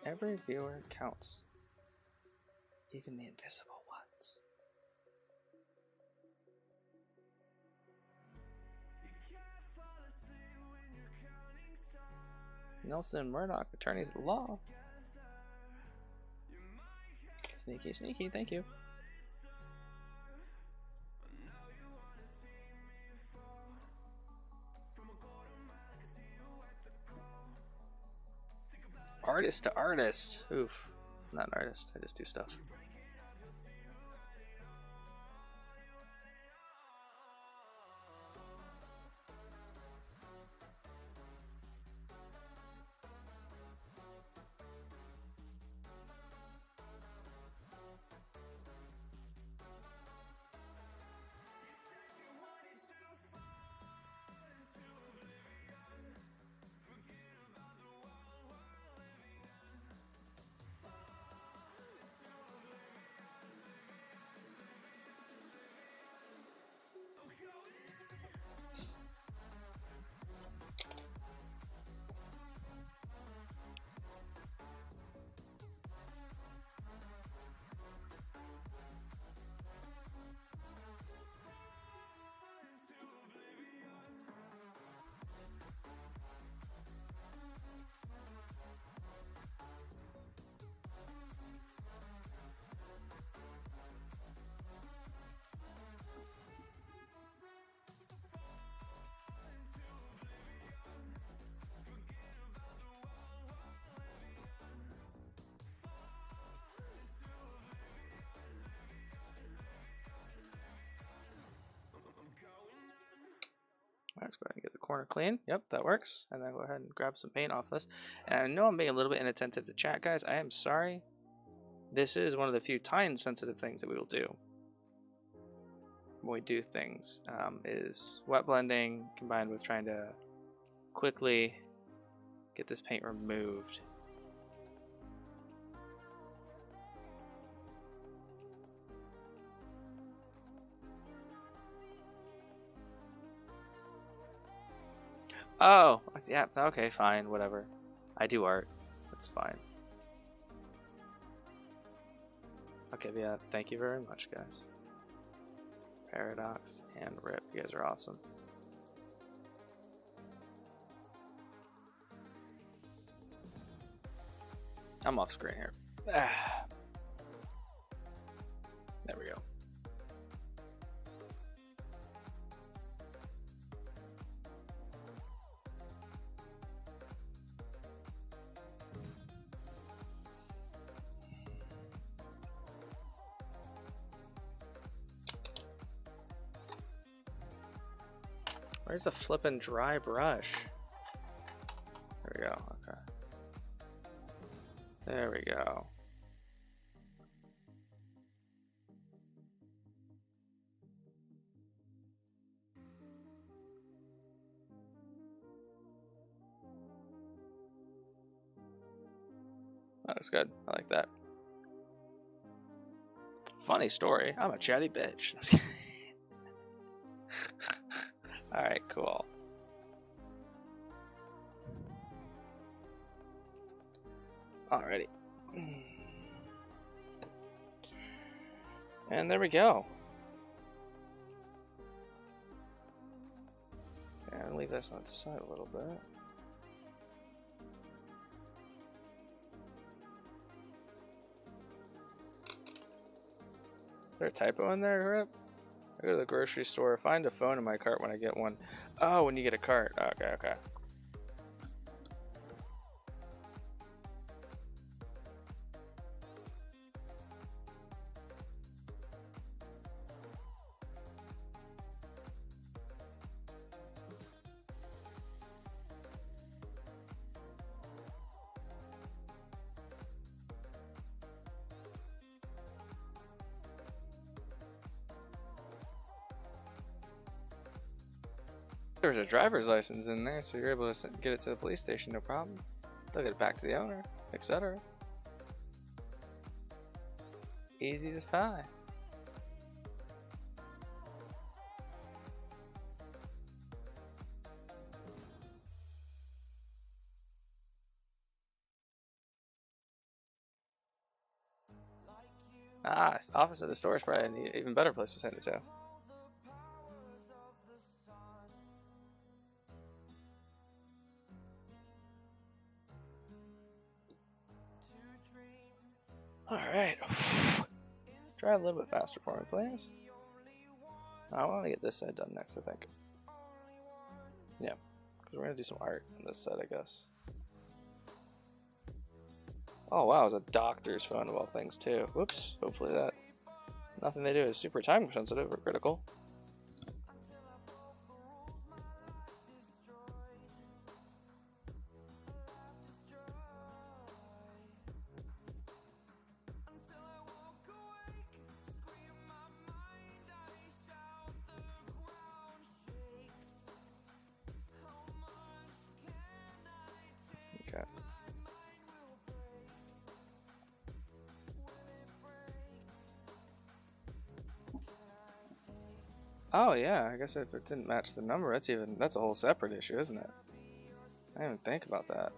Every viewer counts. Even the invisible ones. Nelson Murdoch, attorneys at law. Sneaky, sneaky, thank you. Artist to artist. Oof. I'm not an artist, I just do stuff. let's go ahead and get the corner clean. Yep, that works. And then go ahead and grab some paint off this. And I know I'm being a little bit inattentive to chat, guys. I am sorry. This is one of the few time-sensitive things that we will do when we do things, is wet blending combined with trying to quickly get this paint removed. Oh, yeah, okay, fine, whatever. I do art. That's fine. Okay, yeah, thank you very much, guys. Paradox and Rip, you guys are awesome. I'm off screen here. There we go. Where's a flippin' dry brush? There we go, okay. There we go. That looks good, I like that. Funny story, I'm a chatty bitch. Alright, cool. Alrighty. And there we go. And leave this on its side a little bit. Is there a typo in there, Rip? I go to the grocery store, find a phone in my cart when I get one. Oh, when you get a cart. Okay, okay. There's a driver's license in there, so you're able to get it to the police station, no problem. They'll get it back to the owner, etc. Easy as pie. Ah, office of the store is probably an even better place to send it to. Alright. Drive a little bit faster for me, please. I want to get this side done next, I think. Yeah, because we're going to do some art on this side, I guess. Oh wow, it's a doctor's phone of all things, too. Whoops, hopefully that... Nothing they do is super time sensitive or critical. Okay. Oh yeah, I guess if it didn't match the number, that's a whole separate issue, isn't it? I didn't even think about that.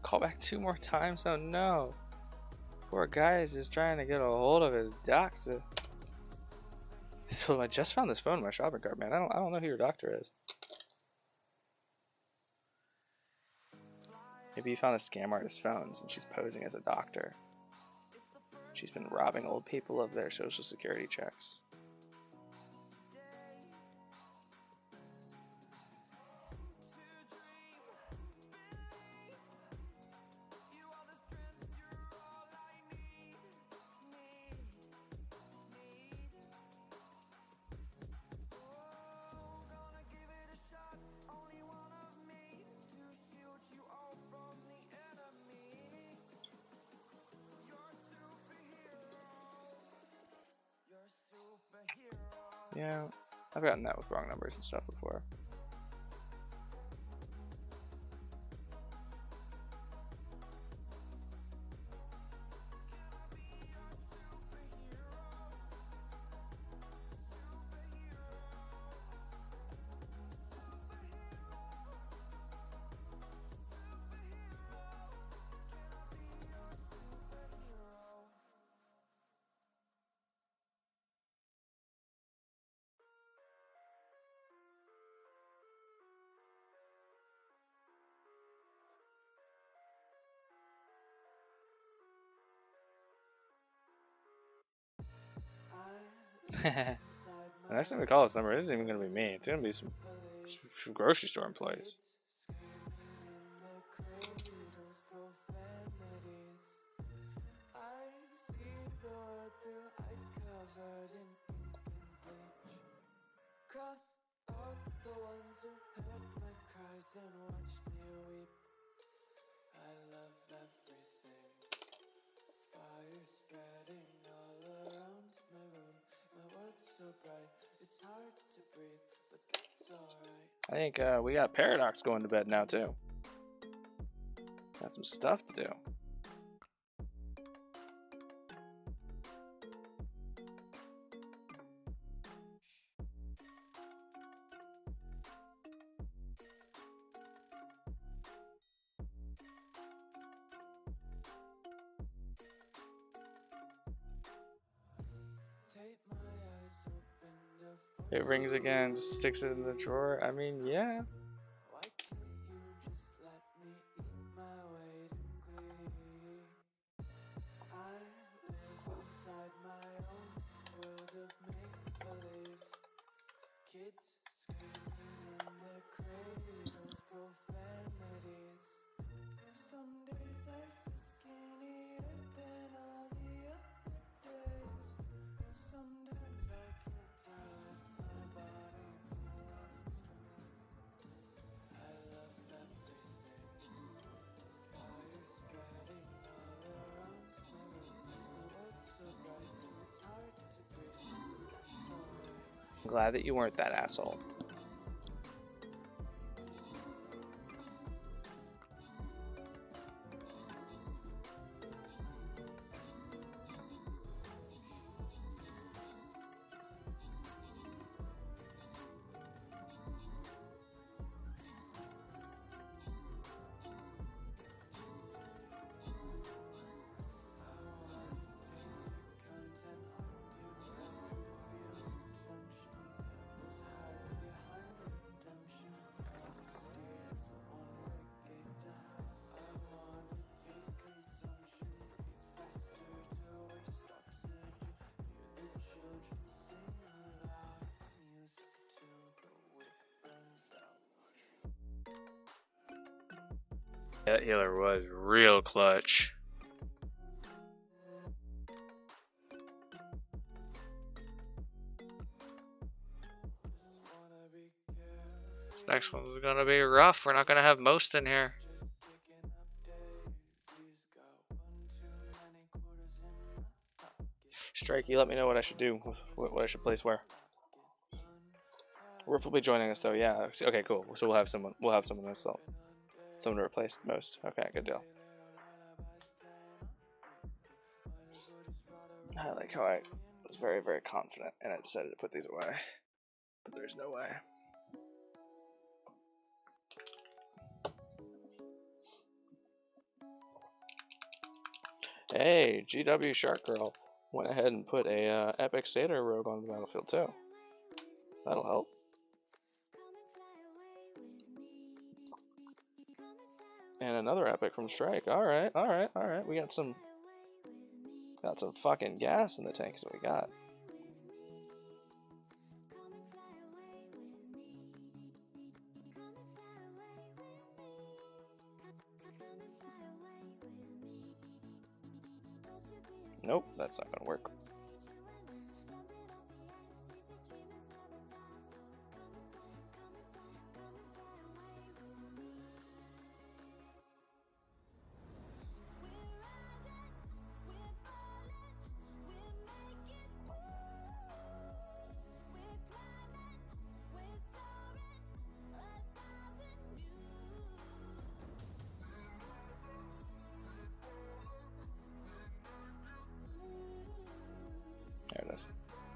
Call back 2 more times? Oh no. Poor guy is just trying to get a hold of his doctor. So I just found this phone in my shopping cart, man. I don't know who your doctor is. Maybe you found a scam artist's phones and she's posing as a doctor. She's been robbing old people of their social security checks. Yeah, I've gotten that with wrong numbers and stuff before. The next time we call this number, it isn't even going to be me. It's going to be some grocery store employees. Cross out the ones who heard my cries and watched me weep. I love everything. Fire spreading all around my room. My world's so bright, it's hard to breathe, but that's alright. I think we got Paradox going to bed now too. Got some stuff to do. It rings again, sticks it in the drawer. I mean, yeah. Why can't you just let me eat my weight in glee? I live inside my own world of make-believe. Kids screaming in their cradles, profanities. Some days I feel skinnier than all the other days. Sometimes I can't tell if my body belongs to me. I love everything. Fire spreading all around my room. My world's so bright, it's hard to breathe, but that's alright. I'm glad that you weren't that asshole. That healer was real clutch. This next one's gonna be rough. We're not gonna have most in here. Strikey, let me know what I should do. What I should place where. Rip will be joining us though. Yeah. Okay. Cool. So we'll have someone. We'll have someone else. Someone to replace most. Okay. Good deal. I like how I was very, very confident and I decided to put these away. But there's no way. Hey, GW Shark Girl went ahead and put a Epic Satyr Rogue on the battlefield too. That'll help. And another epic from Strike. Alright, alright, alright. We got some fucking gas in the tank, so we got. Nope, that's not gonna work. There it is.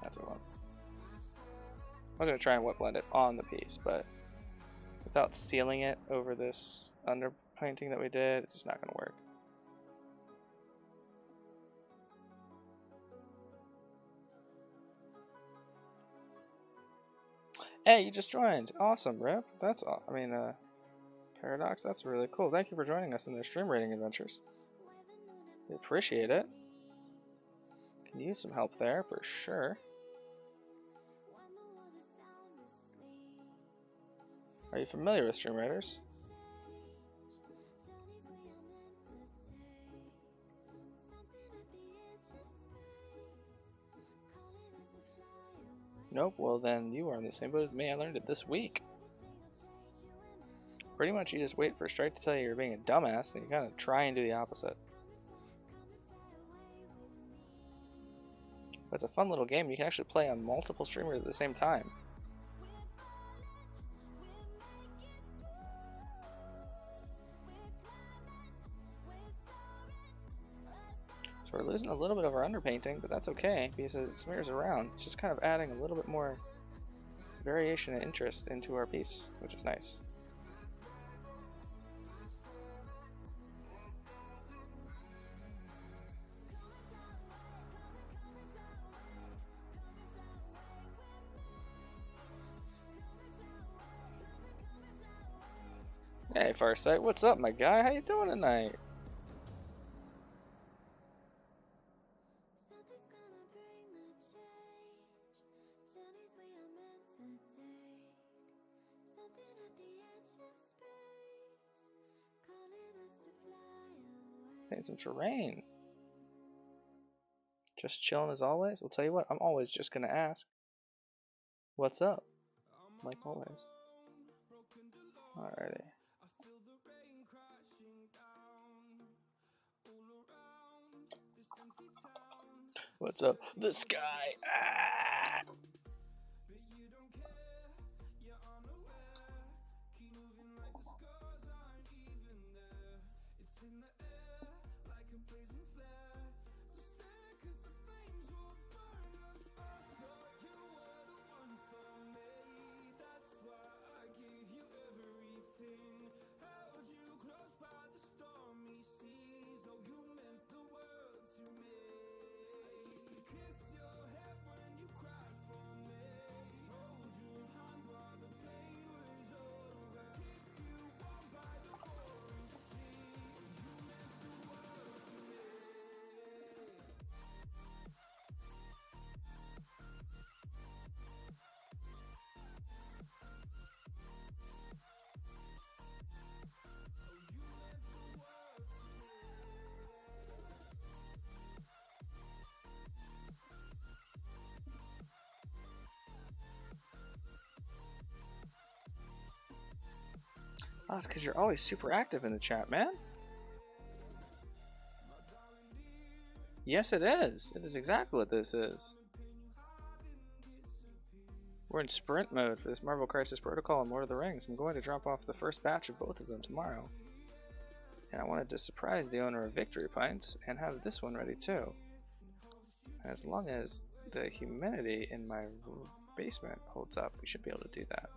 That's what I want. I was going to try and wet blend it on the piece, but without sealing it over this underpainting that we did, it's just not going to work. Hey, you just joined. Awesome, Rip. That's all. I mean, Paradox, that's really cool. Thank you for joining us in their stream rating adventures. We appreciate it. Can use some help there for sure. Are you familiar with stream writers? Nope, well then you are in the same boat as me. I learned it this week. Pretty much you just wait for Strike to tell you you're being a dumbass and you kind of try and do the opposite. But it's a fun little game. You can actually play on multiple streamers at the same time. So we're losing a little bit of our underpainting, but that's okay because it smears around. It's just kind of adding a little bit more variation and interest into our piece, which is nice. Hey Farsight, what's up my guy? How you doing tonight? Paint some terrain. Just chilling as always? We'll tell you what, I'm always just gonna ask. What's up? Like always. Alrighty. What's up? The sky! Ah! Oh, that's because you're always super active in the chat, man. Yes, it is. It is exactly what this is. We're in sprint mode for this Marvel Crisis Protocol and Lord of the Rings. I'm going to drop off the first batch of both of them tomorrow. And I wanted to surprise the owner of Victory Pints and have this one ready too. And as long as the humidity in my basement holds up, we should be able to do that.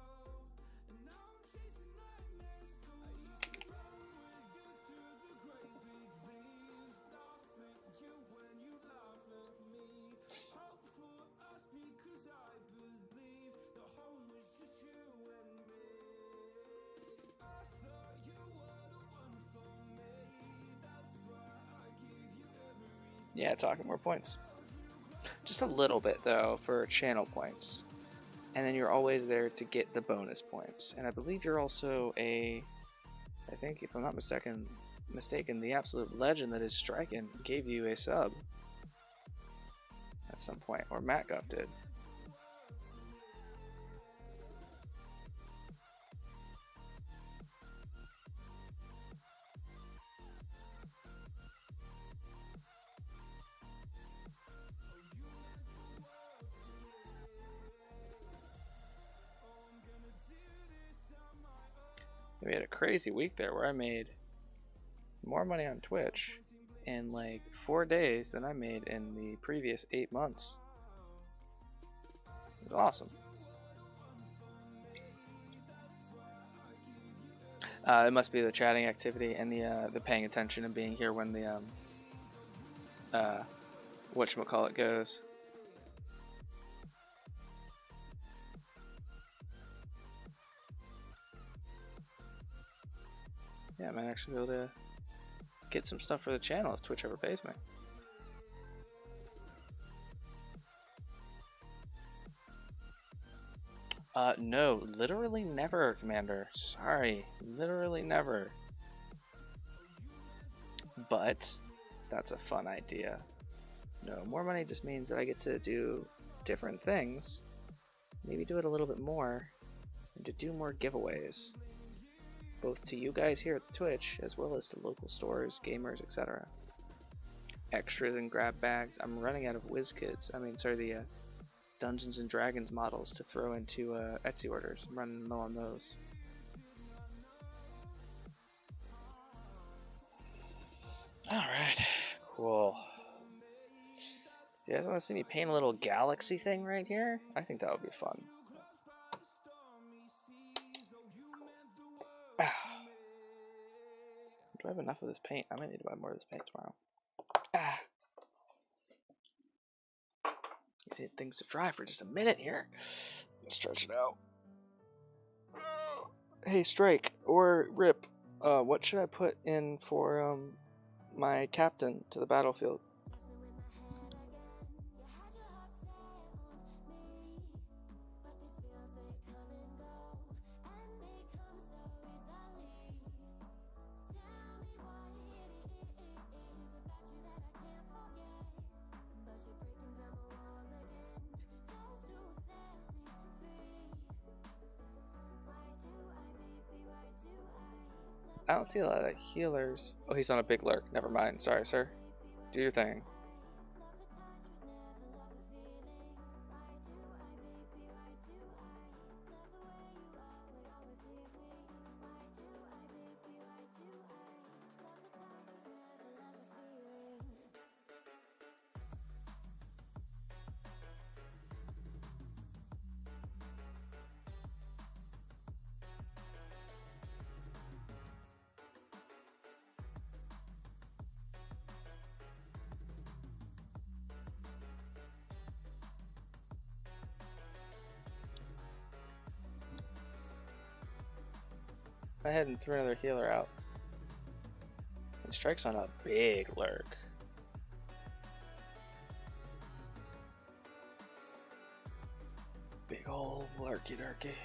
Yeah, talking more points. Just a little bit, though, for channel points. And then you're always there to get the bonus points. And I believe you're also I think, if I'm not mistaken, the absolute legend that is Striken gave you a sub at some point, or Matt Guff did. We had a crazy week there where I made more money on Twitch in like 4 days than I made in the previous 8 months. It was awesome. It must be the chatting activity and the paying attention and being here when the whatchamacallit goes. Yeah, I might actually be able to get some stuff for the channel if Twitch ever pays me. No, literally never, Commander. Sorry, literally never. But that's a fun idea. No, more money just means that I get to do different things, maybe do it a little bit more, and to do more giveaways, both to you guys here at Twitch, as well as to local stores, gamers, etc. Extras and grab bags. I'm running out of the Dungeons and Dragons models to throw into Etsy orders. I'm running low on those. Alright, cool. Do you guys want to see me paint a little galaxy thing right here? I think that would be fun. Do I have enough of this paint? I might need to buy more of this paint tomorrow. These need things to dry for just a minute here. Let's stretch it out. Hey, Strike or Rip, what should I put in for my captain to the battlefield? I don't see a lot of healers. Oh, he's on a big lurk. Never mind. Sorry, sir. Do your thing. I ahead and threw another healer out. And Strike's on a big lurk. Big ol' lurky durky.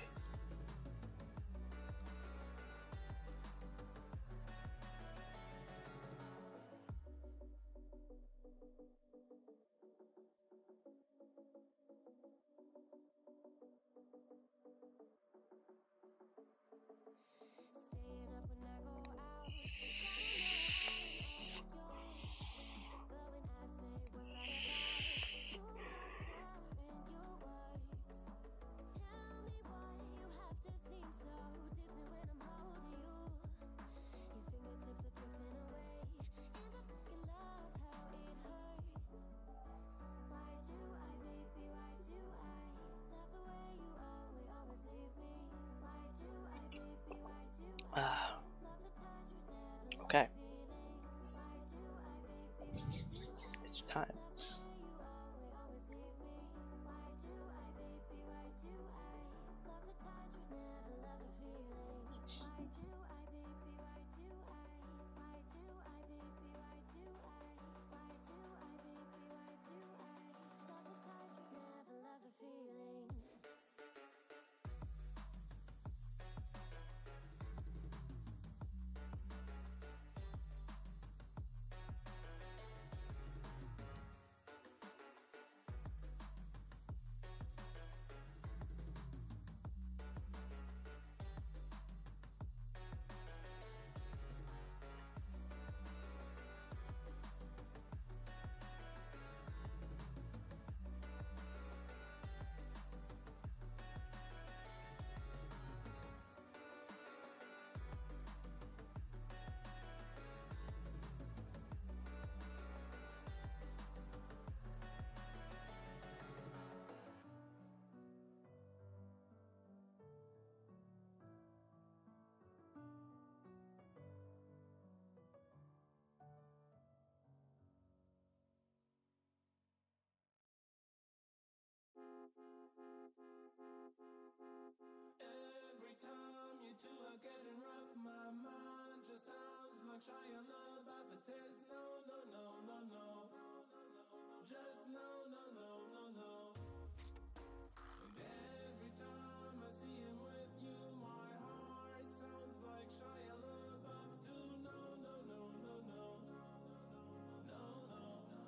two are getting rough. My mind just sounds like Shia LaBeouf. It says no, no, no, no, no. Just no, no, no, no, no. And every time I see him with you, my heart sounds like Shia LaBeouf too. No, no, no, no, no. No, no, no, no,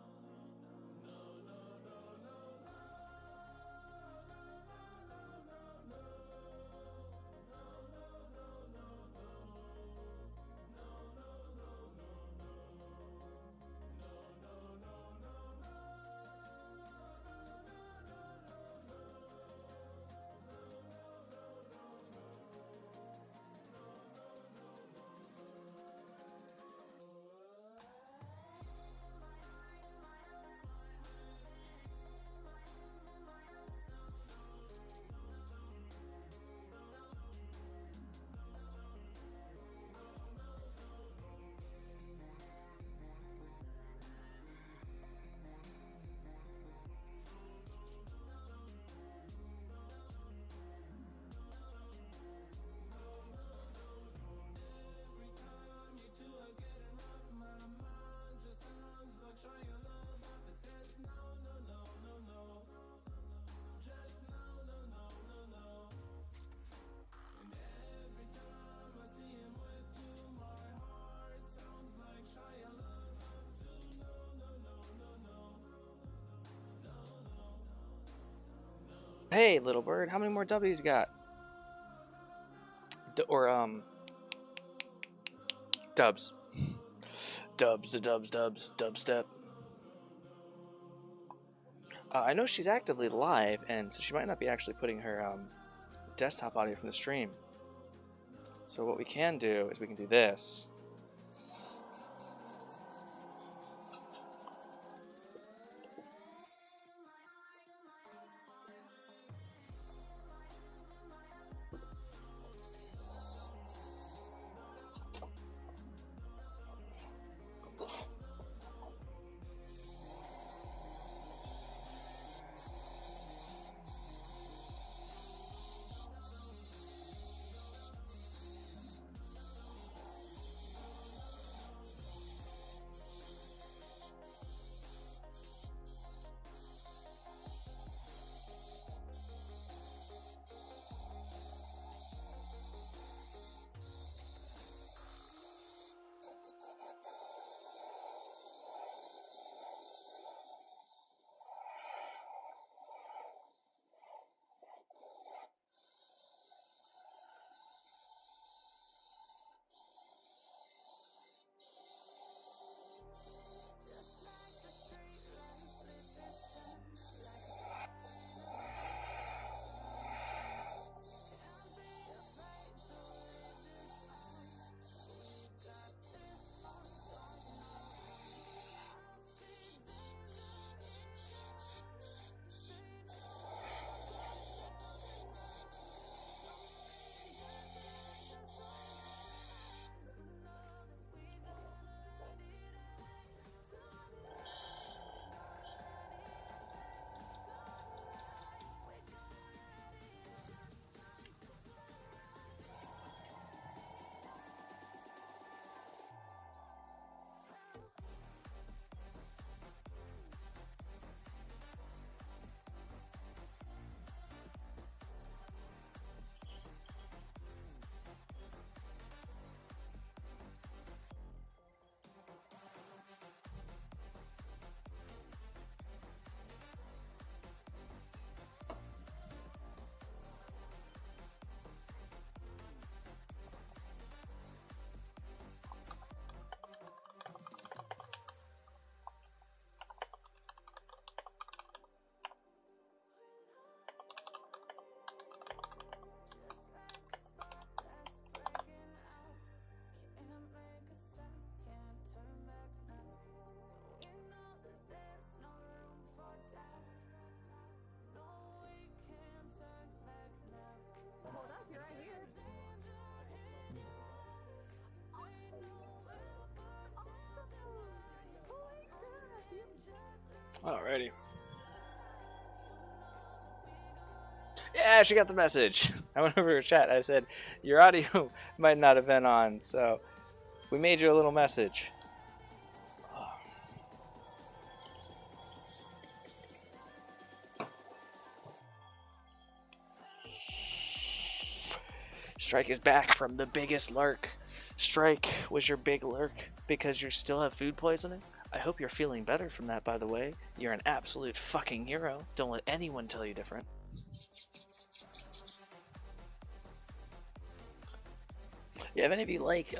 no, no, no. Hey, little bird, how many more W's you got? Dubs. Dubs, dubstep. I know she's actively live, and so she might not be actually putting her desktop audio from the stream. So what we can do is we can do this. Alrighty. Yeah, she got the message. I went over to her chat. I said, your audio might not have been on, so we made you a little message. Strike is back from the biggest lurk. Strike was your big lurk because you still have food poisoning? I hope you're feeling better from that, by the way. You're an absolute fucking hero. Don't let anyone tell you different. Yeah, if any of you like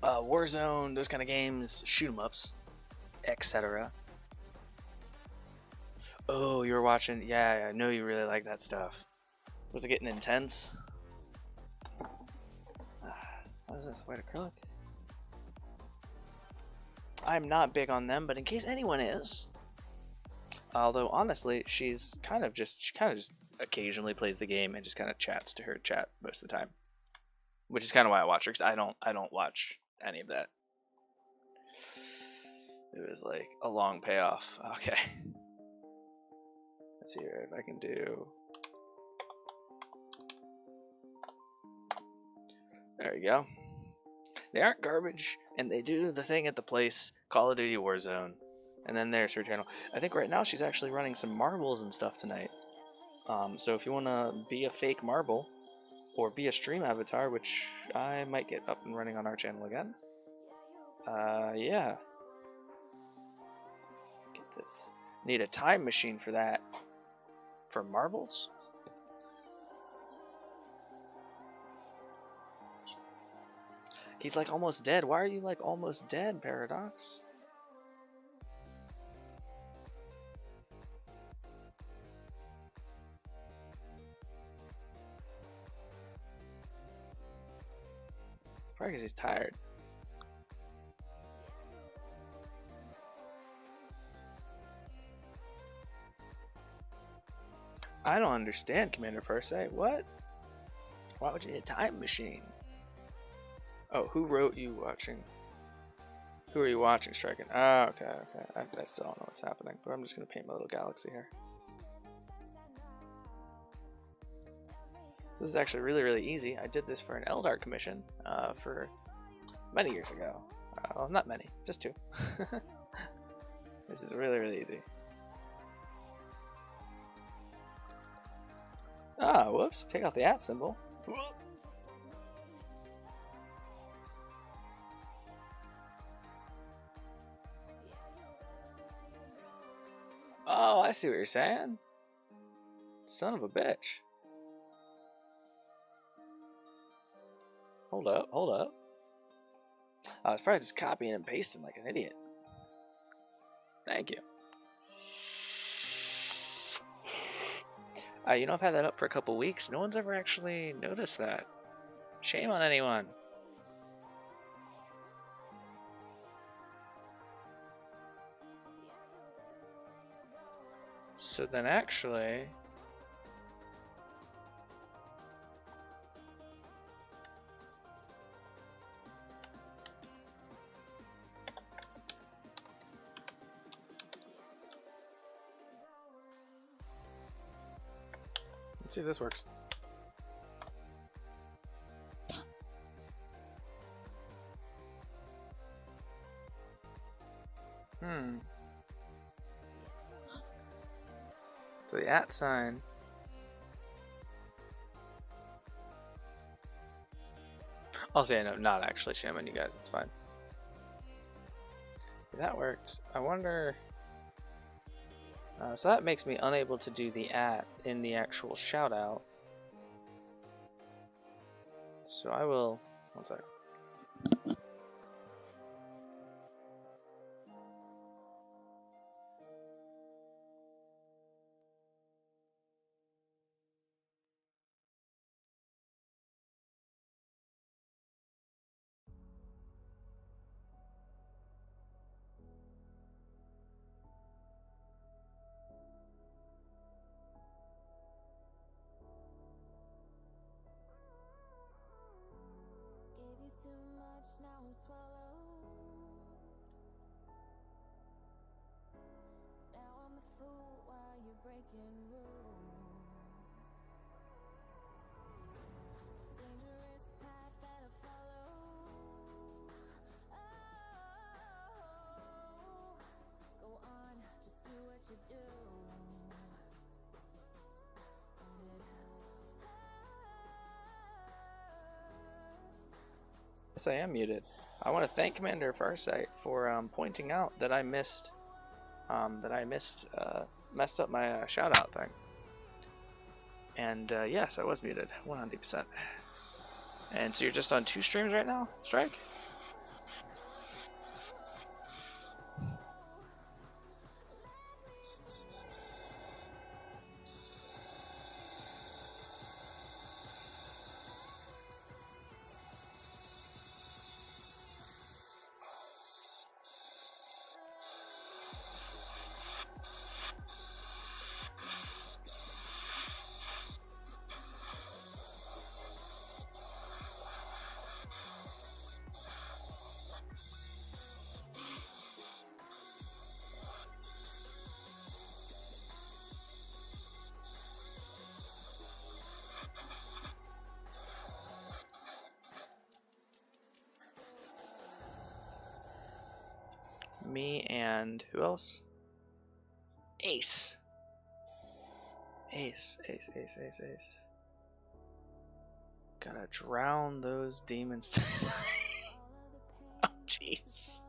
Warzone, those kind of games, shoot 'em ups, etc. Oh, you were watching? Yeah, I know you really like that stuff. Was it getting intense? What is this? White acrylic? I'm not big on them, but in case anyone is, although honestly, she kind of just occasionally plays the game and just kind of chats to her chat most of the time, which is kind of why I watch her, because I don't watch any of that. It was like a long payoff. Okay, let's see if I can do. There you go. They aren't garbage, and they do the thing at the place, Call of Duty Warzone. And then there's her channel. I think right now she's actually running some marbles and stuff tonight. So if you want to be a fake marble, or be a stream avatar, which I might get up and running on our channel again. Yeah. Get this. Need a time machine for that. For marbles? He's like almost dead. Why are you like almost dead, Paradox? Probably because he's tired. I don't understand, Commander Farsight. What? Why would you need a time machine? Oh, who wrote you watching? Who are you watching, Striking? Oh, okay. I still don't know what's happening, but I'm just going to paint my little galaxy here. This is actually really, really easy. I did this for an LotR commission for many years ago. Well, not many, just 2. This is really, really easy. Ah, whoops. Take off the @ symbol. Oh, I see what you're saying. Son of a bitch. Hold up, hold up. I was probably just copying and pasting like an idiot. Thank you. You know, I've had that up for a couple weeks. No one's ever actually noticed that. Shame on anyone. So then actually... Let's see if this works. So the @ sign. I'll say no, not actually shamming you guys, it's fine. That worked. I wonder... so that makes me unable to do the @ in the actual shout out. So I will... One sec. Too much, now I'm swallowed. Now I'm the fool while you're breaking rules. Yes, I am muted. I want to thank Commander Farsight for pointing out that I missed messed up my shout out thing. And yes, I was muted 100%. And so you're just on 2 streams right now, Strike? Me and who else? Ace. Ace. Gotta drown those demons. Oh, jeez.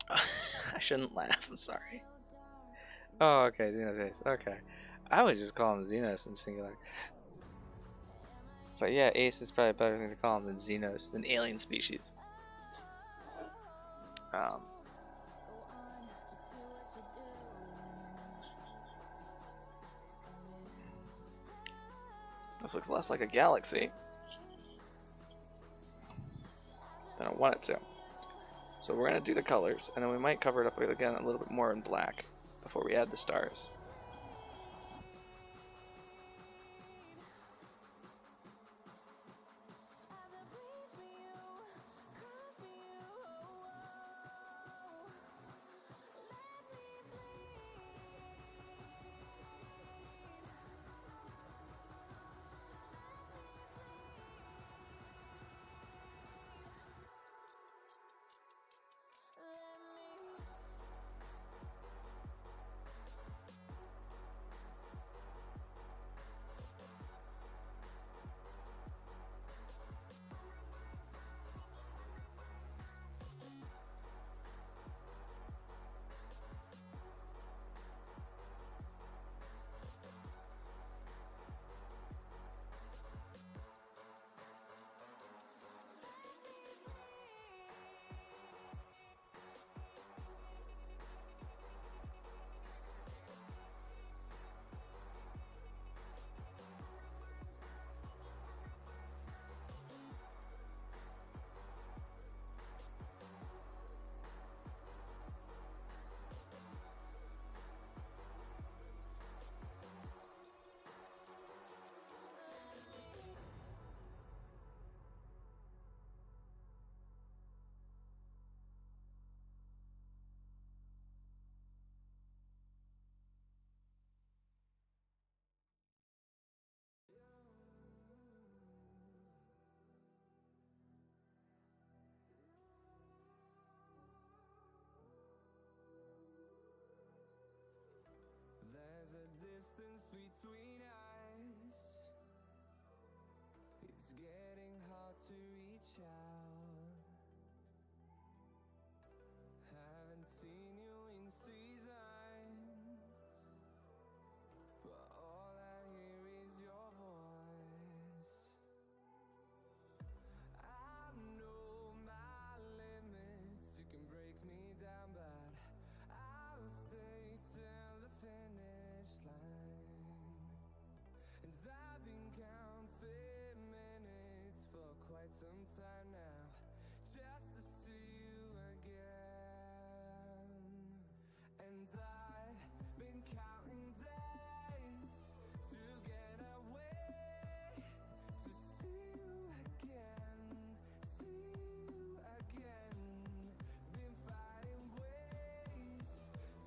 I shouldn't laugh, I'm sorry. Oh, okay, Xenos Ace. Okay. I would just call him Xenos in singular. But yeah, Ace is probably a better thing to call him than Xenos, than alien species. This looks less like a galaxy than I want it to. So we're going to do the colors, and then we might cover it up again a little bit more in black before we add the stars. There's a distance between us. It's getting hard to reach out. Haven't seen you in seasons, but all I hear is your voice. I know my limits, you can break me down, but I'll stay till the finish line. And I've been counting minutes for quite some time now, just to see you again. And I've been counting days to get away, to see you again, see you again. Been finding ways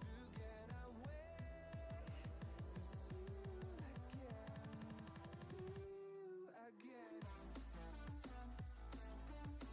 to get away, to see you again, see you again.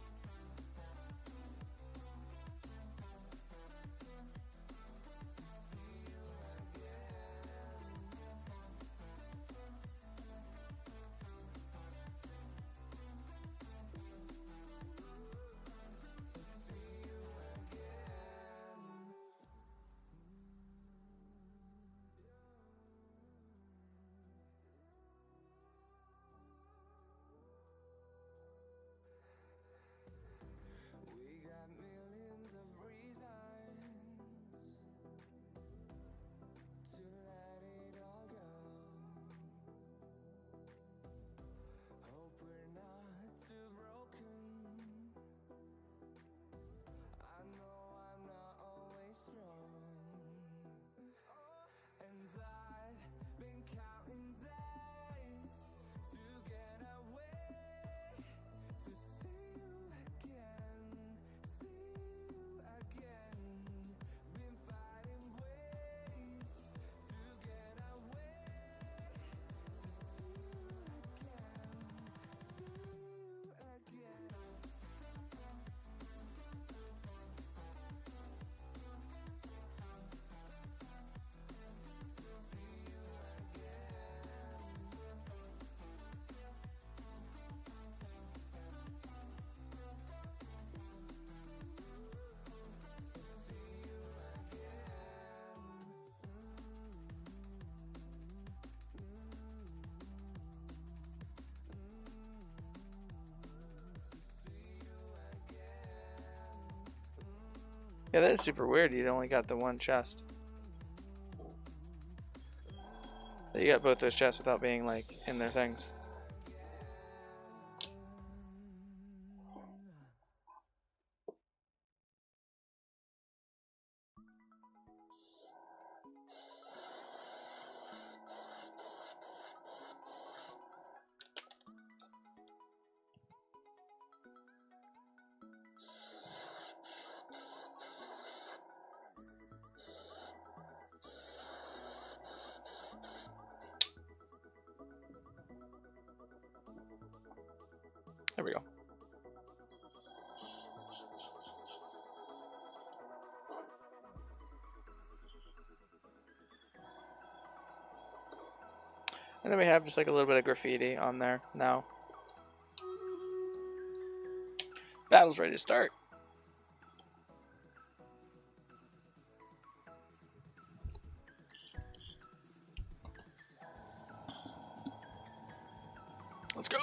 Yeah, that is super weird. You only got the one chest. You got both those chests without being like in their things. There we go. And then we have just like a little bit of graffiti on there now. Battle's ready to start. Let's go!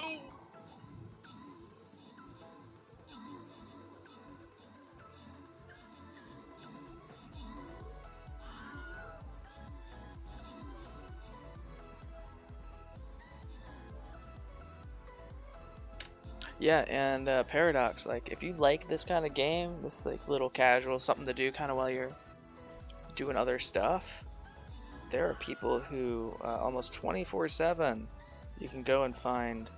Yeah, and Paradox, like, if you like this kind of game, this like little casual, something to do kind of while you're doing other stuff, there are people who almost 24/7, you can go and find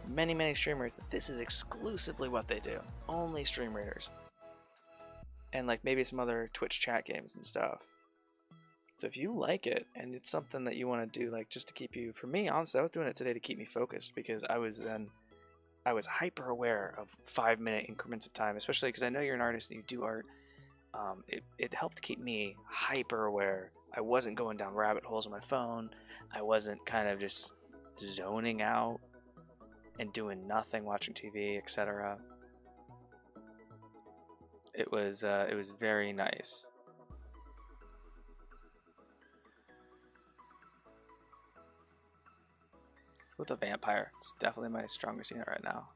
many streamers that this is exclusively what they do. Only stream readers. And like maybe some other Twitch chat games and stuff. So if you like it and it's something that you want to do, like just to keep you, for me, honestly, I was doing it today to keep me focused because I was hyper aware of 5-minute increments of time, especially because I know you're an artist and you do art. It helped keep me hyper aware. I wasn't going down rabbit holes on my phone. I wasn't kind of just zoning out and doing nothing, watching TV, etc. It was very nice. With a vampire, it's definitely my strongest unit right now.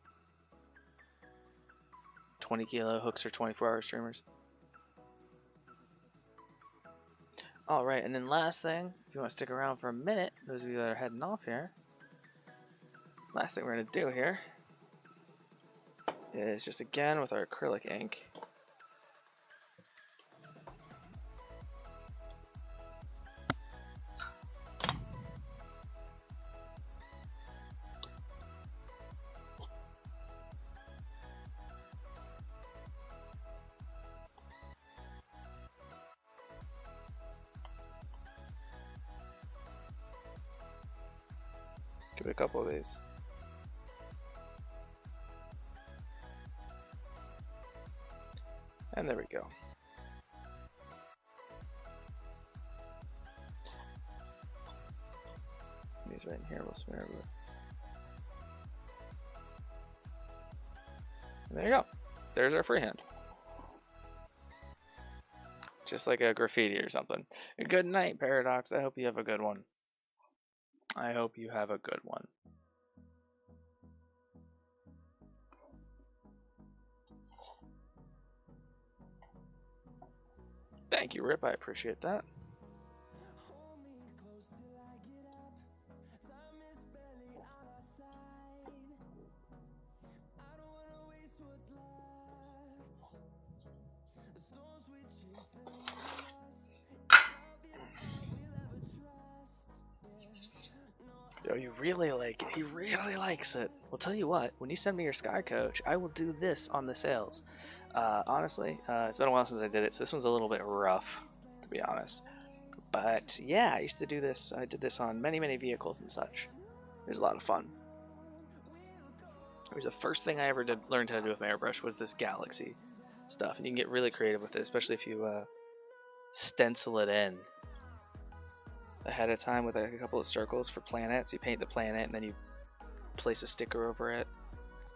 20 kilo hooks or 24-hour streamers. Alright, and then last thing, if you want to stick around for a minute, those of you that are heading off here, last thing we're going to do here is just again with our acrylic ink. Give it a couple of these. And there we go. These right in here, we'll smear it. And there you go. There's our freehand. Just like a graffiti or something. Good night, Paradox. I hope you have a good one. I hope you have a good one. Thank you, Rip. I appreciate that. Yo, you really like it. He really likes it. Well, tell you what, when you send me your Sky Coach, I will do this on the sales. Honestly, it's been a while since I did it, so this one's a little bit rough, to be honest. But yeah, I used to do this. I did this on many vehicles and such. It was a lot of fun. It was the first thing I ever learned how to do with my airbrush was this galaxy stuff, and you can get really creative with it, especially if you stencil it in ahead of time with a couple of circles for planets. You paint the planet and then you place a sticker over it,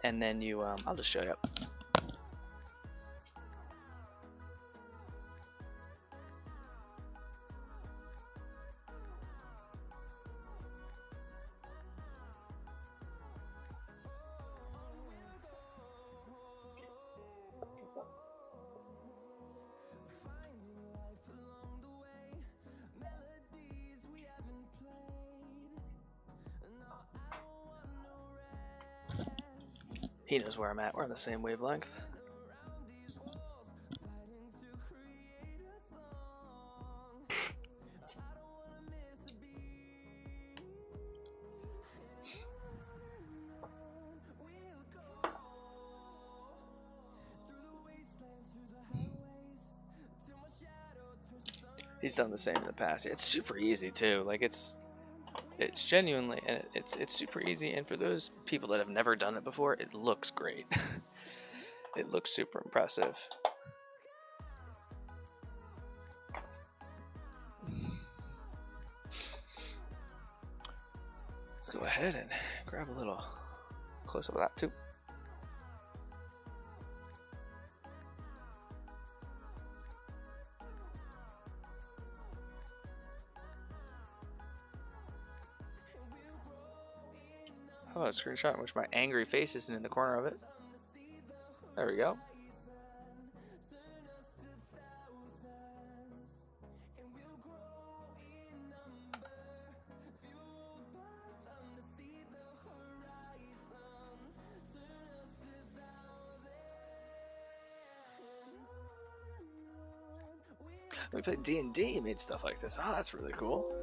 and then you I'll just show you. He knows where I'm at. We're on the same wavelength. He's done the same in the past. It's super easy too. Like it's genuinely, and it's super easy. And for those people that have never done it before, it looks great. It looks super impressive. Let's go ahead and grab a little close up of that too. Oh, a screenshot in which my angry face isn't in the corner of it. There we go. We played D&D, made stuff like this. Oh, that's really cool.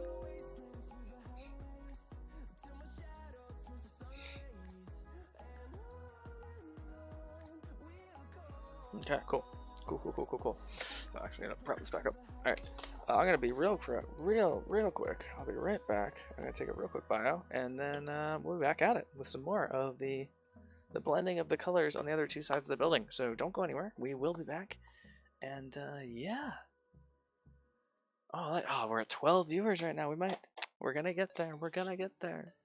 Okay, cool. Cool. So actually, I'm gonna prop this back up. All right, I'm gonna be real quick. I'll be right back. I'm gonna take a real quick bio, and then we'll be back at it with some more of the blending of the colors on the other two sides of the building. So don't go anywhere. We will be back, and yeah. Oh, we're at 12 viewers right now. We're gonna get there. We're gonna get there.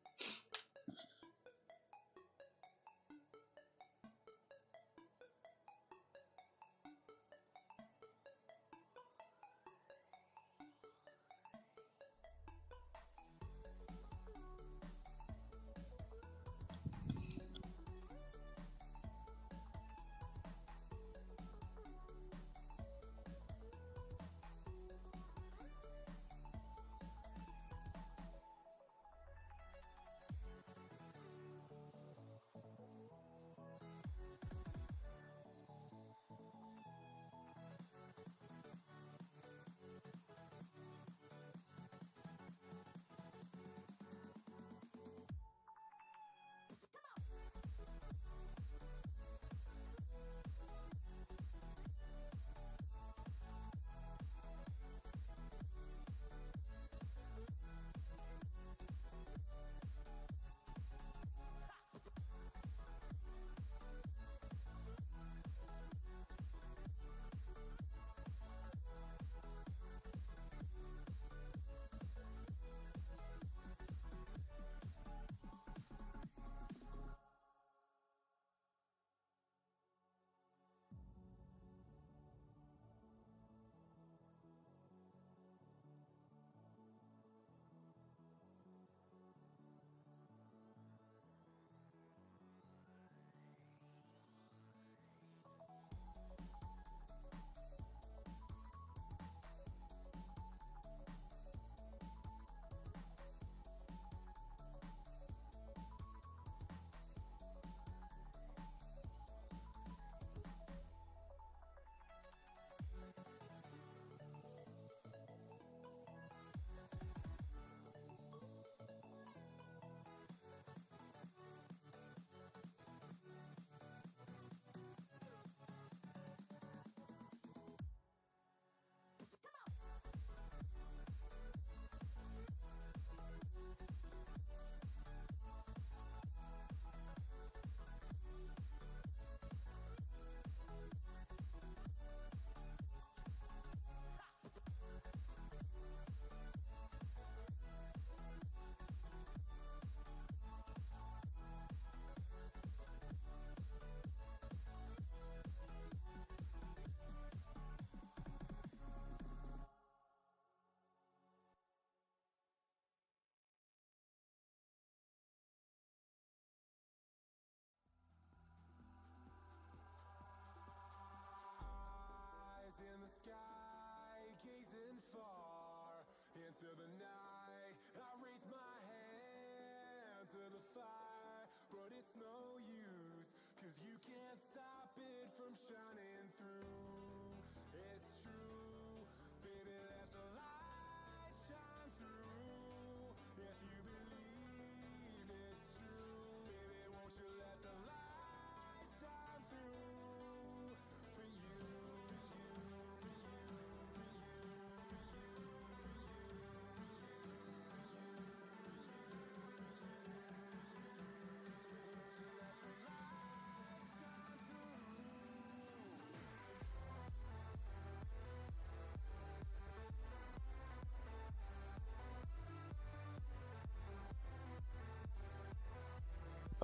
But it's no use, 'cause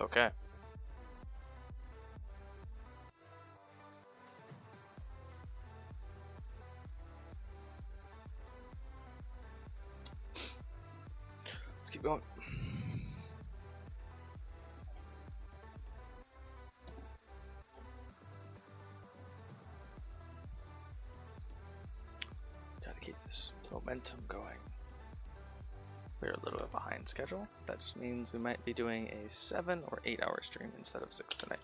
Okay. Let's keep going. Gotta keep this momentum going. We're a little bit behind schedule. That just means we might be doing a 7 or 8 hour stream instead of 6 tonight.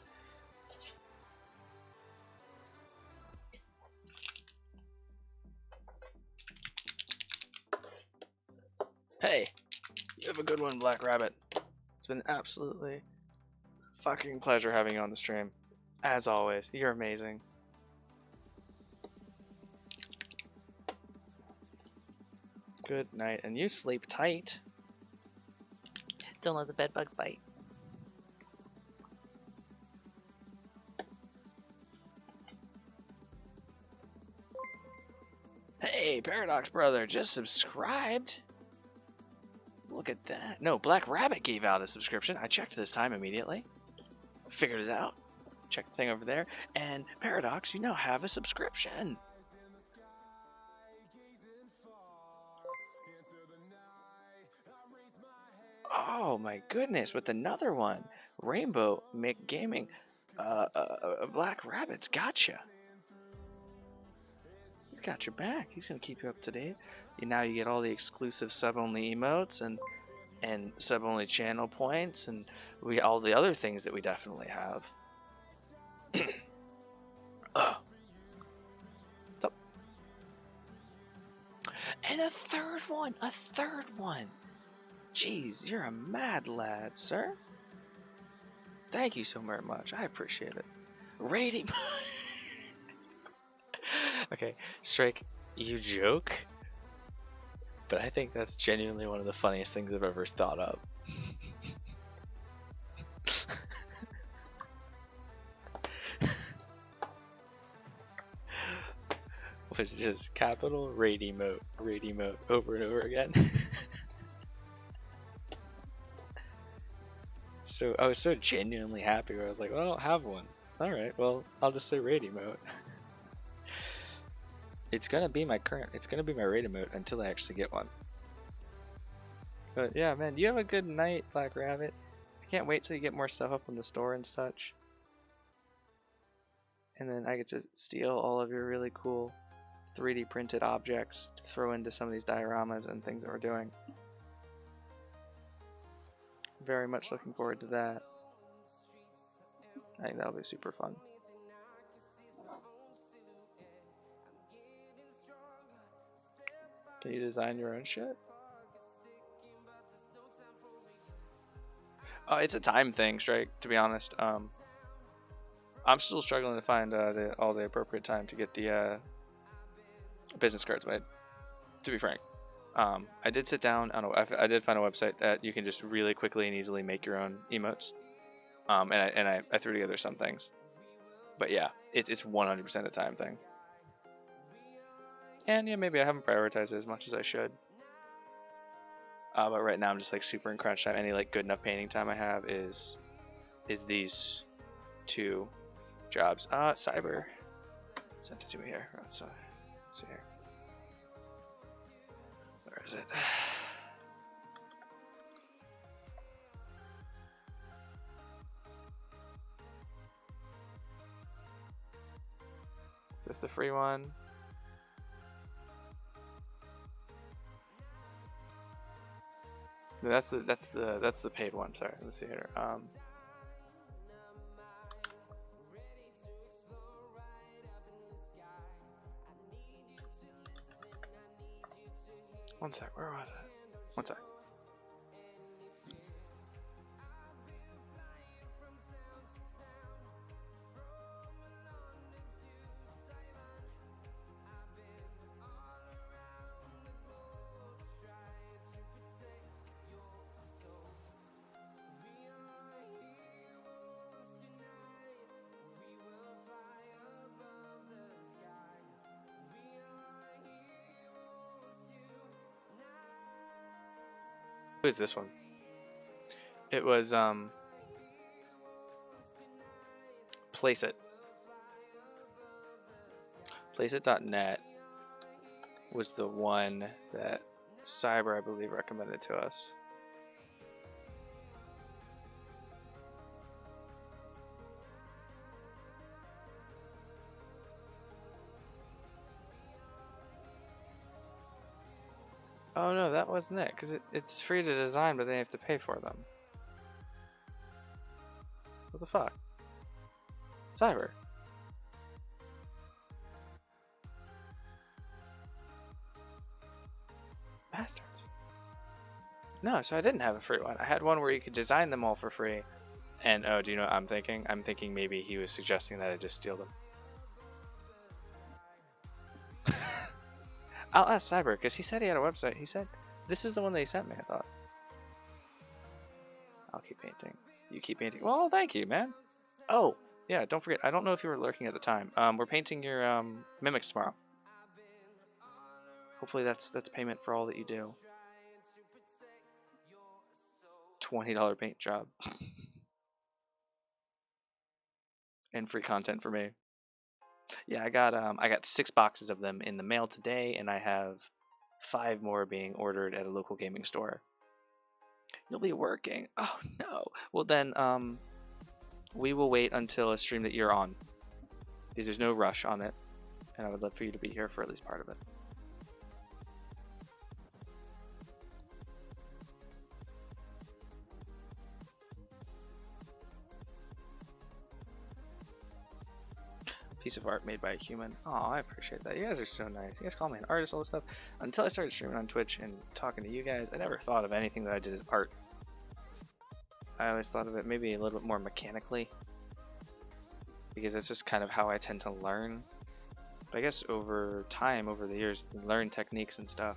Hey, you have a good one, Black Rabbit. It's been absolutely fucking pleasure having you on the stream. As always, you're amazing. Good night, and you sleep tight. Don't let the bed bugs bite. Hey, Paradox Brother, just subscribed. Look at that. No, Black Rabbit gave out a subscription. I checked this time immediately. Figured it out. Checked the thing over there. And Paradox, you now have a subscription. Oh my goodness, with another one. Rainbow McGaming. Black Rabbit's gotcha. He's got your back. He's gonna keep you up to date. Now you get all the exclusive sub-only emotes and sub-only channel points and all the other things that we definitely have. What's up? And a third one. A third one. Jeez, you're a mad lad, sir. Thank you so very much. I appreciate it. Rating. Okay, Strike, you joke, but I think that's genuinely one of the funniest things I've ever thought of. Was just capital raid emote over and over again. So I was so genuinely happy where I was like, well, I don't have one. Alright, well, I'll just say raid emote. It's gonna be my raid emote until I actually get one. But yeah, man, you have a good night, Black Rabbit. I can't wait till you get more stuff up on the store and such. And then I get to steal all of your really cool 3D printed objects to throw into some of these dioramas and things that we're doing. Very much looking forward to that. I think that'll be super fun. Can you design your own shit? It's a time thing, Strike, to be honest. I'm still struggling to find all the appropriate time to get the business cards made, to be frank. I did sit down on I did find a website that you can just really quickly and easily make your own emotes. And I threw together some things. But yeah, it's 100% a time thing. And yeah, maybe I haven't prioritized it as much as I should. But right now I'm just like super in crunch time. Any like good enough painting time I have is these 2 jobs. Cyber sent it to me here. Let's see here. Where is it? Is this the free one? No, that's the paid one. Sorry, let's see here. One sec, where was it? One sec. Who is this one? It was Placeit. Placeit.net was the one that Cyber, I believe, recommended to us. Oh no, that wasn't it, because it's free to design, but they have to pay for them. What the fuck? Cyber. Bastards. No, so I didn't have a free one. I had one where you could design them all for free. And oh, do you know what I'm thinking? I'm thinking maybe he was suggesting that I just steal them. I'll ask Cyber, because he said he had a website. He said, this is the one that he sent me, I thought. I'll keep painting. You keep painting. Well, thank you, man. Oh, yeah, don't forget. I don't know if you were lurking at the time. We're painting your mimics tomorrow. Hopefully that's payment for all that you do. $20 paint job. And free content for me. Yeah, I got 6 boxes of them in the mail today, and I have 5 more being ordered at a local gaming store. You'll be working. Oh no. Well then, we will wait until a stream that you're on, because there's no rush on it, and I would love for you to be here for at least part of it. Piece of art made by a human. Oh, I appreciate that. You guys are so nice. You guys call me an artist, all this stuff. Until I started streaming on Twitch and talking to you guys, I never thought of anything that I did as art. I always thought of it maybe a little bit more mechanically, because that's just kind of how I tend to learn. But I guess over time, over the years, you learn techniques and stuff.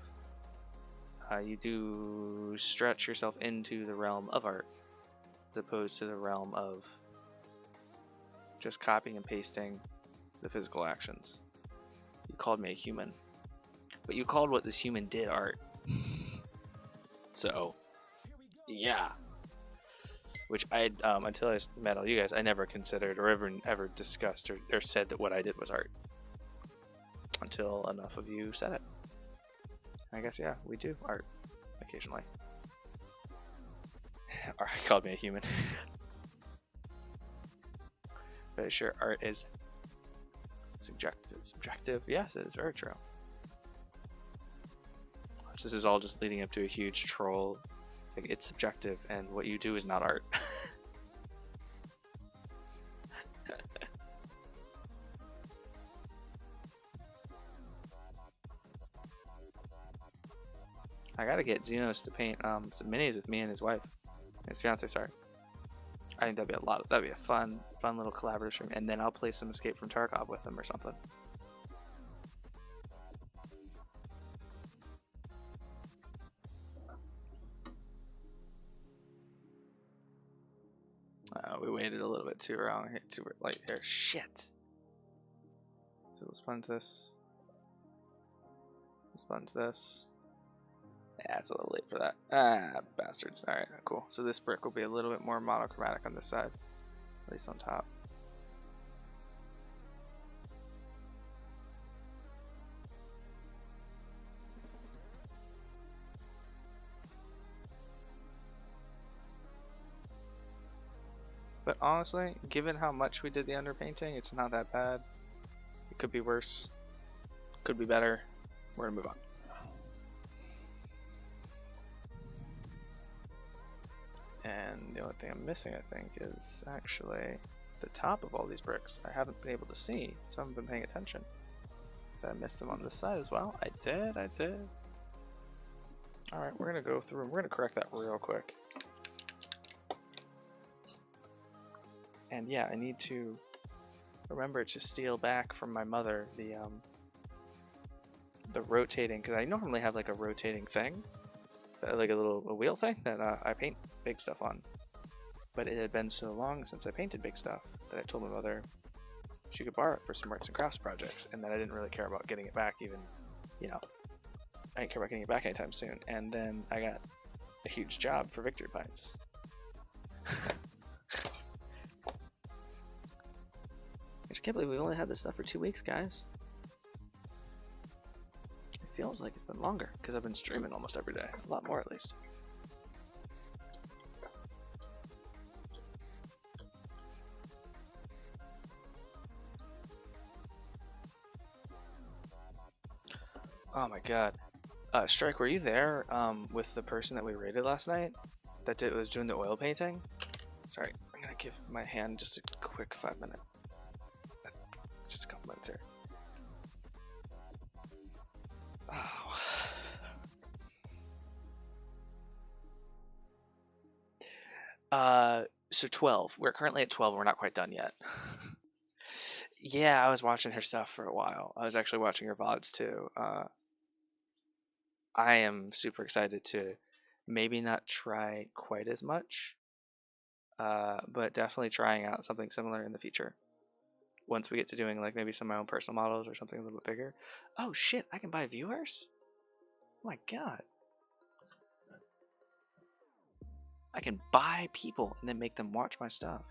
You do stretch yourself into the realm of art, as opposed to the realm of just copying and pasting the physical actions. You called me a human, but you called what this human did art. So, yeah. Which I, until I met all you guys, I never considered or ever discussed or said that what I did was art. Until enough of you said it. I guess, yeah, we do art occasionally. Or I called me a human. But sure, art is subjective. Yes, it is very true. This is all just leading up to a huge troll. It's like, it's subjective, and what you do is not art. I gotta get Xenos to paint some minis with me and his wife, his fiance. Sorry. I think that'd be a fun little collaborative stream, and then I'll play some Escape from Tarkov with him or something. We waited a little bit too long, too late here. Shit. So we'll sponge this. We'll sponge this. Yeah, it's a little late for that. Ah, bastards. Alright, cool. So this brick will be a little bit more monochromatic on this side. At least on top. But honestly, given how much we did the underpainting, it's not that bad. It could be worse. Could be better. We're gonna move on. And the only thing I'm missing, I think, is actually the top of all these bricks. I haven't been able to see, so I haven't been paying attention. Did I miss them on this side as well? I did. Alright, we're gonna go through and we're gonna correct that real quick. And yeah, I need to remember to steal back from my mother the rotating, because I normally have like a rotating thing, like a wheel thing that I paint big stuff on. But it had been so long since I painted big stuff that I told my mother she could borrow it for some arts and crafts projects, and that I didn't really care about getting it back even, you know, I didn't care about getting it back anytime soon. And then I got a huge job for Victory Pints. I can't believe we've only had this stuff for 2 weeks, guys. It feels like it's been longer, because I've been streaming almost every day. A lot more, at least. Oh my god. Strike, were you there with the person that we raided last night that was doing the oil painting? Sorry, I'm gonna give my hand just a quick 5 minute. Just a couple minutes here. Oh. So 12. We're currently at 12 and we're not quite done yet. Yeah, I was watching her stuff for a while. I was actually watching her VODs too. I am super excited to maybe not try quite as much, but definitely trying out something similar in the future. Once we get to doing like maybe some of my own personal models or something a little bit bigger. Oh shit, I can buy viewers? Oh my god. I can buy people and then make them watch my stuff.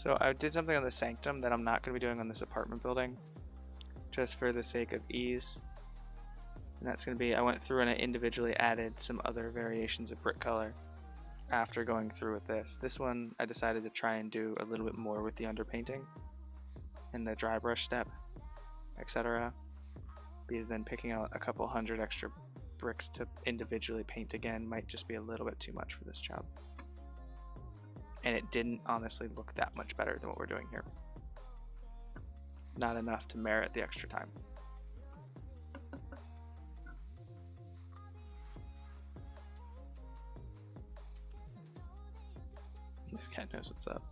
So I did something on the Sanctum that I'm not going to be doing on this apartment building, just for the sake of ease. And that's going to be, I went through and I individually added some other variations of brick color after going through with this. This one I decided to try and do a little bit more with the underpainting and the dry brush step, etc. Because then picking out a couple hundred extra bricks to individually paint again might just be a little bit too much for this job. And it didn't honestly look that much better than what we're doing here. Not enough to merit the extra time. This guy knows what's up.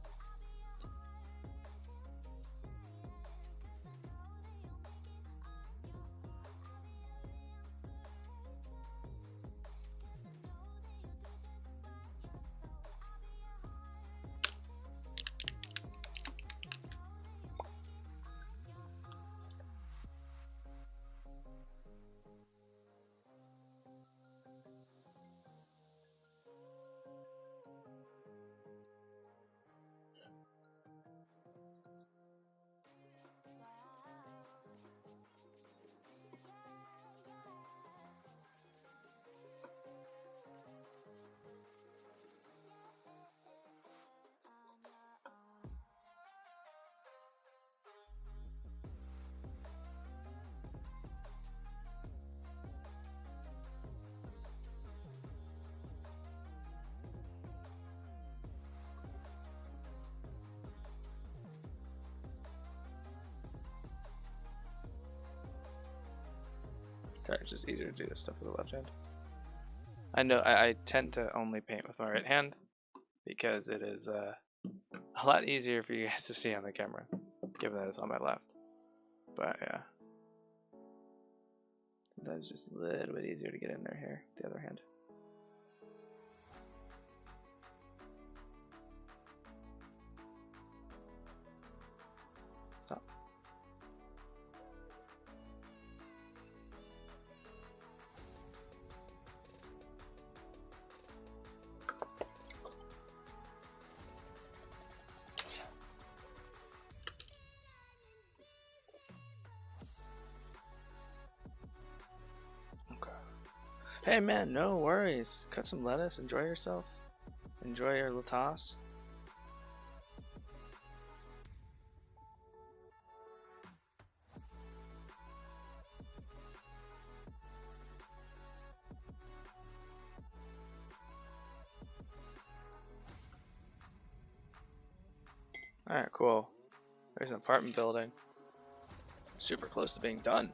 Okay, it's just easier to do this stuff with the left hand. I know I tend to only paint with my right hand because it is a lot easier for you guys to see on the camera, given that it's on my left. But yeah, that's just a little bit easier to get in there here, the other hand. Stop. Hey man, no worries. Cut some lettuce, enjoy yourself. Enjoy your LotR. Alright, cool. There's an apartment building. Super close to being done.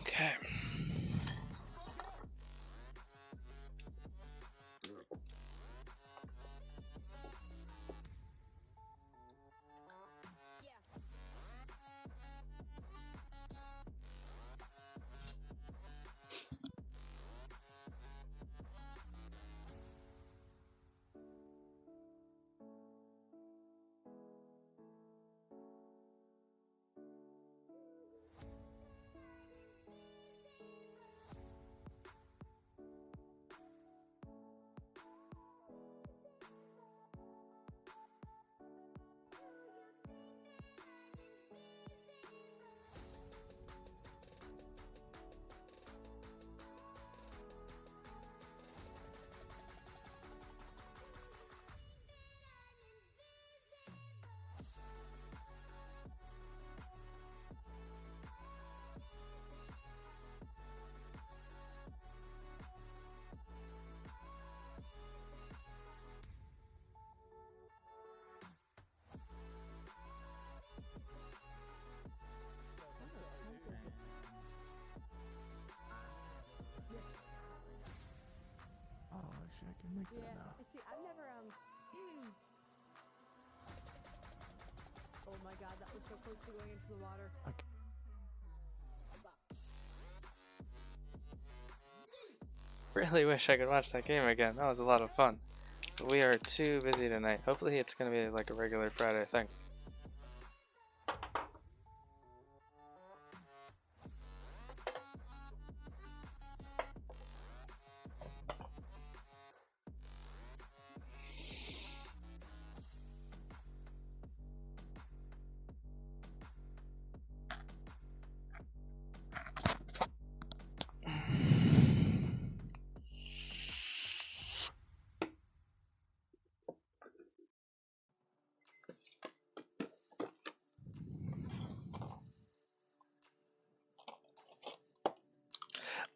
Okay. Oh, actually, I can make that now. See, I've never Oh my god, that was so close to going into the water. Okay. Really wish I could watch that game again. That was a lot of fun. But we are too busy tonight. Hopefully it's going to be like a regular Friday thing.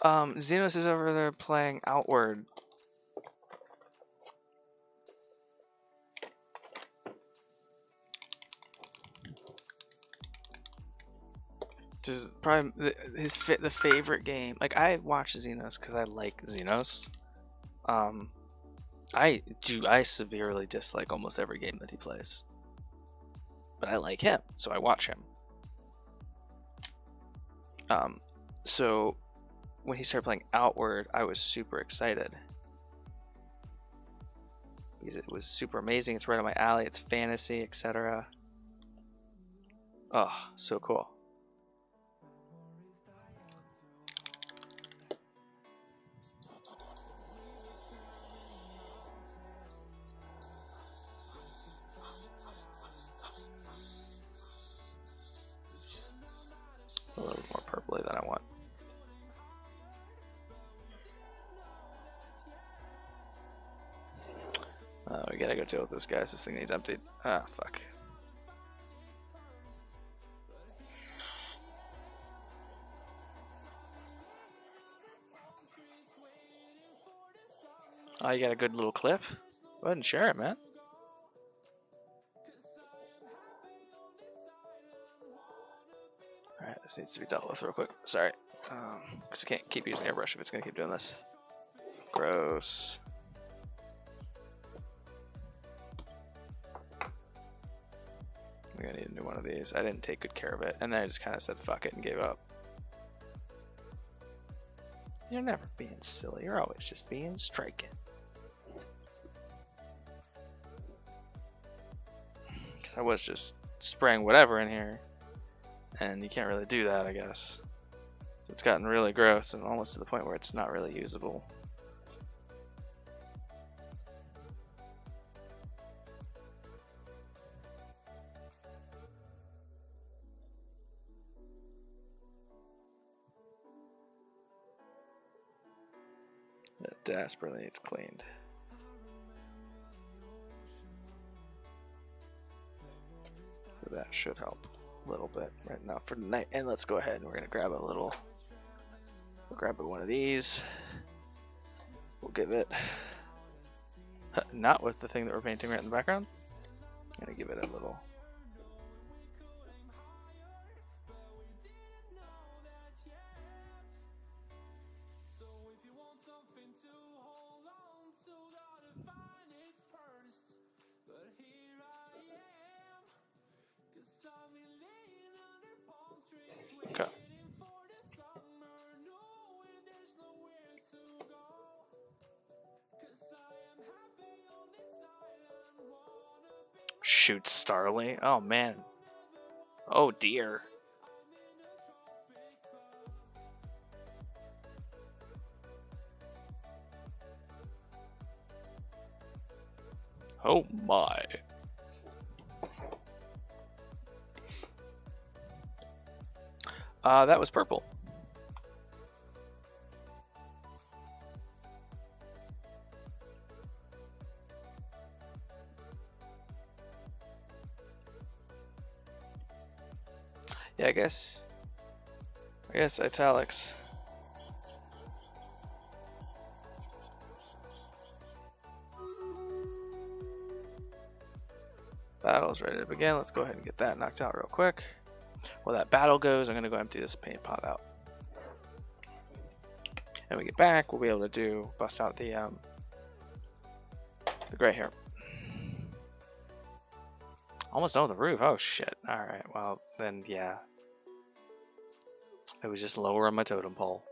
Xenos is over there playing Outward. This is probably the favorite game. Like, I watch Xenos because I like Xenos. I severely dislike almost every game that he plays. But I like him, so I watch him. So when he started playing Outward, I was super excited. Because it was super amazing. It's right up my alley. It's fantasy, etc. Oh, so cool. A little more purpley than I want. We gotta go deal with this guy. This thing needs emptied. Ah, fuck. Oh, you got a good little clip? Go ahead and share it, man. Alright, this needs to be dealt with real quick. Sorry. Because we can't keep using airbrush if it's going to keep doing this. Gross. We're going to need a new one of these. I didn't take good care of it. And then I just kind of said fuck it and gave up. You're never being silly. You're always just being striking. Because I was just spraying whatever in here. And you can't really do that, I guess. So it's gotten really gross and almost to the point where it's not really usable. desperately needs cleaned. So that should help a little bit right now for tonight. And let's go ahead and we're gonna grab a little. We'll grab one of these. We'll give it not with the thing that we're painting right in the background. I'm gonna give it a little. Okay. Shoot Starly. Oh man. Oh dear. Oh my. That was purple. Yeah, I guess italics. Battle's ready to begin. Let's go ahead and get that knocked out real quick. While that battle goes, I'm gonna go empty this paint pot out. And we get back, we'll be able to bust out the gray hair. Almost done with the roof. Oh shit. Alright, well then yeah. It was just lower on my totem pole.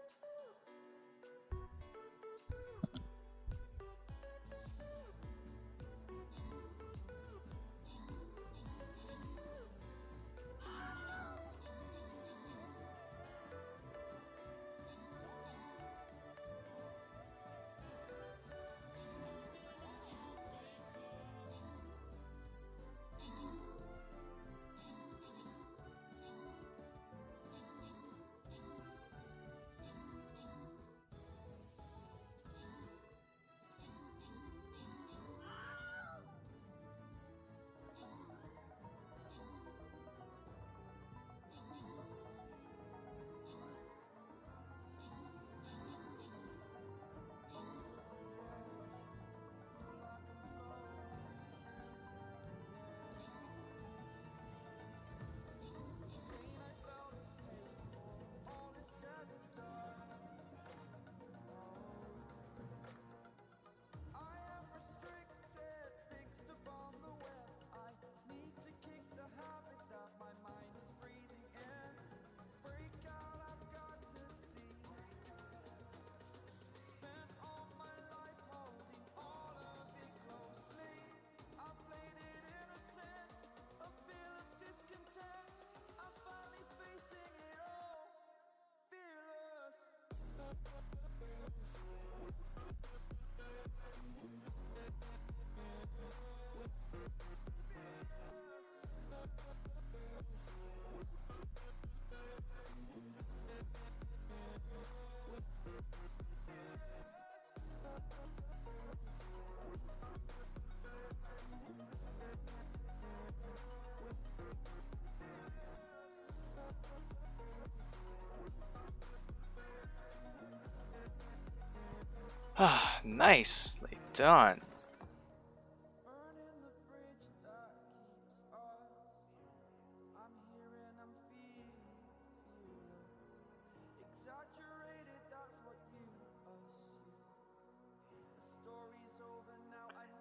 Ah, nicely done.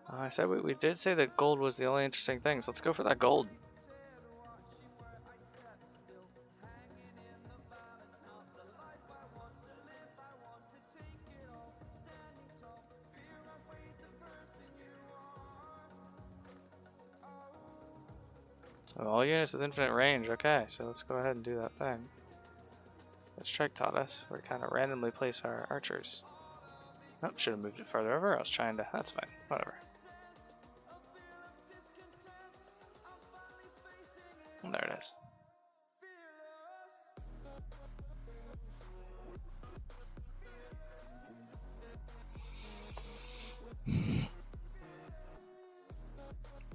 I said we did say that gold was the only interesting thing, so let's go for that gold. All units with infinite range. Okay, so let's go ahead and do that thing that Strike taught us. We kind of randomly place our archers. Oh, should have moved it farther over. I was trying to. That's fine. Whatever. And there it is.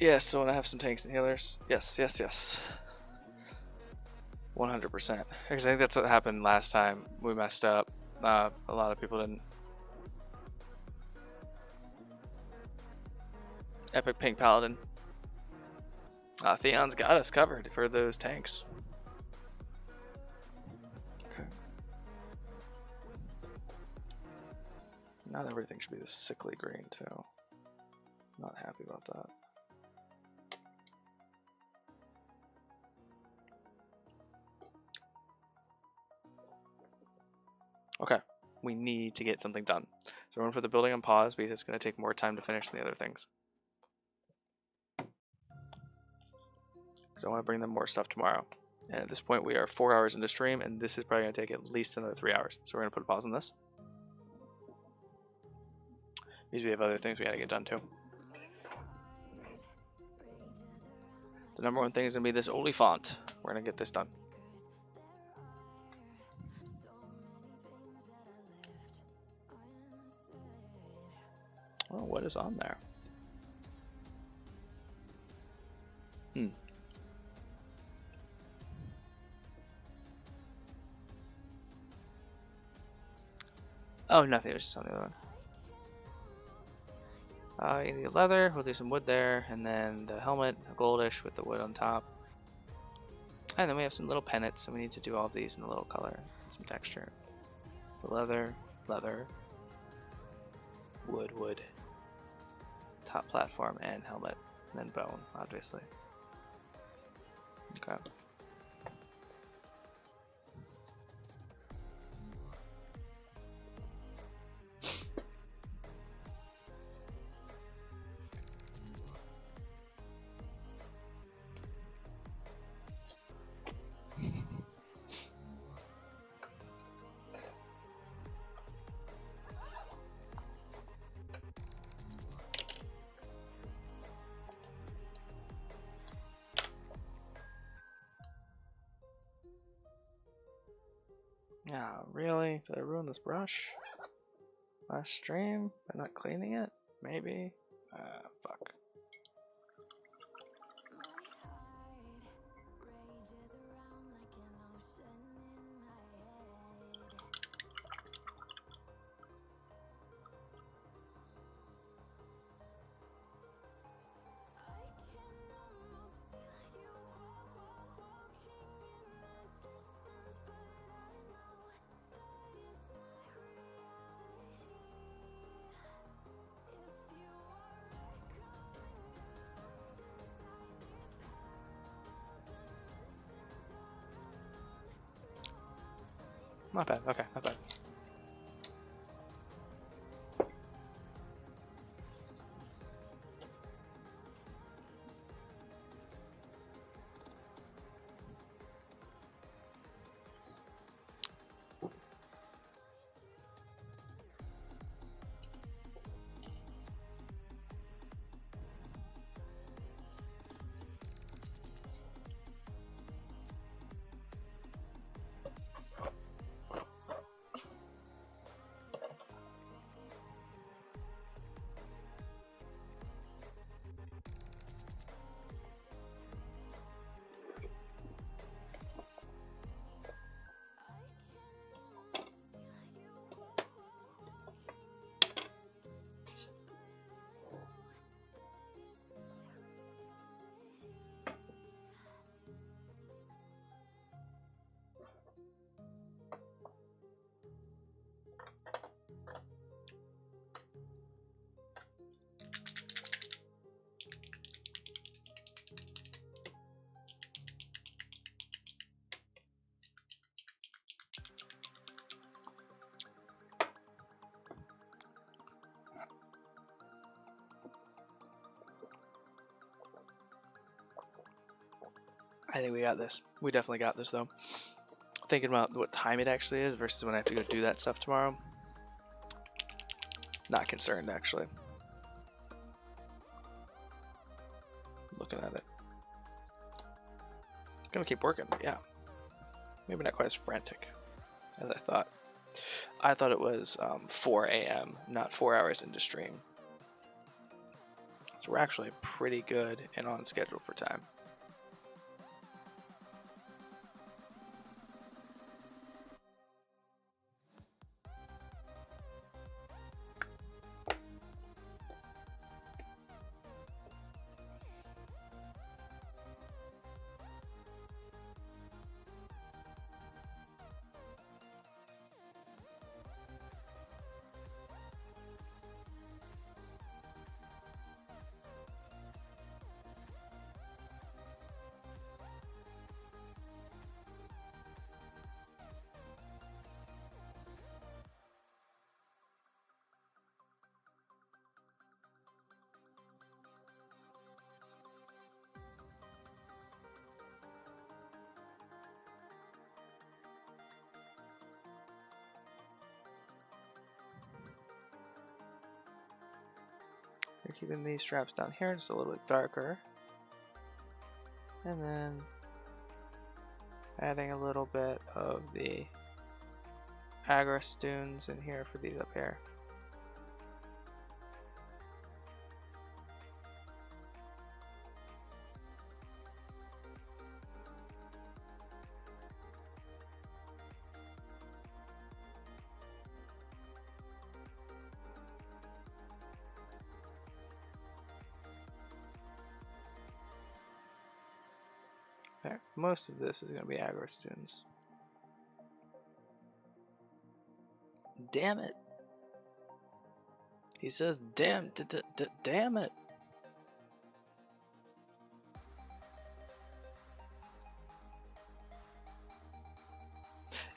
Yes, so when I have some tanks and healers. Yes, yes, yes. 100%. Because I think that's what happened last time we messed up. A lot of people didn't. Epic Pink Paladin. Theon's got us covered for those tanks. Okay. Not everything should be this sickly green, too. Not happy about that. Okay, we need to get something done. So we're going to put the building on pause because it's going to take more time to finish than the other things. So I want to bring them more stuff tomorrow. And at this point, we are 4 hours into stream, and this is probably going to take at least another 3 hours. So we're going to put a pause on this. Because we have other things we got to get done too. The number one thing is going to be this Oliphant. We're going to get this done. Oh, what is on there? Oh, nothing. It was just on the other one. You need leather. We'll do some wood there. And then the helmet, goldish with the wood on top. And then we have some little pennants. So we need to do all of these in a little color and some texture. So leather, leather, wood, wood. Top platform and helmet. And then bone, obviously. Okay. Yeah, really? Did I ruin this brush? Last stream? By not cleaning it? Maybe? Fuck. Not bad. Okay, not bad. I think we got this. We definitely got this, though. Thinking about what time it actually is versus when I have to go do that stuff tomorrow. Not concerned, actually. Looking at it. Gonna keep working, yeah. Maybe not quite as frantic as I thought. I thought it was 4 a.m., not 4 hours into stream. So we're actually pretty good and on schedule for time. We're keeping these straps down here just a little bit darker. And then adding a little bit of the Agris dunes in here for these up here. There. Most of this is going to be Agris dunes. Damn it. He says, damn it.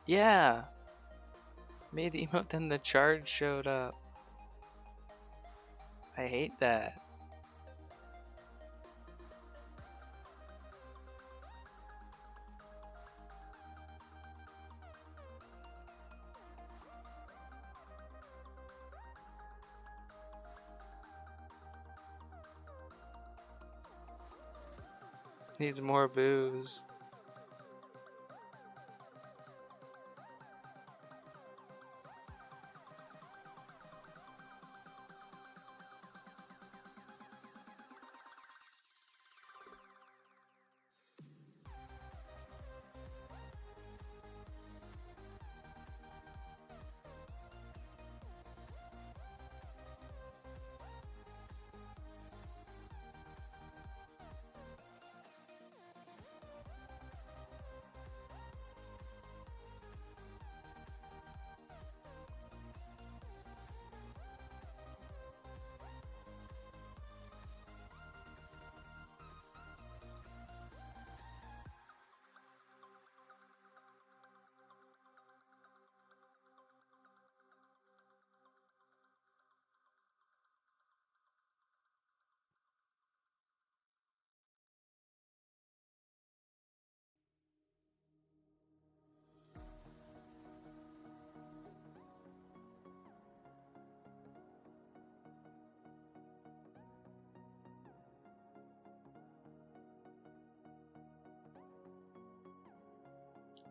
Yeah. Made the emote, then the charge showed up. I hate that. Needs more booze.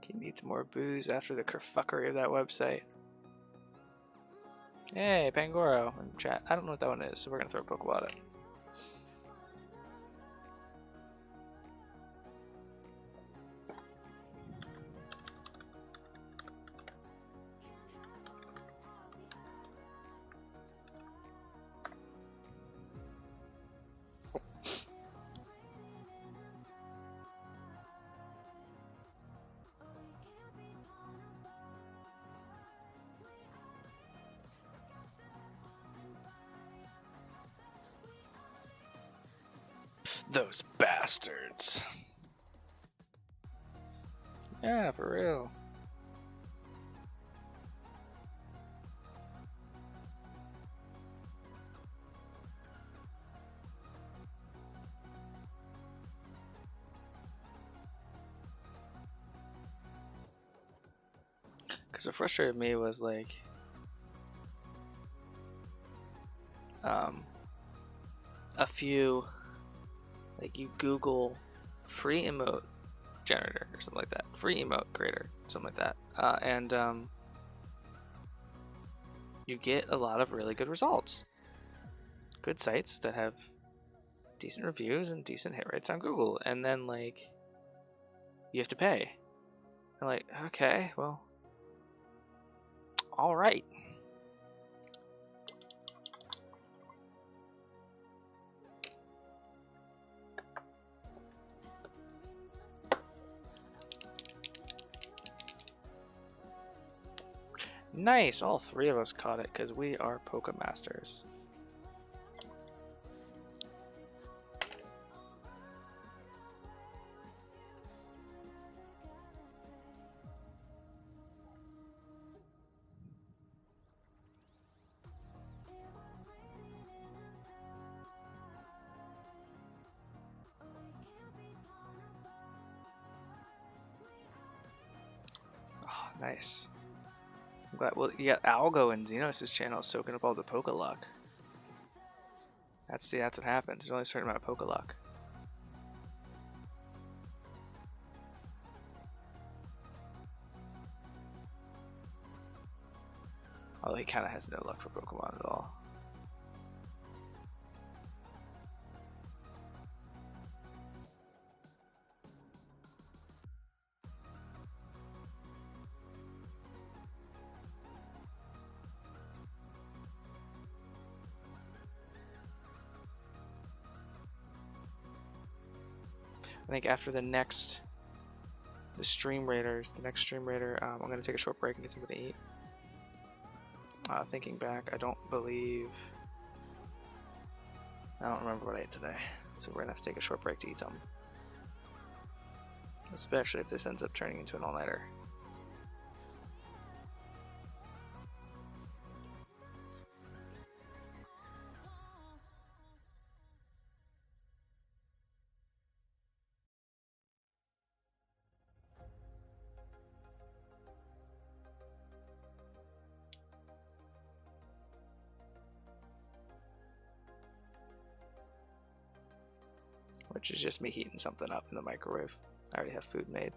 He needs more booze after the kerfuckery of that website. Hey, Pangoro in chat. I don't know what that one is, so we're gonna throw a Pokeball at it. Those bastards. Yeah, for real. Because what frustrated me was like, a few, like you Google free emote generator or something like that, free emote creator, something like that, and you get a lot of really good results. Good sites that have decent reviews and decent hit rates on Google, and then like you have to pay. I'm like, okay, well, all right. Nice, all three of us caught it because we are Poke Masters. Oh, nice. I'm glad. Well, you got Algo and Xenos' channel soaking up all the Poke luck. That's what happens. There's only a certain amount of Poke luck. Although he kind of has no luck for Pokemon at all. I think after the Stream Raiders, I'm going to take a short break and get something to eat. Thinking back, I don't remember what I ate today. So we're going to have to take a short break to eat something. Especially if this ends up turning into an all-nighter. Which is just me heating something up in the microwave. I already have food made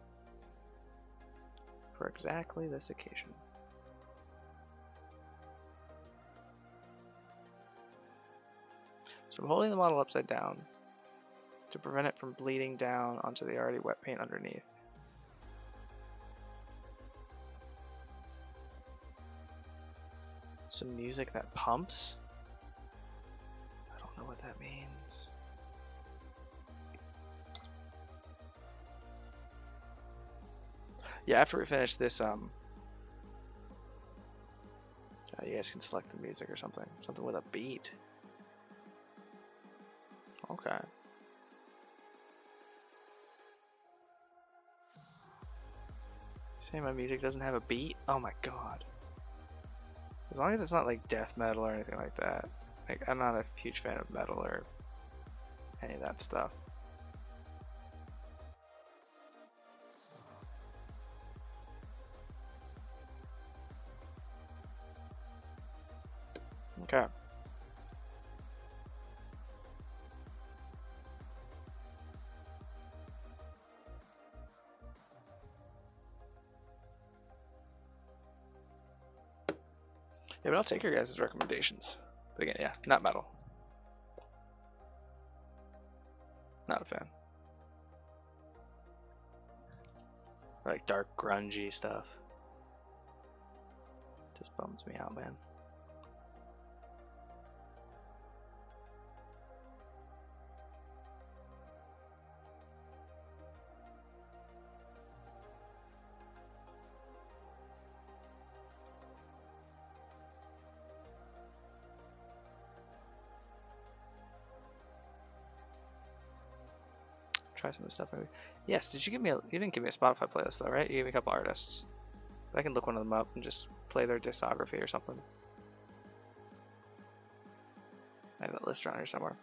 for exactly this occasion. So I'm holding the model upside down to prevent it from bleeding down onto the already wet paint underneath. Some music that pumps? I don't know what that means. Yeah, after we finish this, you guys can select the music or something. Something with a beat. Okay. Saying my music doesn't have a beat? Oh my god. As long as it's not like death metal or anything like that. Like, I'm not a huge fan of metal or any of that stuff. Okay. Yeah, but I'll take your guys' recommendations. But again, yeah, not metal. Not a fan. I like dark, grungy stuff. Just bums me out, man. Try some of this stuff maybe. Yes, did you give me you didn't give me a Spotify playlist though, right? You gave me a couple artists. But I can look one of them up and just play their discography or something. I have that list around here somewhere.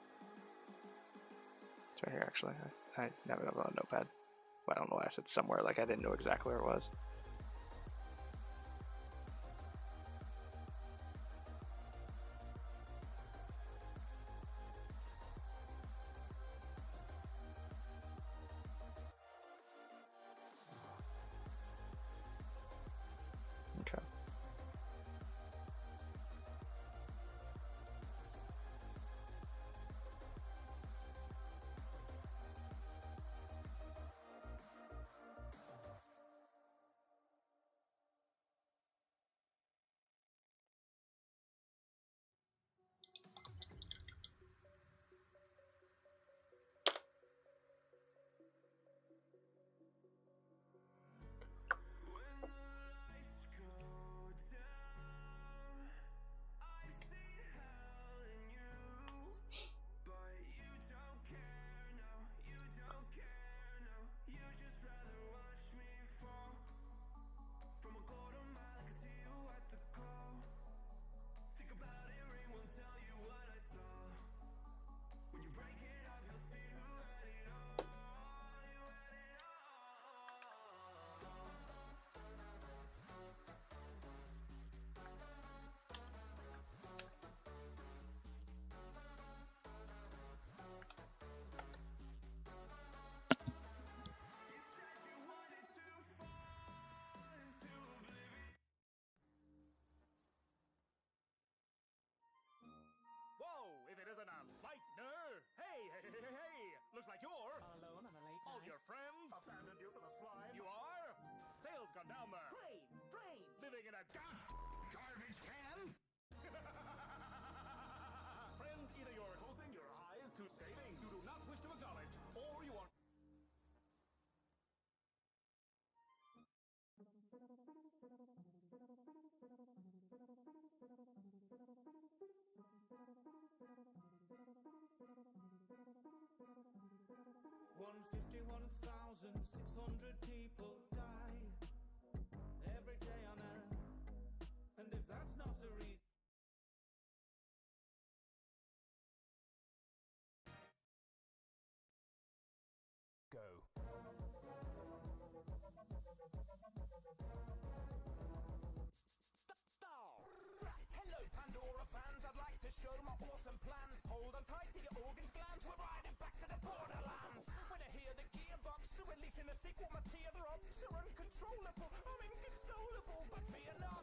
It's right here actually. I never have it on a notepad. I don't know why I said somewhere, like I didn't know exactly where it was. Okay. friends? Abandoned you for the slime? You are? Sales gone down there. Drain! Living in a garbage can? Friend, either you're closing your eyes to saving you do not wish to acknowledge, or you are... 151,600 people die every day on Earth, and if that's not a reason. Go. Stop! Hello, Pandora fans. I'd like to show my awesome plans. Hold on tight to your organs, glands. We're riding back to the borderlands. When I hear the gearbox releasing the sequel, my teardrops are uncontrollable. I'm inconsolable, but fear not.